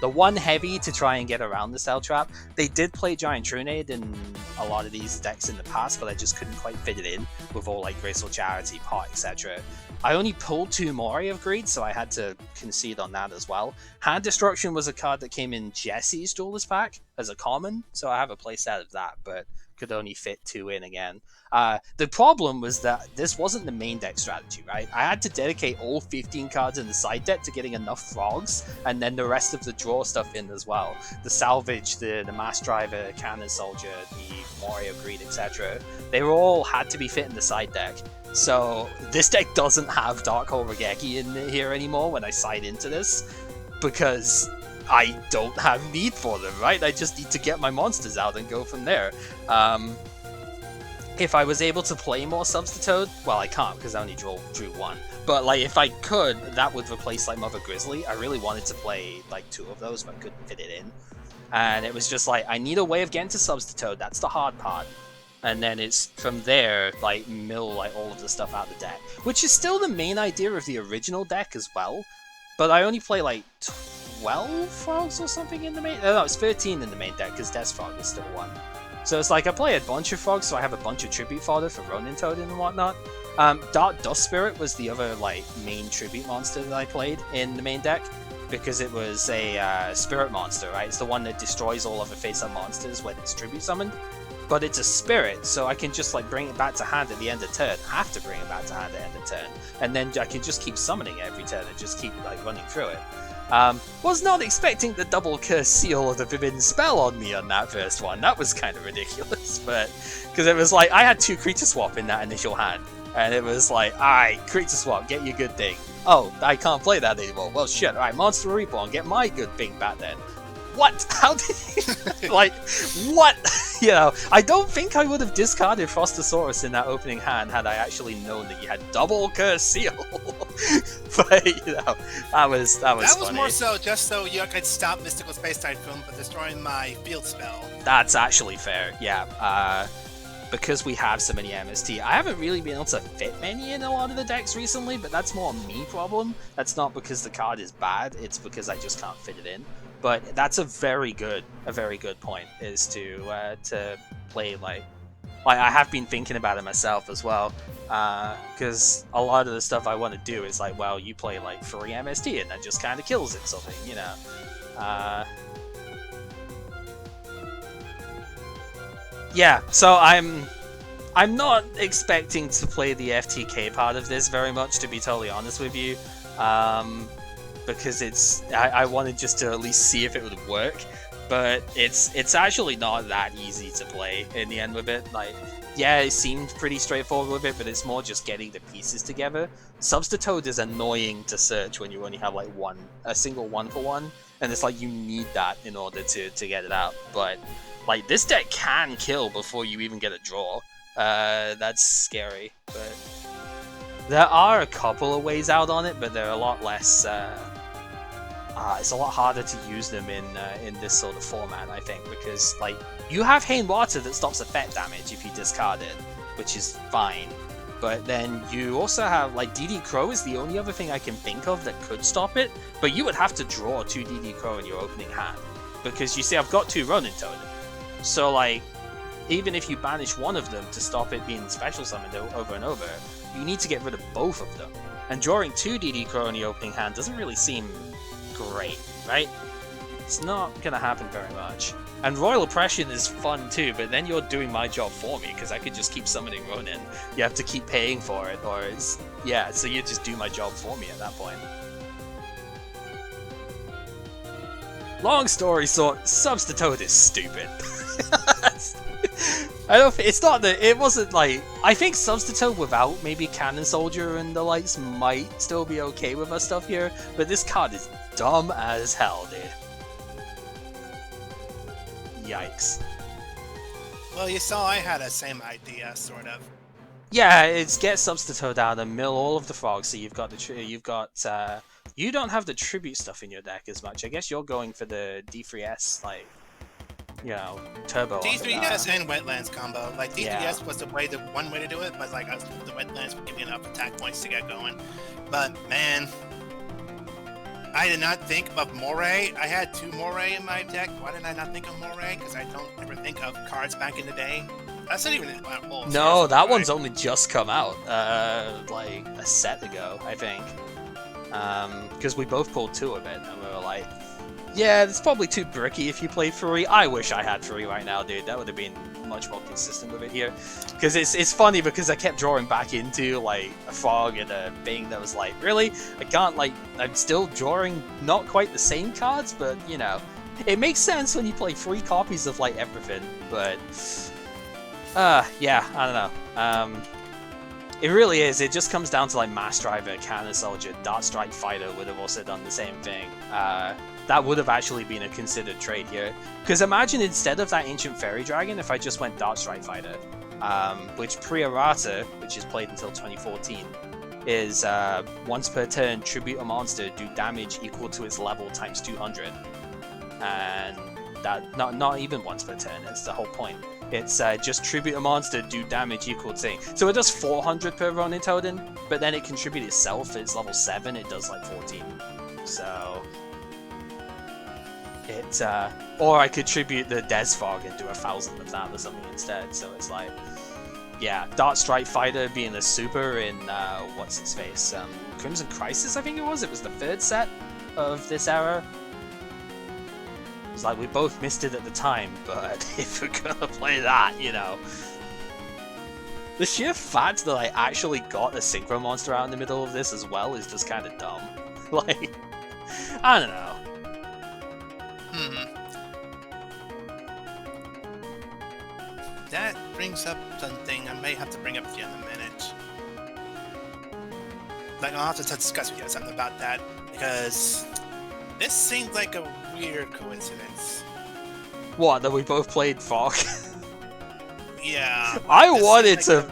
the one heavy to try and get around the Cell Trap. They did play Giant Trunade in a lot of these decks in the past, but I just couldn't quite fit it in with all like Graceful Charity, Pot, etc. I only pulled 2 Mori of Greed, so I had to concede on that as well. Hand Destruction was a card that came in Jesse's Duelist pack as a common, so I have a playset of that, but could only fit 2 in again. The problem was that this wasn't the main deck strategy, right? I had to dedicate all 15 cards in the side deck to getting enough frogs, and then the rest of the draw stuff in as well. The Salvage, the Mass Driver, Cannon Soldier, the Mori of Greed, etc. They were all had to be fit in the side deck. So this deck doesn't have Dark Hole Regeki in here anymore when I side into this, because I don't have need for them, right? I just need to get my monsters out and go from there. If I was able to play more Substitute, well, I can't because I only drew 1. But like, if I could, that would replace like Mother Grizzly. I really wanted to play like 2 of those, but I couldn't fit it in. And it was just like, I need a way of getting to Substitute. That's the hard part. And then it's from there, like, mill like all of the stuff out of the deck, which is still the main idea of the original deck as well. but I only play like 12 frogs or something in the main. No, it's 13 in the main deck because Death Frog is still one. So it's like I play a bunch of frogs, so I have a bunch of tribute fodder for Ronin Toad and whatnot. Dark Dust Spirit was the other like main tribute monster that I played in the main deck because it was a spirit monster, right? It's the one that destroys all other face-up monsters when it's tribute summoned. But it's a spirit, so I can just like bring it back to hand at the end of turn. I have to bring it back to hand at the end of turn, and then I can just keep summoning it every turn and just keep like running through it. Was not expecting the double curse seal of the forbidden spell on me on that first one. That was kind of ridiculous, but because it was like I had 2 creature swap in that initial hand, and it was like, alright, creature swap, get your good thing. Oh, I can't play that anymore. Well, shit. Alright, Monster Reborn, get my good thing back then. What? How did he... like, what? You know, I don't think I would have discarded Frostosaurus in that opening hand had I actually known that you had double curse seal. But, you know, that was funny. That was more so just so you could stop Mystical Space Typhoon from destroying my field spell. That's actually fair, yeah. Because we have so many MST. I haven't really been able to fit many in a lot of the decks recently, but that's more a me problem. That's not because the card is bad, it's because I just can't fit it in. But that's a very good point, is to play like I have been thinking about it myself as well, because a lot of the stuff I want to do is like, well, you play like 3 MST and that just kind of kills it, something, you know. Yeah, so I'm not expecting to play the FTK part of this very much, to be totally honest with you. Because I wanted just to at least see if it would work, but it's actually not that easy to play in the end with it. Like, yeah, it seemed pretty straightforward with it, but it's more just getting the pieces together. Substitute is annoying to search when you only have like a single 1-for-1, and it's like you need that in order to get it out. But like this deck can kill before you even get a draw. That's scary, but there are a couple of ways out on it, but they're a lot less. It's a lot harder to use them in this sort of format, I think, because like you have Hain Water that stops effect damage if you discard it, which is fine. But then you also have like DD Crow is the only other thing I can think of that could stop it, but you would have to draw 2 DD Crow in your opening hand, because you see I've got 2 Ronin Toad, so like even if you banish one of them to stop it being special summoned over and over, you need to get rid of both of them, and drawing 2 DD Crow in your opening hand doesn't really seem great, right? It's not gonna happen very much. And Royal Oppression is fun too, but then you're doing my job for me, because I could just keep summoning Ronin. You have to keep paying for it, or it's... yeah, so you just do my job for me at that point. Long story short, Substitute is stupid. It's not that... it wasn't like... I think Substitute without maybe Cannon Soldier and the likes might still be okay with our stuff here, but this card is dumb as hell, dude. Yikes. Well, you saw I had the same idea, sort of. Yeah, it's get Substitute down and mill all of the frogs, so you've got you don't have the tribute stuff in your deck as much. I guess you're going for the D3S, like, you know, turbo. D3S and Wetlands combo. Like, D3S was one way to do it, but like, the Wetlands would give me enough attack points to get going. But, man, I did not think of Moray. I had 2 Moray in my deck. Why did I not think of Moray? Because I don't ever think of cards back in the day. That's not even... no, that one's only just come out, like, a set ago, I think. Because we both pulled 2 of it, and we were like, yeah, it's probably too bricky if you play 3. I wish I had 3 right now, dude. That would have been much more consistent with it here. Because it's funny, because I kept drawing back into, like, a frog and a thing that was like, really? I can't, like, I'm still drawing not quite the same cards, but, you know, it makes sense when you play 3 copies of, like, everything, but... yeah, I don't know. It really is. It just comes down to like Mass Driver, Cannon Soldier, Dart Strike Fighter would have also done the same thing. That would have actually been a considered trade here. Because imagine instead of that Ancient Fairy Dragon, if I just went Dart Strike Fighter, which pre-errata, which is played until 2014, is once per turn, tribute a monster, do damage equal to its level times 200. And that not even once per turn, that's the whole point. It's just tribute a monster, do damage equal to... So it does 400 per Ronin Toad, but then it can tribute itself, it's level 7, it does like 14. So it, or I could tribute the Des Fog and do 1,000 of that or something instead. So it's like, yeah, Dark Strike Fighter being a super in what's its face, Crimson Crisis, I think it was. It was the third set of this era. It's like we both missed it at the time, but if we're gonna play that, you know. The sheer fact that I actually got a Synchro monster out in the middle of this as well is just kind of dumb. Like, I don't know. That brings up something I may have to bring up with you in a minute. Like, I'll have to discuss with you something about that, because this seems like a weird coincidence. What, that we both played Fog? Yeah. I wanted to...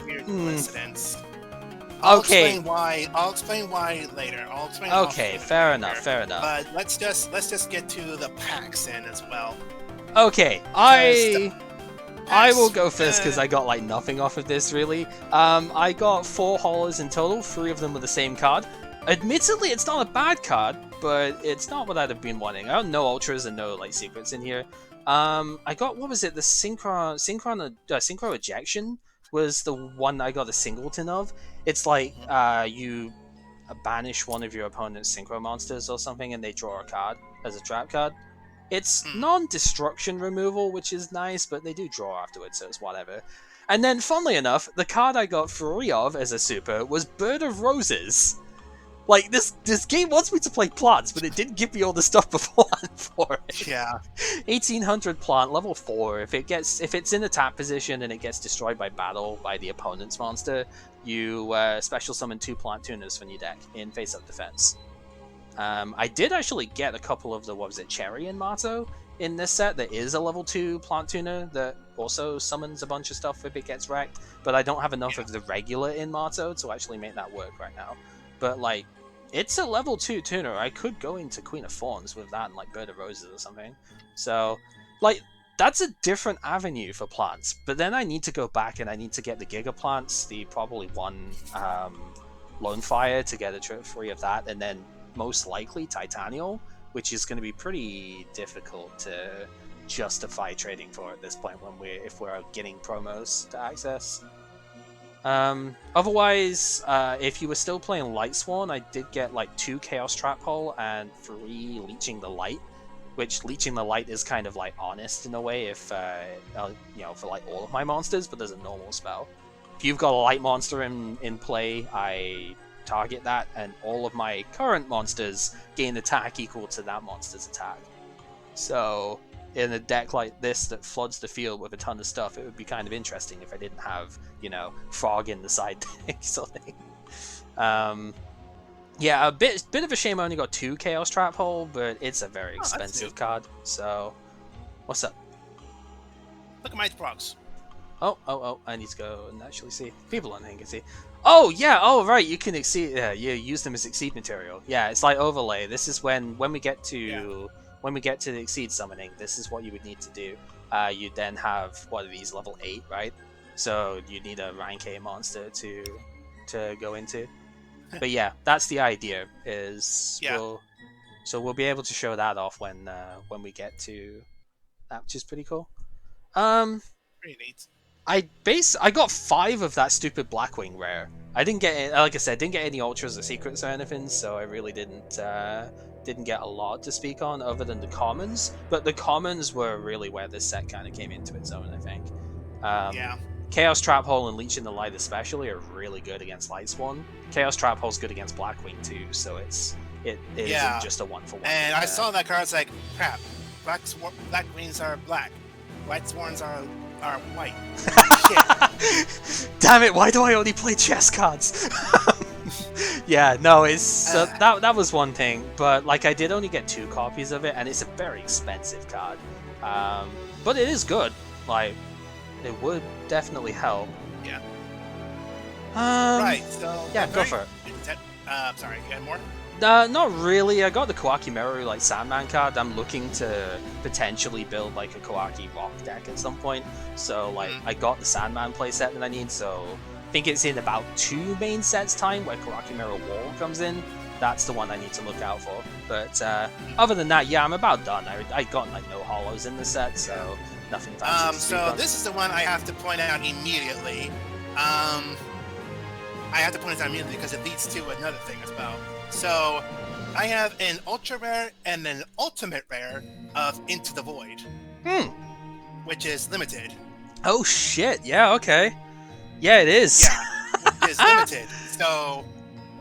Weird coincidence. I'll explain why later. Okay, fair enough. But let's just get to the packs in as well. Okay, I will go first because I got like nothing off of this really. I got 4 haulers in total, 3 of them with the same card. Admittedly, it's not a bad card, but it's not what I'd have been wanting. I got no ultras and no like secrets in here. I got, what was it? The Synchro Ejection was the one I got a singleton of. It's like you banish one of your opponent's Synchro monsters or something and they draw a card as a trap card. It's non-destruction removal, which is nice, but they do draw afterwards, so it's whatever. And then, funnily enough, the card I got 3 of as a super was Bird of Roses. Like, this game wants me to play plants, but it didn't give me all the stuff beforehand for it. Yeah. 1800 plant, level 4. If it's in attack position and it gets destroyed by battle by the opponent's monster, you special summon 2 plant tuners from your deck in face-up defense. I did actually get a couple of the, what was it, Cherry and Mato in this set. There is a level 2 plant tuner that also summons a bunch of stuff if it gets wrecked, but I don't have enough of the regular in Mato to actually make that work right now. But like, it's a level 2 tuner. I could go into Queen of Thorns with that and like Bird of Roses or something. So, like, that's a different avenue for plants. But then I need to go back and I need to get the Giga plants, the probably 1 Lone Fire to get a trip free of that, and then most likely Titanial, which is going to be pretty difficult to justify trading for at this point if we're getting promos to access. Otherwise, if you were still playing Lightsworn, I did get like 2 Chaos Trap Hole and 3 Leeching the Light, which Leeching the Light is kind of like honest in a way if, you know, for like all of my monsters, but there's a normal spell. If you've got a light monster in play, I target that, and all of my current monsters gain attack equal to that monster's attack. So in a deck like this that floods the field with a ton of stuff, it would be kind of interesting if I didn't have, you know, Frog in the side deck or something. Yeah, a bit of a shame I only got 2 Chaos Trap Hole, but it's a very expensive card, so... What's up? Look at my frogs. Oh, I need to go and actually see. People on here can see. Oh, yeah, oh, right, you can exceed... Yeah, you use them as exceed material. Yeah, it's like overlay. This is when we get to... Yeah. When we get to the Exceed summoning, this is what you would need to do. You then have, what are these, level 8, right? So you need a rank A monster to go into. But yeah, that's the idea, is we'll be able to show that off when we get to that, which is pretty cool. Pretty neat. I got 5 of that stupid Blackwing rare. I didn't get, like I said, didn't get any ultras or secrets or anything, so I really didn't get a lot to speak on other than the commons, but the commons were really where this set kind of came into its own, I think. Yeah. Chaos Trap Hole and Leech in the Light especially are really good against Lightsworn. Chaos Trap Hole's good against Blackwing too, so it isn't just a 1-for-1. And I saw that card, I was like, crap, Blackwings are black, Lightsworns are white. Shit. Damn it, why do I only play chess cards? Yeah, no, it's that was one thing, but like I did only get 2 copies of it, and it's a very expensive card. But it is good. Like, it would definitely help. Yeah. Right. So yeah, go for it. Sorry, you got more? Not really. I got the Koa'ki Meiru like Sandman card. I'm looking to potentially build like a Koa'ki Rock deck at some point. So like I got the Sandman playset that I need. So I think it's in about 2 main sets time where Koa'ki Meiru Wall comes in. That's the one I need to look out for. But other than that, yeah, I'm about done. I got like no hollows in the set, so nothing fancy. So this is the one I have to point out immediately. I have to point it out immediately because it leads to another thing as well. So I have an ultra rare and an ultimate rare of Into the Void, which is limited. Oh shit! Yeah, okay. Yeah, it is. Yeah, which is limited. So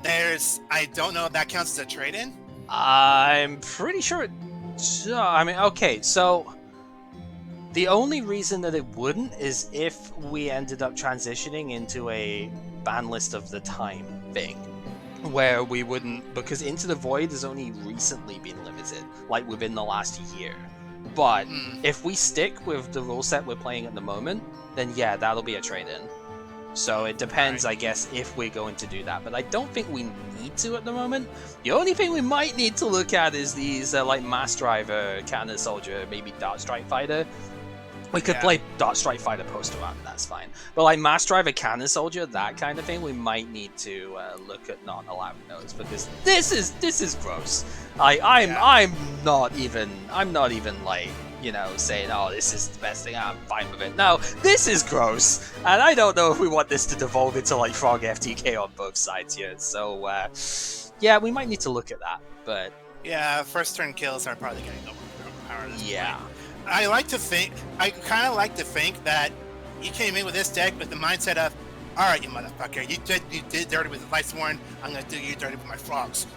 I don't know if that counts as a trade-in. I'm pretty sure it. I mean, okay, so the only reason that it wouldn't is if we ended up transitioning into a ban list of the time thing, where we wouldn't, because Into the Void has only recently been limited, like within the last year. But if we stick with the rule set we're playing at the moment, then yeah, that'll be a trade-in. So it depends, I guess, if we're going to do that. But I don't think we need to at the moment. The only thing we might need to look at is these, like, Mass Driver, Cannon Soldier, maybe Dart Strike Fighter. We could play Dart Strike Fighter poster art, that's fine. But like Mass Driver, Cannon Soldier, that kind of thing, we might need to look at not allowing those, because this is gross. I'm not even like, you know, saying, oh, this is the best thing, I'm fine with it. No, this is gross, and I don't know if we want this to devolve into like Frog FTK on both sides here. So yeah, we might need to look at that. But yeah, first turn kills are probably getting overpowered. Yeah. I kind of like to think that he came in with this deck with the mindset of, all right, you motherfucker, you did dirty with the Lightsworn, I'm gonna do you dirty with my frogs.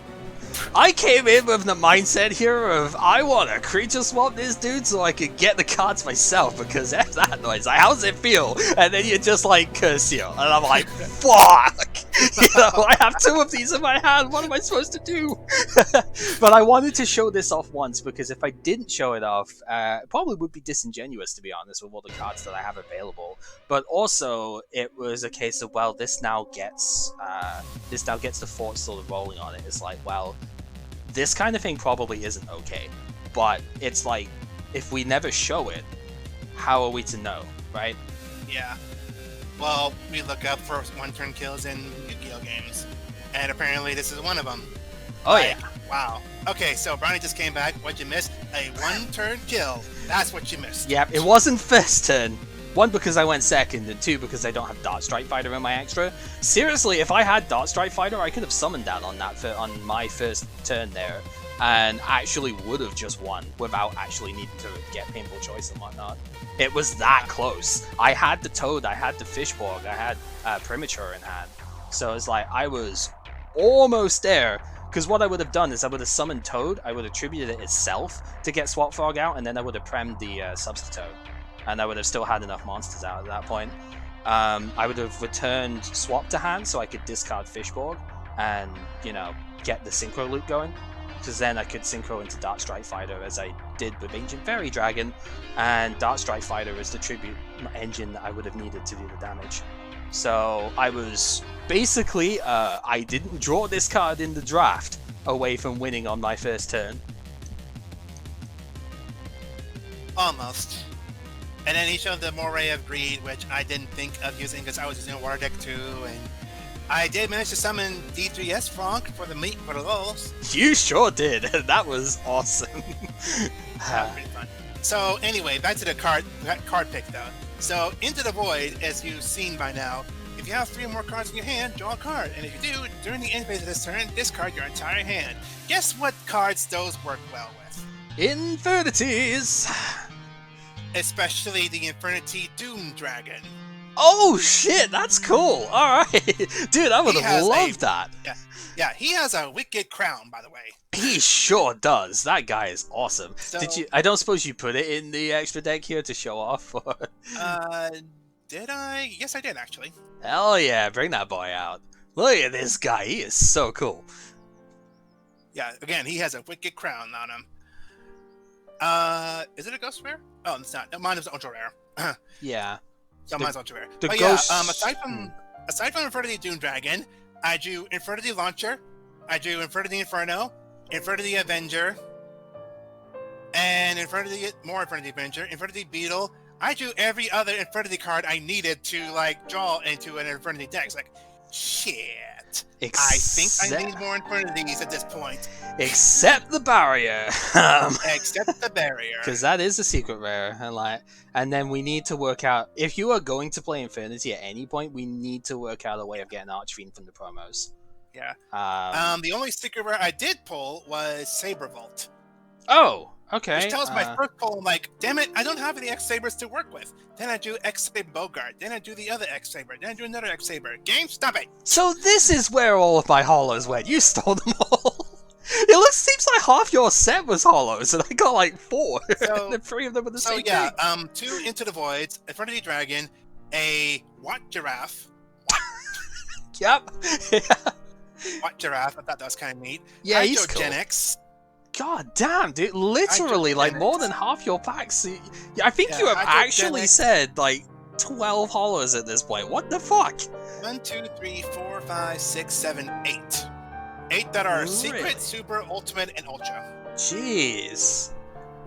I came in with the mindset here of, I want to creature swap this dude so I could get the cards myself, because that's that noise. Like, how does it feel? And then you just like curse you, and I'm like, fuck! You know, I have two of these in my hand, what am I supposed to do? But I wanted to show this off once, because if I didn't show it off, it probably would be disingenuous, to be honest, with all the cards that I have available. But also, it was a case of, well, this now gets the thought sort of rolling on it. It's like, well, this kind of thing probably isn't okay, but it's like, if we never show it, how are we to know, right? Yeah. Well, we look up for one-turn kills in Yu-Gi-Oh games, and apparently this is one of them. Oh, yeah. Wow. Okay, so Brownie just came back. What'd you miss? A one-turn kill. That's what you missed. Yep, it wasn't first turn. One, because I went second, and two, because I don't have Dart Strike Fighter in my extra. Seriously, if I had Dart Strike Fighter, I could have summoned that on my first turn there, and actually would have just won without actually needing to get Painful Choice and whatnot. It was that close. I had the Toad, I had the Fishborg, I had Premature in hand. So it's like, I was almost there, because what I would have done is I would have summoned Toad, I would have attributed it itself to get Swap Frog out, and then I would have premmed the Substitute. And I would have still had enough monsters out at that point. I would have returned Swap to hand so I could discard Fishborg and, you know, get the Synchro loop going. Because then I could Synchro into Dart Strike Fighter as I did with Ancient Fairy Dragon, and Dart Strike Fighter is the tribute engine that I would have needed to do the damage. So I was basically, I didn't draw this card in the draft away from winning on my first turn. Almost. And then he showed the Moray of Greed, which I didn't think of using because I was using a water deck too, and I did manage to summon D3S Frank for the meat for the lulls. You sure did. That was awesome. That was pretty fun. So anyway, back to the card pick though. So Into the Void, as you've seen by now, if you have 3 or more cards in your hand, draw a card. And if you do, during the end phase of this turn, discard your entire hand. Guess what cards those work well with? Infernity!s! Especially the Infernity Doom Dragon. Oh shit, that's cool. Alright. Dude, I would have loved that. Yeah, he has a wicked crown, by the way. He sure does. That guy is awesome. So, I don't suppose you put it in the extra deck here to show off? Or... did I? Yes, I did, actually. Hell yeah, bring that boy out. Look at this guy. He is so cool. Yeah, again, he has a wicked crown on him. Is it a ghost rare? Oh, it's not. No, mine is ultra rare. Yeah. So mine's ultra rare. The but ghost... yeah, aside from Infernity Doom Dragon, I drew Infernity Launcher, I drew Infernity Inferno, Infernity Avenger, and more Infernity Avenger, Infernity Beetle. I drew every other Infernity card I needed to like draw into an Infernity deck. It's like, shit. But I think I need more Infernity at this point. Except the barrier. Except the barrier. Because that is a secret rare, and then we need to work out if you are going to play Infernity at any point. We need to work out a way of getting Archfiend from the promos. Yeah. The only secret rare I did pull was Sabervolt. Oh, okay. Which tells my first pull, I'm like, damn it, I don't have any X-Sabers to work with. Then I do X-Saber Bogart. Then I do the other X-Saber. Then I do another X-Saber. Game, stop it! So this is where all of my hollows went. You stole them all. It seems like half your set was hollows, and I got like 4. So, and 3 of them were the same yeah, thing. 2 Into the Voids, Infernity Dragon, a Watt Giraffe. Yep. Watt Giraffe, I thought that was kind of neat. Yeah, he's cool. Genex. God damn, dude! Literally, like more than half your packs. I think you have actually said like 12 hollows at this point. What the fuck? 1, 2, 3, 4, 5, 6, 7, 8. 8 that are secret, super, ultimate, and ultra. Jeez.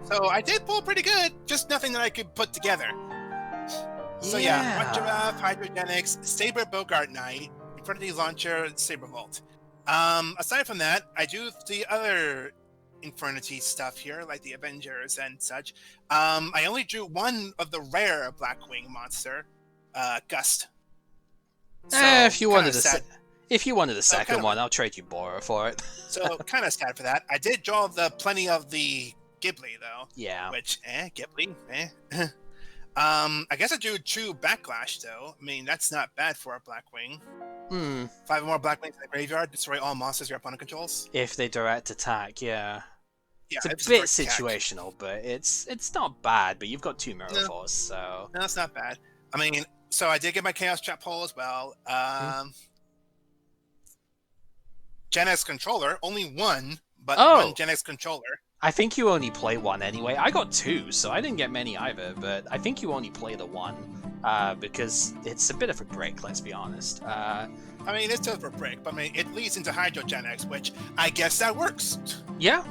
So I did pull pretty good, just nothing that I could put together. So yeah, Watt Giraffe, Hydrogenics, Saber Bogart Knight, Infernity Launcher, Sabervolt. Aside from that, I do the other Infernity stuff here, like the Avengers and such. I only drew 1 of the rare Blackwing monster, Gust. So, if you wanted a second one, I'll trade you Bora for it. So kind of sad for that. I did draw plenty of the Ghibli though. Yeah. Which Ghibli, I guess I drew 2 Backlash though. I mean that's not bad for a Blackwing. 5 more Blackwings in the graveyard. Destroy all monsters your opponent controls. If they direct attack, yeah. Yeah, it's a bit situational, but it's not bad. But you've got 2 Mirror Force, so no, it's not bad. I mean, so I did get my Chaos Trap pull as well. Genex controller, only 1, but 1 Genex controller. I think you only play 1 anyway. I got 2, so I didn't get many either. But I think you only play the 1 because it's a bit of a break. Let's be honest. I mean, it's just a break, but I mean, it leads into Hydrogenex, which I guess that works. Yeah.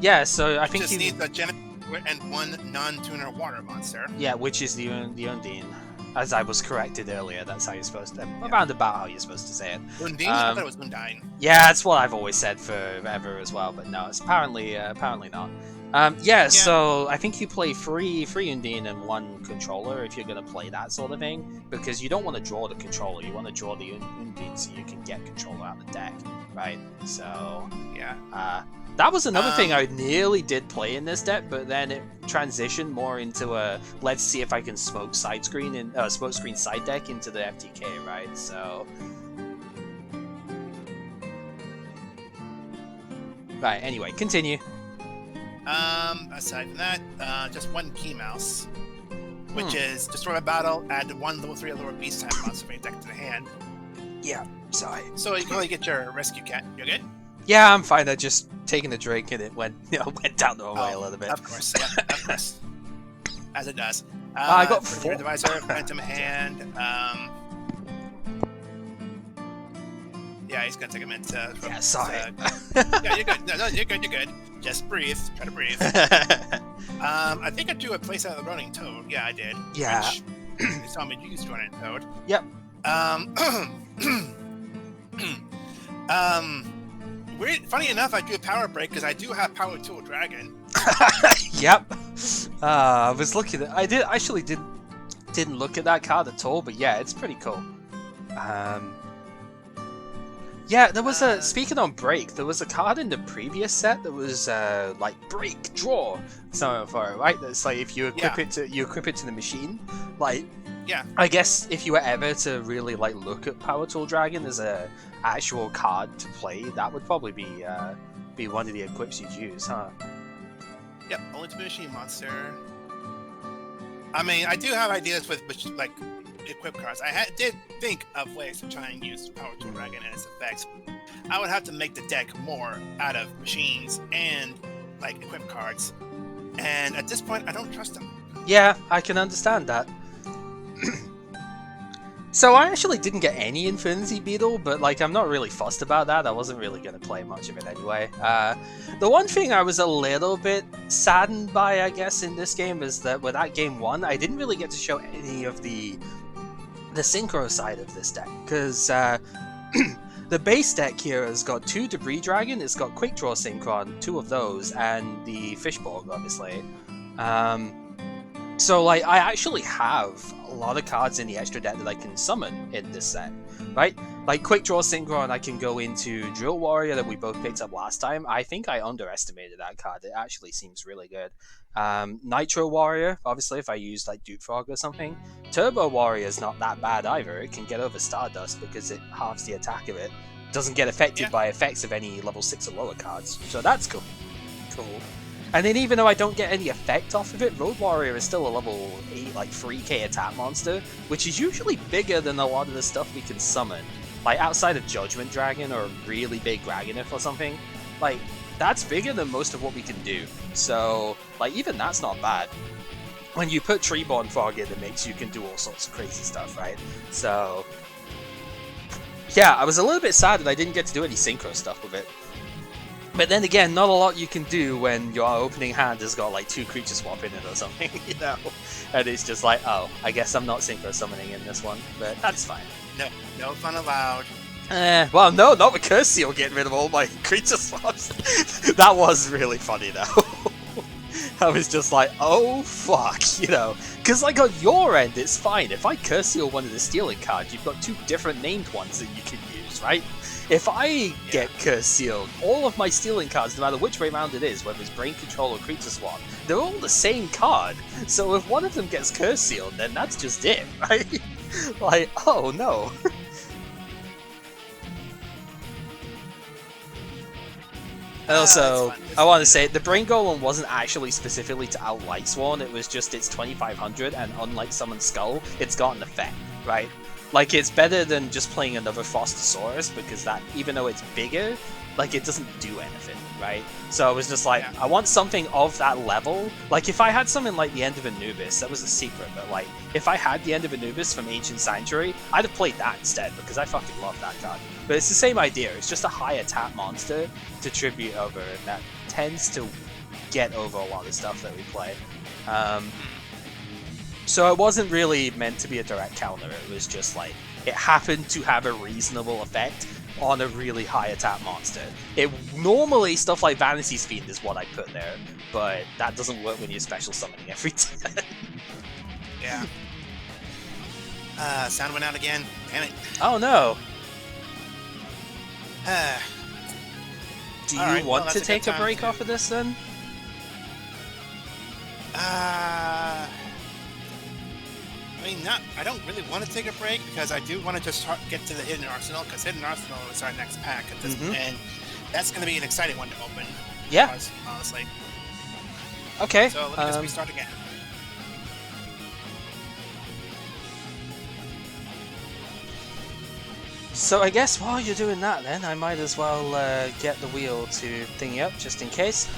Yeah. So I think you just need the Genex and 1 non-tuner water monster. Yeah, which is the Undine. As I was corrected earlier, that's how you're supposed to... Around about how you're supposed to say it. Undine? I thought it was Undine. Yeah, that's what I've always said forever as well, but no, it's apparently not. Yeah, so I think you play 3 Undine and 1 controller if you're going to play that sort of thing, because you don't want to draw the controller, you want to draw the Undine so you can get controller out of the deck, right? So... yeah. That was another thing I nearly did play in this deck, but then it transitioned more into a let's see if I can smoke screen side deck into the FTK, right? So, right. Anyway, continue. Aside from that, just 1 key mouse, which is destroy a battle, add 1 level 3 or lower beast type monster from your deck to the hand. Yeah. Sorry. So you can only get your rescue cat. You good? Yeah, I'm fine. I just taking a drink and it went down the wrong way a little bit. Of course, yeah, of course. As it does. I got 4. Randomizer, Phantom Hand. Yeah, he's gonna take a minute to. Yeah, sorry. Yeah, you're good. No, you're good. You're good. Just breathe. Try to breathe. I think I drew a place out of the Running Toad. Yeah, I did. Yeah. Which, you saw me use Running Toad. Yep. Funny enough, I do a power break because I do have Power Tool Dragon. Yep. I was looking at. I didn't look at that card at all, but yeah, it's pretty cool. Yeah, there was speaking on break, there was a card in the previous set that was like break draw something for it, right? That's like if you equip it to the machine, like. Yeah. I guess if you were ever to really like look at Power Tool Dragon as a actual card to play, that would probably be one of the equips you'd use, huh? Yep, only to machine monster. I mean, I do have ideas with like equip cards. I did think of ways to try and use Power Tool Dragon and its effects. I would have to make the deck more out of machines and like equip cards. And at this point, I don't trust them. Yeah, I can understand that. So I actually didn't get any Infinity Beetle, but like I'm not really fussed about that. I wasn't really going to play much of it anyway. The one thing I was a little bit saddened by, I guess, in this game is that with that game 1, I didn't really get to show any of the Synchro side of this deck, because the base deck here has got 2 Debris Dragon, it's got Quick Draw Synchron, 2 of those, and the Fishborg, obviously. So, like, I actually have a lot of cards in the extra deck that I can summon in this set, right? Like, Quick Draw Synchron, I can go into Drill Warrior that we both picked up last time. I think I underestimated that card. It actually seems really good. Nitro Warrior, obviously, if I use, like, Duke Frog or something. Turbo Warrior is not that bad either. It can get over Stardust because it halves the attack of it. Doesn't get affected by effects of any level 6 or lower cards. So that's cool. And then even though I don't get any effect off of it, Road Warrior is still a level 8, like 3k attack monster, which is usually bigger than a lot of the stuff we can summon. Like, outside of Judgment Dragon or a really big Dragonif or something, like, that's bigger than most of what we can do. So, like, even that's not bad. When you put Treeborn Frog in the mix, you can do all sorts of crazy stuff, right? So, yeah, I was a little bit sad that I didn't get to do any Synchro stuff with it. But then again, not a lot you can do when your opening hand has got like 2 creature swap in it or something, you know? And it's just like, oh, I guess I'm not Synchro summoning in this one, but that's fine. No fun allowed. Well, no, not with Curse Seal getting rid of all my creature swaps. That was really funny, though. I was just like, oh, fuck, you know? Because, like, on your end, it's fine. If I Curse Seal one of the stealing cards, you've got 2 different named ones that you can use, right? If I get Curse Sealed, all of my stealing cards, no matter which way round it is, whether it's Brain Control or Creature Swap, they're all the same card. So if one of them gets Curse Sealed, then that's just it, right? Like, oh no. And also, I want to say, the Brain Golem wasn't actually specifically to out Lightsworn, it was just it's 2500, and unlike Summon Skull, it's got an effect, right? Like, it's better than just playing another Frostosaurus, because that, even though it's bigger, like, it doesn't do anything, right? So I was just like, I want something of that level. Like, if I had something like the End of Anubis, that was a secret, but like, if I had the End of Anubis from Ancient Sanctuary, I'd have played that instead, because I fucking love that card. But it's the same idea, it's just a high attack monster to tribute over, and that tends to get over a lot of stuff that we play. So it wasn't really meant to be a direct counter, it was just like, it happened to have a reasonable effect on a really high attack monster. Normally, stuff like Vanity's Fiend is what I put there, but that doesn't work when you're special summoning every turn. Yeah. Sound went out again. Damn it. Oh no. Do you want to take a break off of this then? I mean, I don't really want to take a break because I do want to just get to the Hidden Arsenal, because Hidden Arsenal is our next pack at this point, and that's going to be an exciting one to open. Yeah. Honestly. Okay. So let me just restart again. So I guess while you're doing that then, I might as well get the wheel to thingy up, just in case.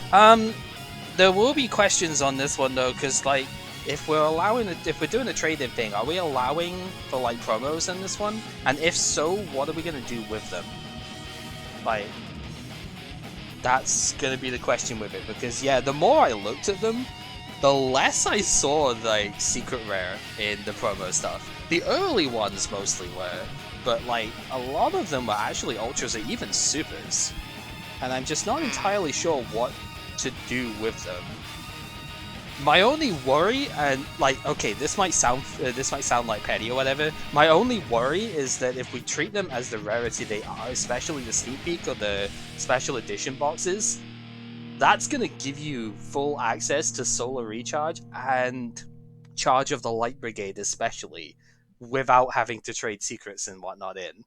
There will be questions on this one though, because like, if we're doing a trade-in thing, are we allowing for like promos in this one? And if so, what are we gonna do with them? Like, that's gonna be the question with it, because yeah, the more I looked at them, the less I saw like secret rare in the promo stuff. The early ones mostly were, but like a lot of them were actually ultras or even supers, and I'm just not entirely sure what to do with them. My only worry, and like, okay, this might sound like petty or whatever. My only worry is that if we treat them as the rarity they are, especially the sneak peek or the special edition boxes, that's gonna give you full access to Solar Recharge and Charge of the Light Brigade, especially, without having to trade secrets and whatnot in.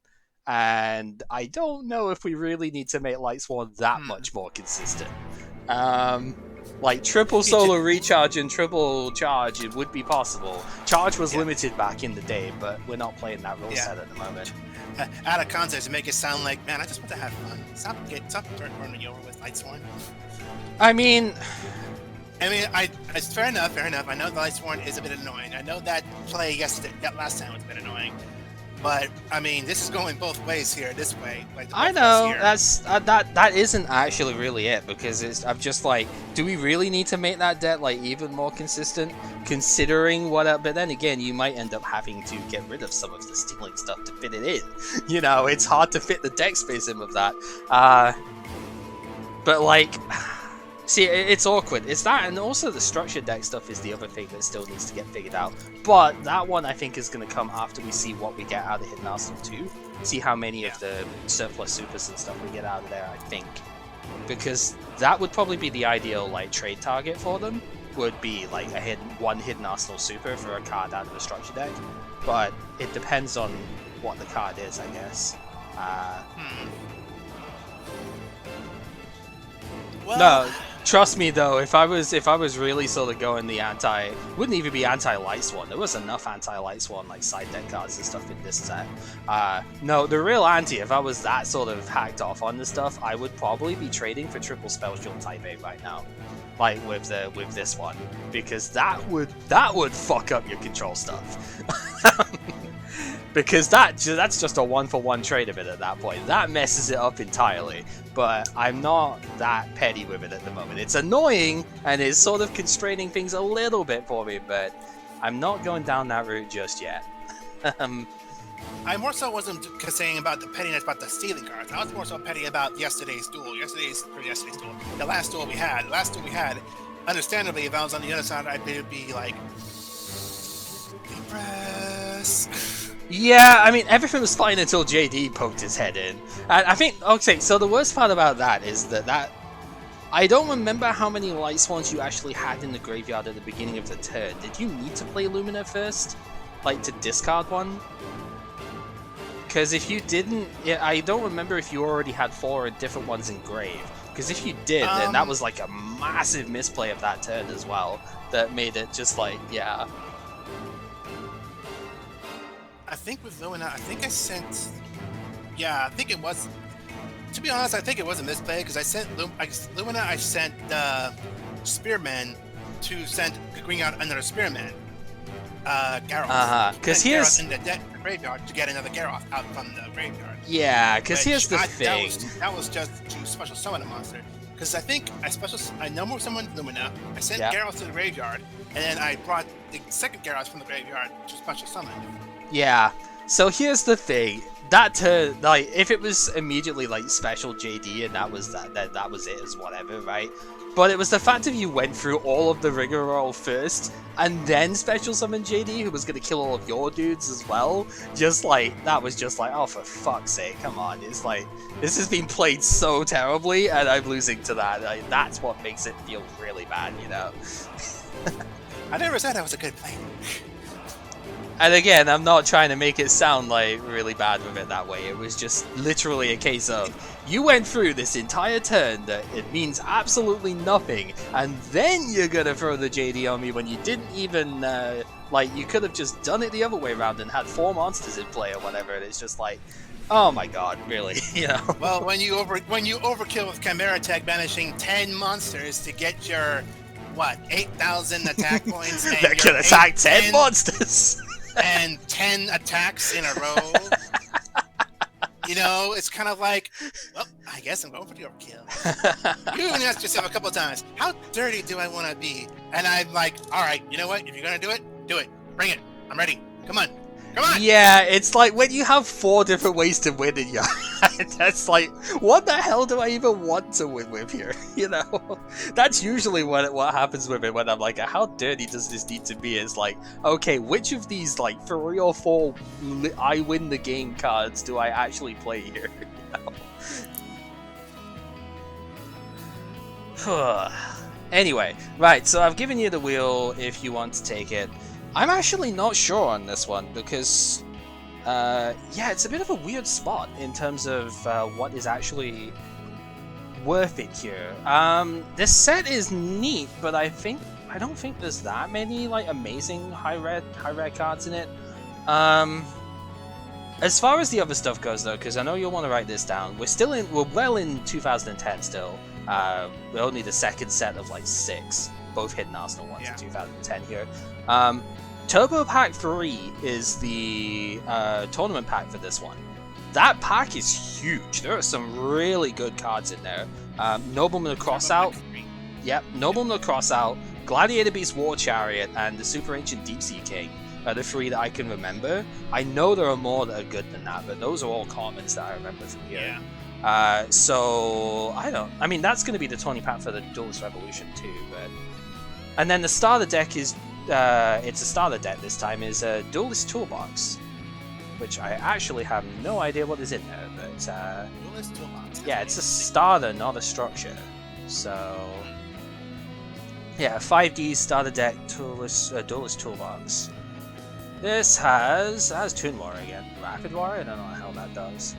And I don't know if we really need to make Lightsworn that much more consistent. Like, triple Solar Recharge and triple Charge, it would be possible. Charge was limited back in the day, but we're not playing that rule set at the moment. Out of context, to make it sound like, man, I just want to have fun. Stop turning me over with Lightsworn. I mean, it's fair enough. I know the Lightsworn is a bit annoying. I know that play that last time was a bit annoying. But I mean, this is going both ways here. This way, like I know that isn't actually really it, because I'm just like, do we really need to make that deck like even more consistent, considering what? But then again, you might end up having to get rid of some of the stealing stuff to fit it in. You know, it's hard to fit the deck space in with that. But like. See, it's awkward. It's that, and also the structured deck stuff is the other thing that still needs to get figured out. But that one I think is going to come after we see what we get out of Hidden Arsenal 2. See how many of the surplus supers and stuff we get out of there, I think. Because that would probably be the ideal like trade target for them. Would be like one Hidden Arsenal super for a card out of the structure deck. But it depends on what the card is, I guess. Well, no, trust me though. If I was really sort of going the wouldn't even be anti-Light Swan. There was enough anti-Light Swan like side deck cards and stuff in this set. No, the real anti. If I was that sort of hacked off on this stuff, I would probably be trading for triple Spell Shield Type A right now, like with this one, because that would fuck up your control stuff. Because that's just a 1-for-1 trade of it at that point. That messes it up entirely. But I'm not that petty with it at the moment. It's annoying, and it's sort of constraining things a little bit for me, but I'm not going down that route just yet. I more so wasn't saying about the pettiness about the stealing cards. I was more so petty about yesterday's duel. The last duel we had. Understandably, if I was on the other side, I'd be like, depressed. Yeah, I mean, everything was fine until JD poked his head in. And I think, okay, so the worst part about that is that I don't remember how many Light Swans you actually had in the graveyard at the beginning of the turn. Did you need to play Lumina first? Like, to discard one? Because if you didn't, I don't remember if you already had 4 different ones in grave. Because if you did, then that was like a massive misplay of that turn as well. That made it just like, yeah. I think with Lumina, I think it was, to be honest, I think it was a misplay, because I sent Lumina, I sent Spearman to send bring out another Spearman, Garroth. Because here's in the graveyard to get another Garroth out from the graveyard. Yeah, because here's the thing. That was just to special summon a monster. Because I think I number summoned Lumina, I sent Garroth to the graveyard, and then I brought the second Garroth from the graveyard to special summon. Yeah, so here's the thing. That turn, like, if it was immediately like special JD and that was that was it as whatever, right? But it was the fact that you went through all of the rigmarole first and then special summon JD, who was gonna kill all of your dudes as well. Just like that was just like, oh, for fuck's sake, come on! It's like this has been played so terribly, and I'm losing to that. Like, that's what makes it feel really bad, you know. I never said I was a good player. And again, I'm not trying to make it sound like really bad with it that way. It was just literally a case of you went through this entire turn that it means absolutely nothing, and then you're gonna throw the JD on me when you didn't even like, you could have just done it the other way around and had 4 monsters in play or whatever. And it's just like, oh my god, really, you know? Well, when you overkill with Chimera Tech, banishing 10 monsters to get your 8,000 attack points that can attack 10 monsters. And 10 attacks in a row. You know, it's kind of like, well, I guess I'm going for the overkill. You even asked yourself a couple of times, how dirty do I want to be? And I'm like, all right, you know what? If you're going to do it, do it. Bring it. I'm ready. Come on. Come on! Yeah, it's like when you have 4 different ways to win in your hand, that's like, what the hell do I even want to win with here? You know? That's usually what happens with it when I'm like, how dirty does this need to be? It's like, okay, which of these like 3 or 4 I win the game cards do I actually play here? You know? Anyway, right, so I've given you the wheel if you want to take it. I'm actually not sure on this one because, yeah, it's a bit of a weird spot in terms of what is actually worth it here. This set is neat, but I don't think there's that many like amazing high rare cards in it. As far as the other stuff goes, though, because I know you'll want to write this down, we're well in 2010 still. We're only the second set of like 6, both Hidden Arsenal ones in 2010 here. Turbo Pack 3 is the tournament pack for this one. That pack is huge. There are some really good cards in there. Nobleman of Crossout. Yep, Nobleman of Crossout, Gladiator Beast War Chariot, and the Super Ancient Deep Sea King are the 3 that I can remember. I know there are more that are good than that, but those are all commons that I remember from here. Yeah. So, I mean, that's going to be the 20 pack for the Duelist Revolution too, but... And then the starter deck is... it's a starter deck this time, is a Duelist Toolbox, which I actually have no idea what is in there, but... Duelist Toolbox. Yeah, it's a starter, not a structure. So... Yeah, 5D starter deck Duelist Toolbox. This has Toon War again. Rapid War? I don't know how that does.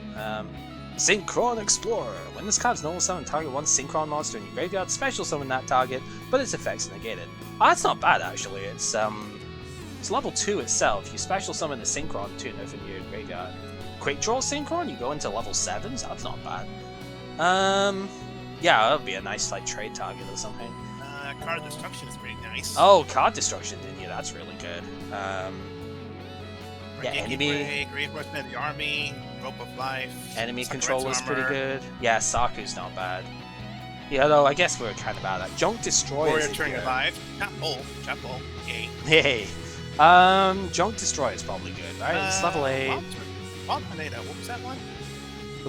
Synchron Explorer. When this card's normal summon, target one Synchron monster in your graveyard, special summon that target, but its effects are negated. Oh, that's not bad actually. It's level 2 itself. You special summon the Synchron tuner from your graveyard. Quick Draw Synchron, you go into level 7, so that's not bad. Yeah, that would be a nice like trade target or something. Card Destruction is pretty nice. Oh, Card Destruction, didn't you? That's really good. Yeah, enemy... Great Horseman of the Army, Rope of Life... Enemy Controller's pretty good. Yeah, Saku's not bad. Yeah, though, I guess we're kind of out of that. Junk Destroyer Warrior Turning Alive. Chapel, yay. Yay. Junk Destroyer is probably good, right? It's level 8. Wild Tornado, what was that one?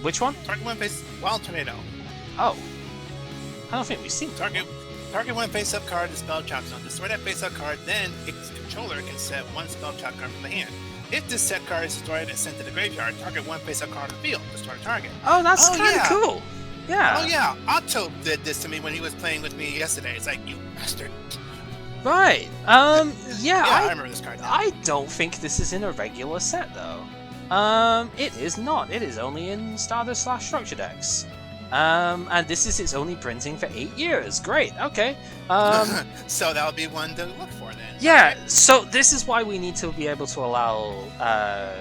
Which one? Target one face... Wild Tornado. Oh. I don't think we've seen Target one face-up card is spell trap zone. Destroy that face-up card, then its controller can set one spell trap card from the hand. If this set card is destroyed and sent to the graveyard, target one face-up card on the field. Destroy the target. Oh, that's kind of cool. Yeah. Oh yeah, Otto did this to me when he was playing with me yesterday. It's like, you bastard. Right. Yeah, I remember this card now. I don't think this is in a regular set, though. It is not. It is only in starter/structure decks. And this is its only printing for 8 years. Great, okay. So that'll be one to look for then. Yeah, so this is why we need to be able to allow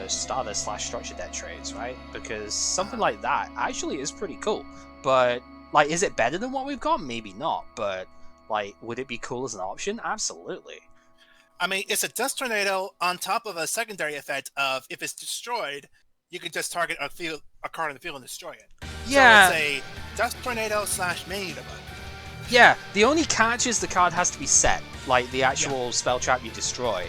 starter/structure deck trades, right? Because something like that actually is pretty cool. But, like, is it better than what we've got? Maybe not, but, like, would it be cool as an option? Absolutely. I mean, it's a Dust Tornado on top of a secondary effect of, if it's destroyed, you can just target a card on the field and destroy it. Yeah. So it's a Dust Tornado / Main Bug. Yeah, the only catch is the card has to be set, like the actual spell trap you destroy,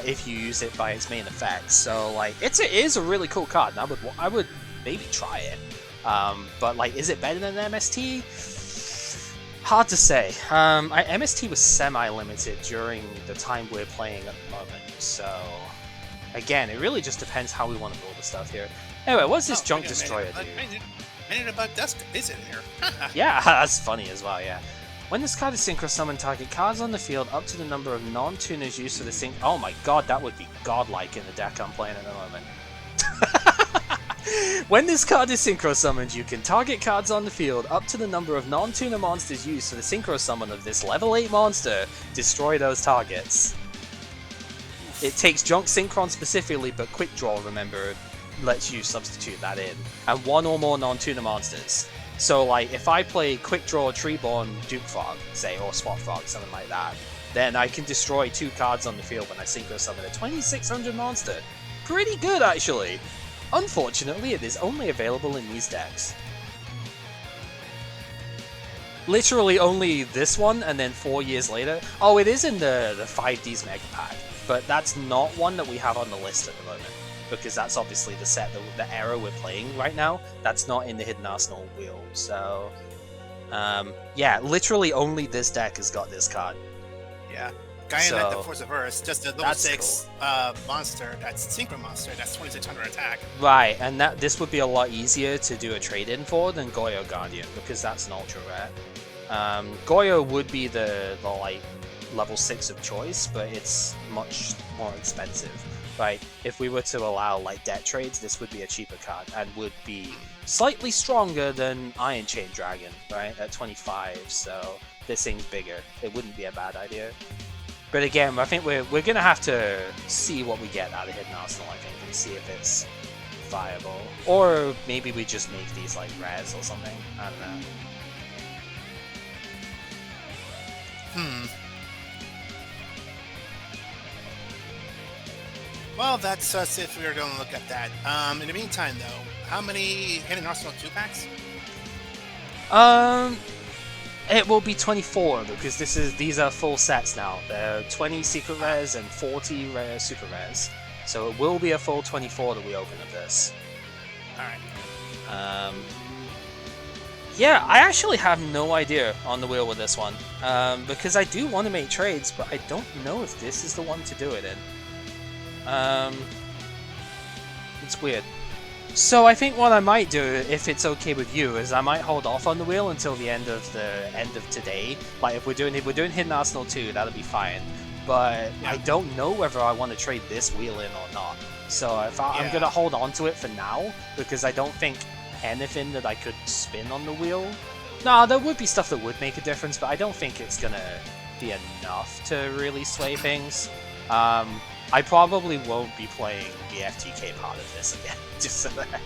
if you use it by its main effects. So, like, it is a really cool card, and I would maybe try it. But, like, is it better than MST? Hard to say. MST was semi-limited during the time we're playing at the moment, so... Again, it really just depends how we want to build the stuff here. Anyway, what's this Junk Destroyer do? Minute about Dusk is in here. Yeah, that's funny as well, yeah. When this card is Synchro Summon, target cards on the field up to the number of non-tuners used for the sync... Oh my god, that would be godlike in the deck I'm playing at the moment. When this card is Synchro Summoned, you can target cards on the field up to the number of non-tuner monsters used for the Synchro Summon of this level 8 monster. Destroy those targets. It takes Junk Synchron specifically, but Quick Draw, remember, lets you substitute that in. And one or more non-tuner monsters. So, like, if I play Quick Draw Treeborn Duke Frog, say, or Swap Frog, something like that, then I can destroy 2 cards on the field when I Synchro Summon a 2600 monster. Pretty good, actually. Unfortunately, it is only available in these decks. Literally only this one, and then 4 years later. Oh, it is in the 5Ds Mega Pack, but that's not one that we have on the list at the moment, because that's obviously the set, the era we're playing right now. That's not in the Hidden Arsenal wheel, so... yeah, literally only this deck has got this card. Yeah. Gaianet, the Force of Earth, just a level 6 monster, that's Synchro monster, that's 2600 attack. Right, and this would be a lot easier to do a trade-in for than Goyo Guardian, because that's an ultra rare. Goyo would be the like level 6 of choice, but it's much more expensive. Right, if we were to allow like debt trades, this would be a cheaper card and would be slightly stronger than Iron Chain Dragon, right, at 25, so this thing's bigger. It wouldn't be a bad idea. But again, I think we're gonna have to see what we get out of Hidden Arsenal, I think, and see if it's viable. Or maybe we just make these like rares or something. I don't know. Well, that's us if we were going to look at that. In the meantime, though, how many Hidden Arsenal 2-packs? It will be 24 because these are full sets now. There are 20 secret rares and 40 rare super rares. So it will be a full 24 that we open of this. Alright. Yeah, I actually have no idea on the wheel with this one. Because I do want to make trades, but I don't know if this is the one to do it in. It's weird. So I think what I might do, if it's okay with you, is I might hold off on the wheel until the end of today. Like if we're doing Hidden Arsenal 2, that'll be fine. But I don't know whether I want to trade this wheel in or not. So I'm gonna hold on to it for now because I don't think anything that I could spin on the wheel. No, there would be stuff that would make a difference, but I don't think it's gonna be enough to really sway things. I probably won't be playing the FTK part of this again, just so that,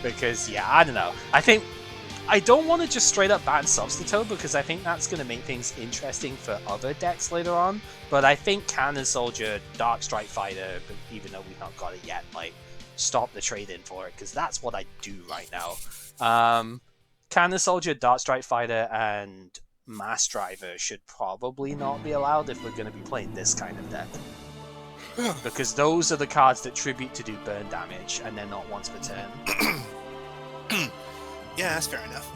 because yeah, I don't know. I don't want to just straight up ban Substitute because I think that's going to make things interesting for other decks later on. But I think Cannon Soldier, Dark Strike Fighter, even though we've not got it yet, like stop the trade in for it because that's what I do right now. Cannon Soldier, Dark Strike Fighter, and Mass Driver should probably not be allowed if we're going to be playing this kind of deck. Because those are the cards that tribute to do burn damage, and they're not once per turn. Yeah, that's fair enough.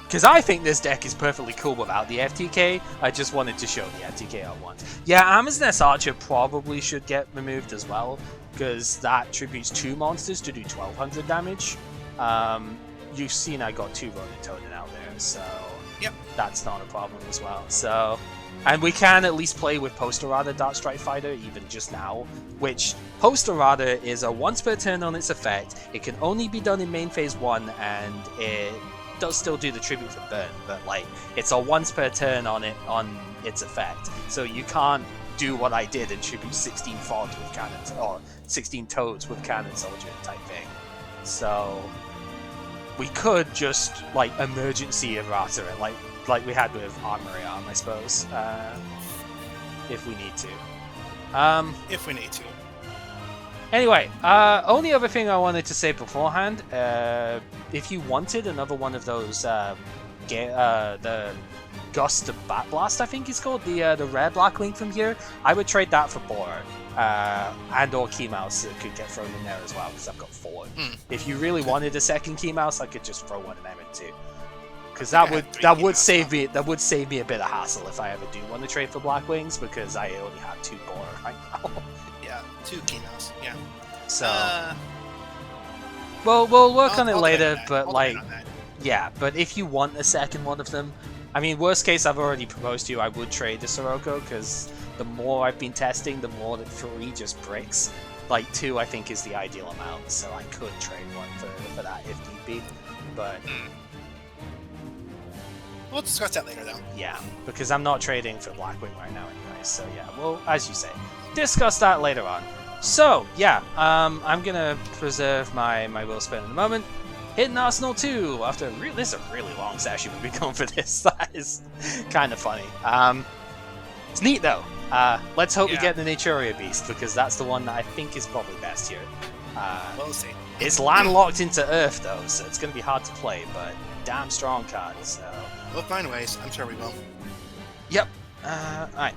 Because I think this deck is perfectly cool without the FTK. I just wanted to show the FTK at once. Yeah, Amazoness Archer probably should get removed as well, because that tributes 2 monsters to do 1200 damage. You've seen I got 2 Ronin Tonin out there, so yep, that's not a problem as well. So. And we can at least play with Posterada Dark Strike Fighter, even just now, which Posterada is a once per turn on its effect. It can only be done in main phase 1, and it does still do the tribute for burn, but like it's a once per turn on its effect. So you can't do what I did and tribute 16 frogs with cannons, or 16 toads with Cannon Soldier type thing. So we could just like emergency errata it, like we had with Armory Arm, I suppose, if we need to. If we need to. Anyway, only other thing I wanted to say beforehand, if you wanted another one of those, the Gust of Bat Blast, I think it's called, the rare Blackwing from here, I would trade that for Boar, and or Key Mouse that could get thrown in there as well, because I've got 4. If you really wanted a second Key Mouse, I could just throw one of them in too. Because that would save me a bit of hassle if I ever do want to trade for Blackwings, because I only have 2 Boar right now. Yeah, 2 Key Mouse. Yeah. So we'll work on it later, but like yeah, but if you want a second one of them, I mean, worst case, I've already proposed to you I would trade the Sirocco, because the more I've been testing, the more that 3 just bricks. Like 2 I think is the ideal amount, so I could trade one for that if need be, but we'll discuss that later, though. Yeah, because I'm not trading for Blackwing right now anyway, so yeah, well, as you say, discuss that later on. So, yeah, I'm gonna preserve my will spin in a moment. Hidden Arsenal 2, after this is a really long session we've been going for this, that is kind of funny. It's neat, though. Let's hope we get the Naturia Beast, because that's the one that I think is probably best here. We'll see. It's landlocked into Earth, though, so it's gonna be hard to play, but damn strong card, so... We'll find ways. I'm sure we will. Yep. Alright.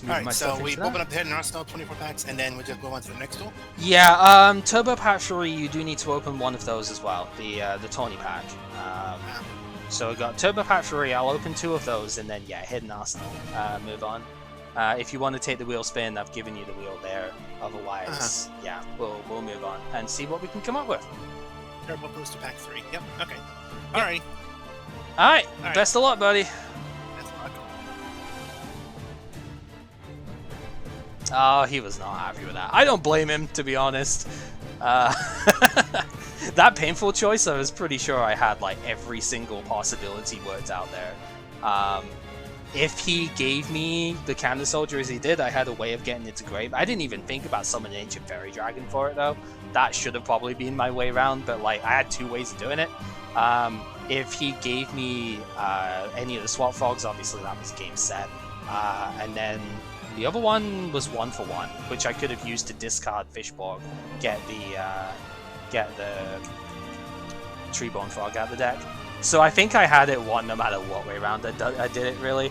Alright, so we open up the Hidden Arsenal 24 packs, and then we just go on to the next tool? Yeah, Turbo Pack 3, you do need to open one of those as well, the Tawny Pack. So we got Turbo Pack 3, I'll open 2 of those, and then, yeah, Hidden Arsenal, move on. If you want to take the wheel spin, I've given you the wheel there. Otherwise, yeah, we'll move on and see what we can come up with. Turbo Booster Pack 3, yep, okay. Alright. Alright, best of luck, buddy. Best of luck. Oh, he was not happy with that. I don't blame him, to be honest. That painful choice, I was pretty sure I had like every single possibility worked out there. If he gave me the Cannon Soldier as he did, I had a way of getting it to grave. I didn't even think about summoning Ancient Fairy Dragon for it, though. That should have probably been my way around, but like I had 2 ways of doing it. If he gave me any of the Swap Frogs, obviously that was game set. And then The other one was 1-for-1, which I could have used to discard Fishborg, get the Treeborn Frog out of the deck. So I think I had it won no matter what way around I did it, really.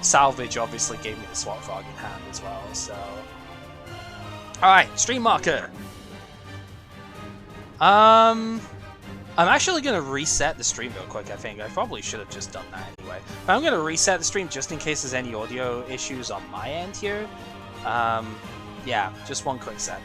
Salvage obviously gave me the Swap Frog in hand as well, so... Alright, stream marker! I'm actually going to reset the stream real quick, I think. I probably should have just done that anyway. But I'm going to reset the stream just in case there's any audio issues on my end here. Yeah, just one quick sec.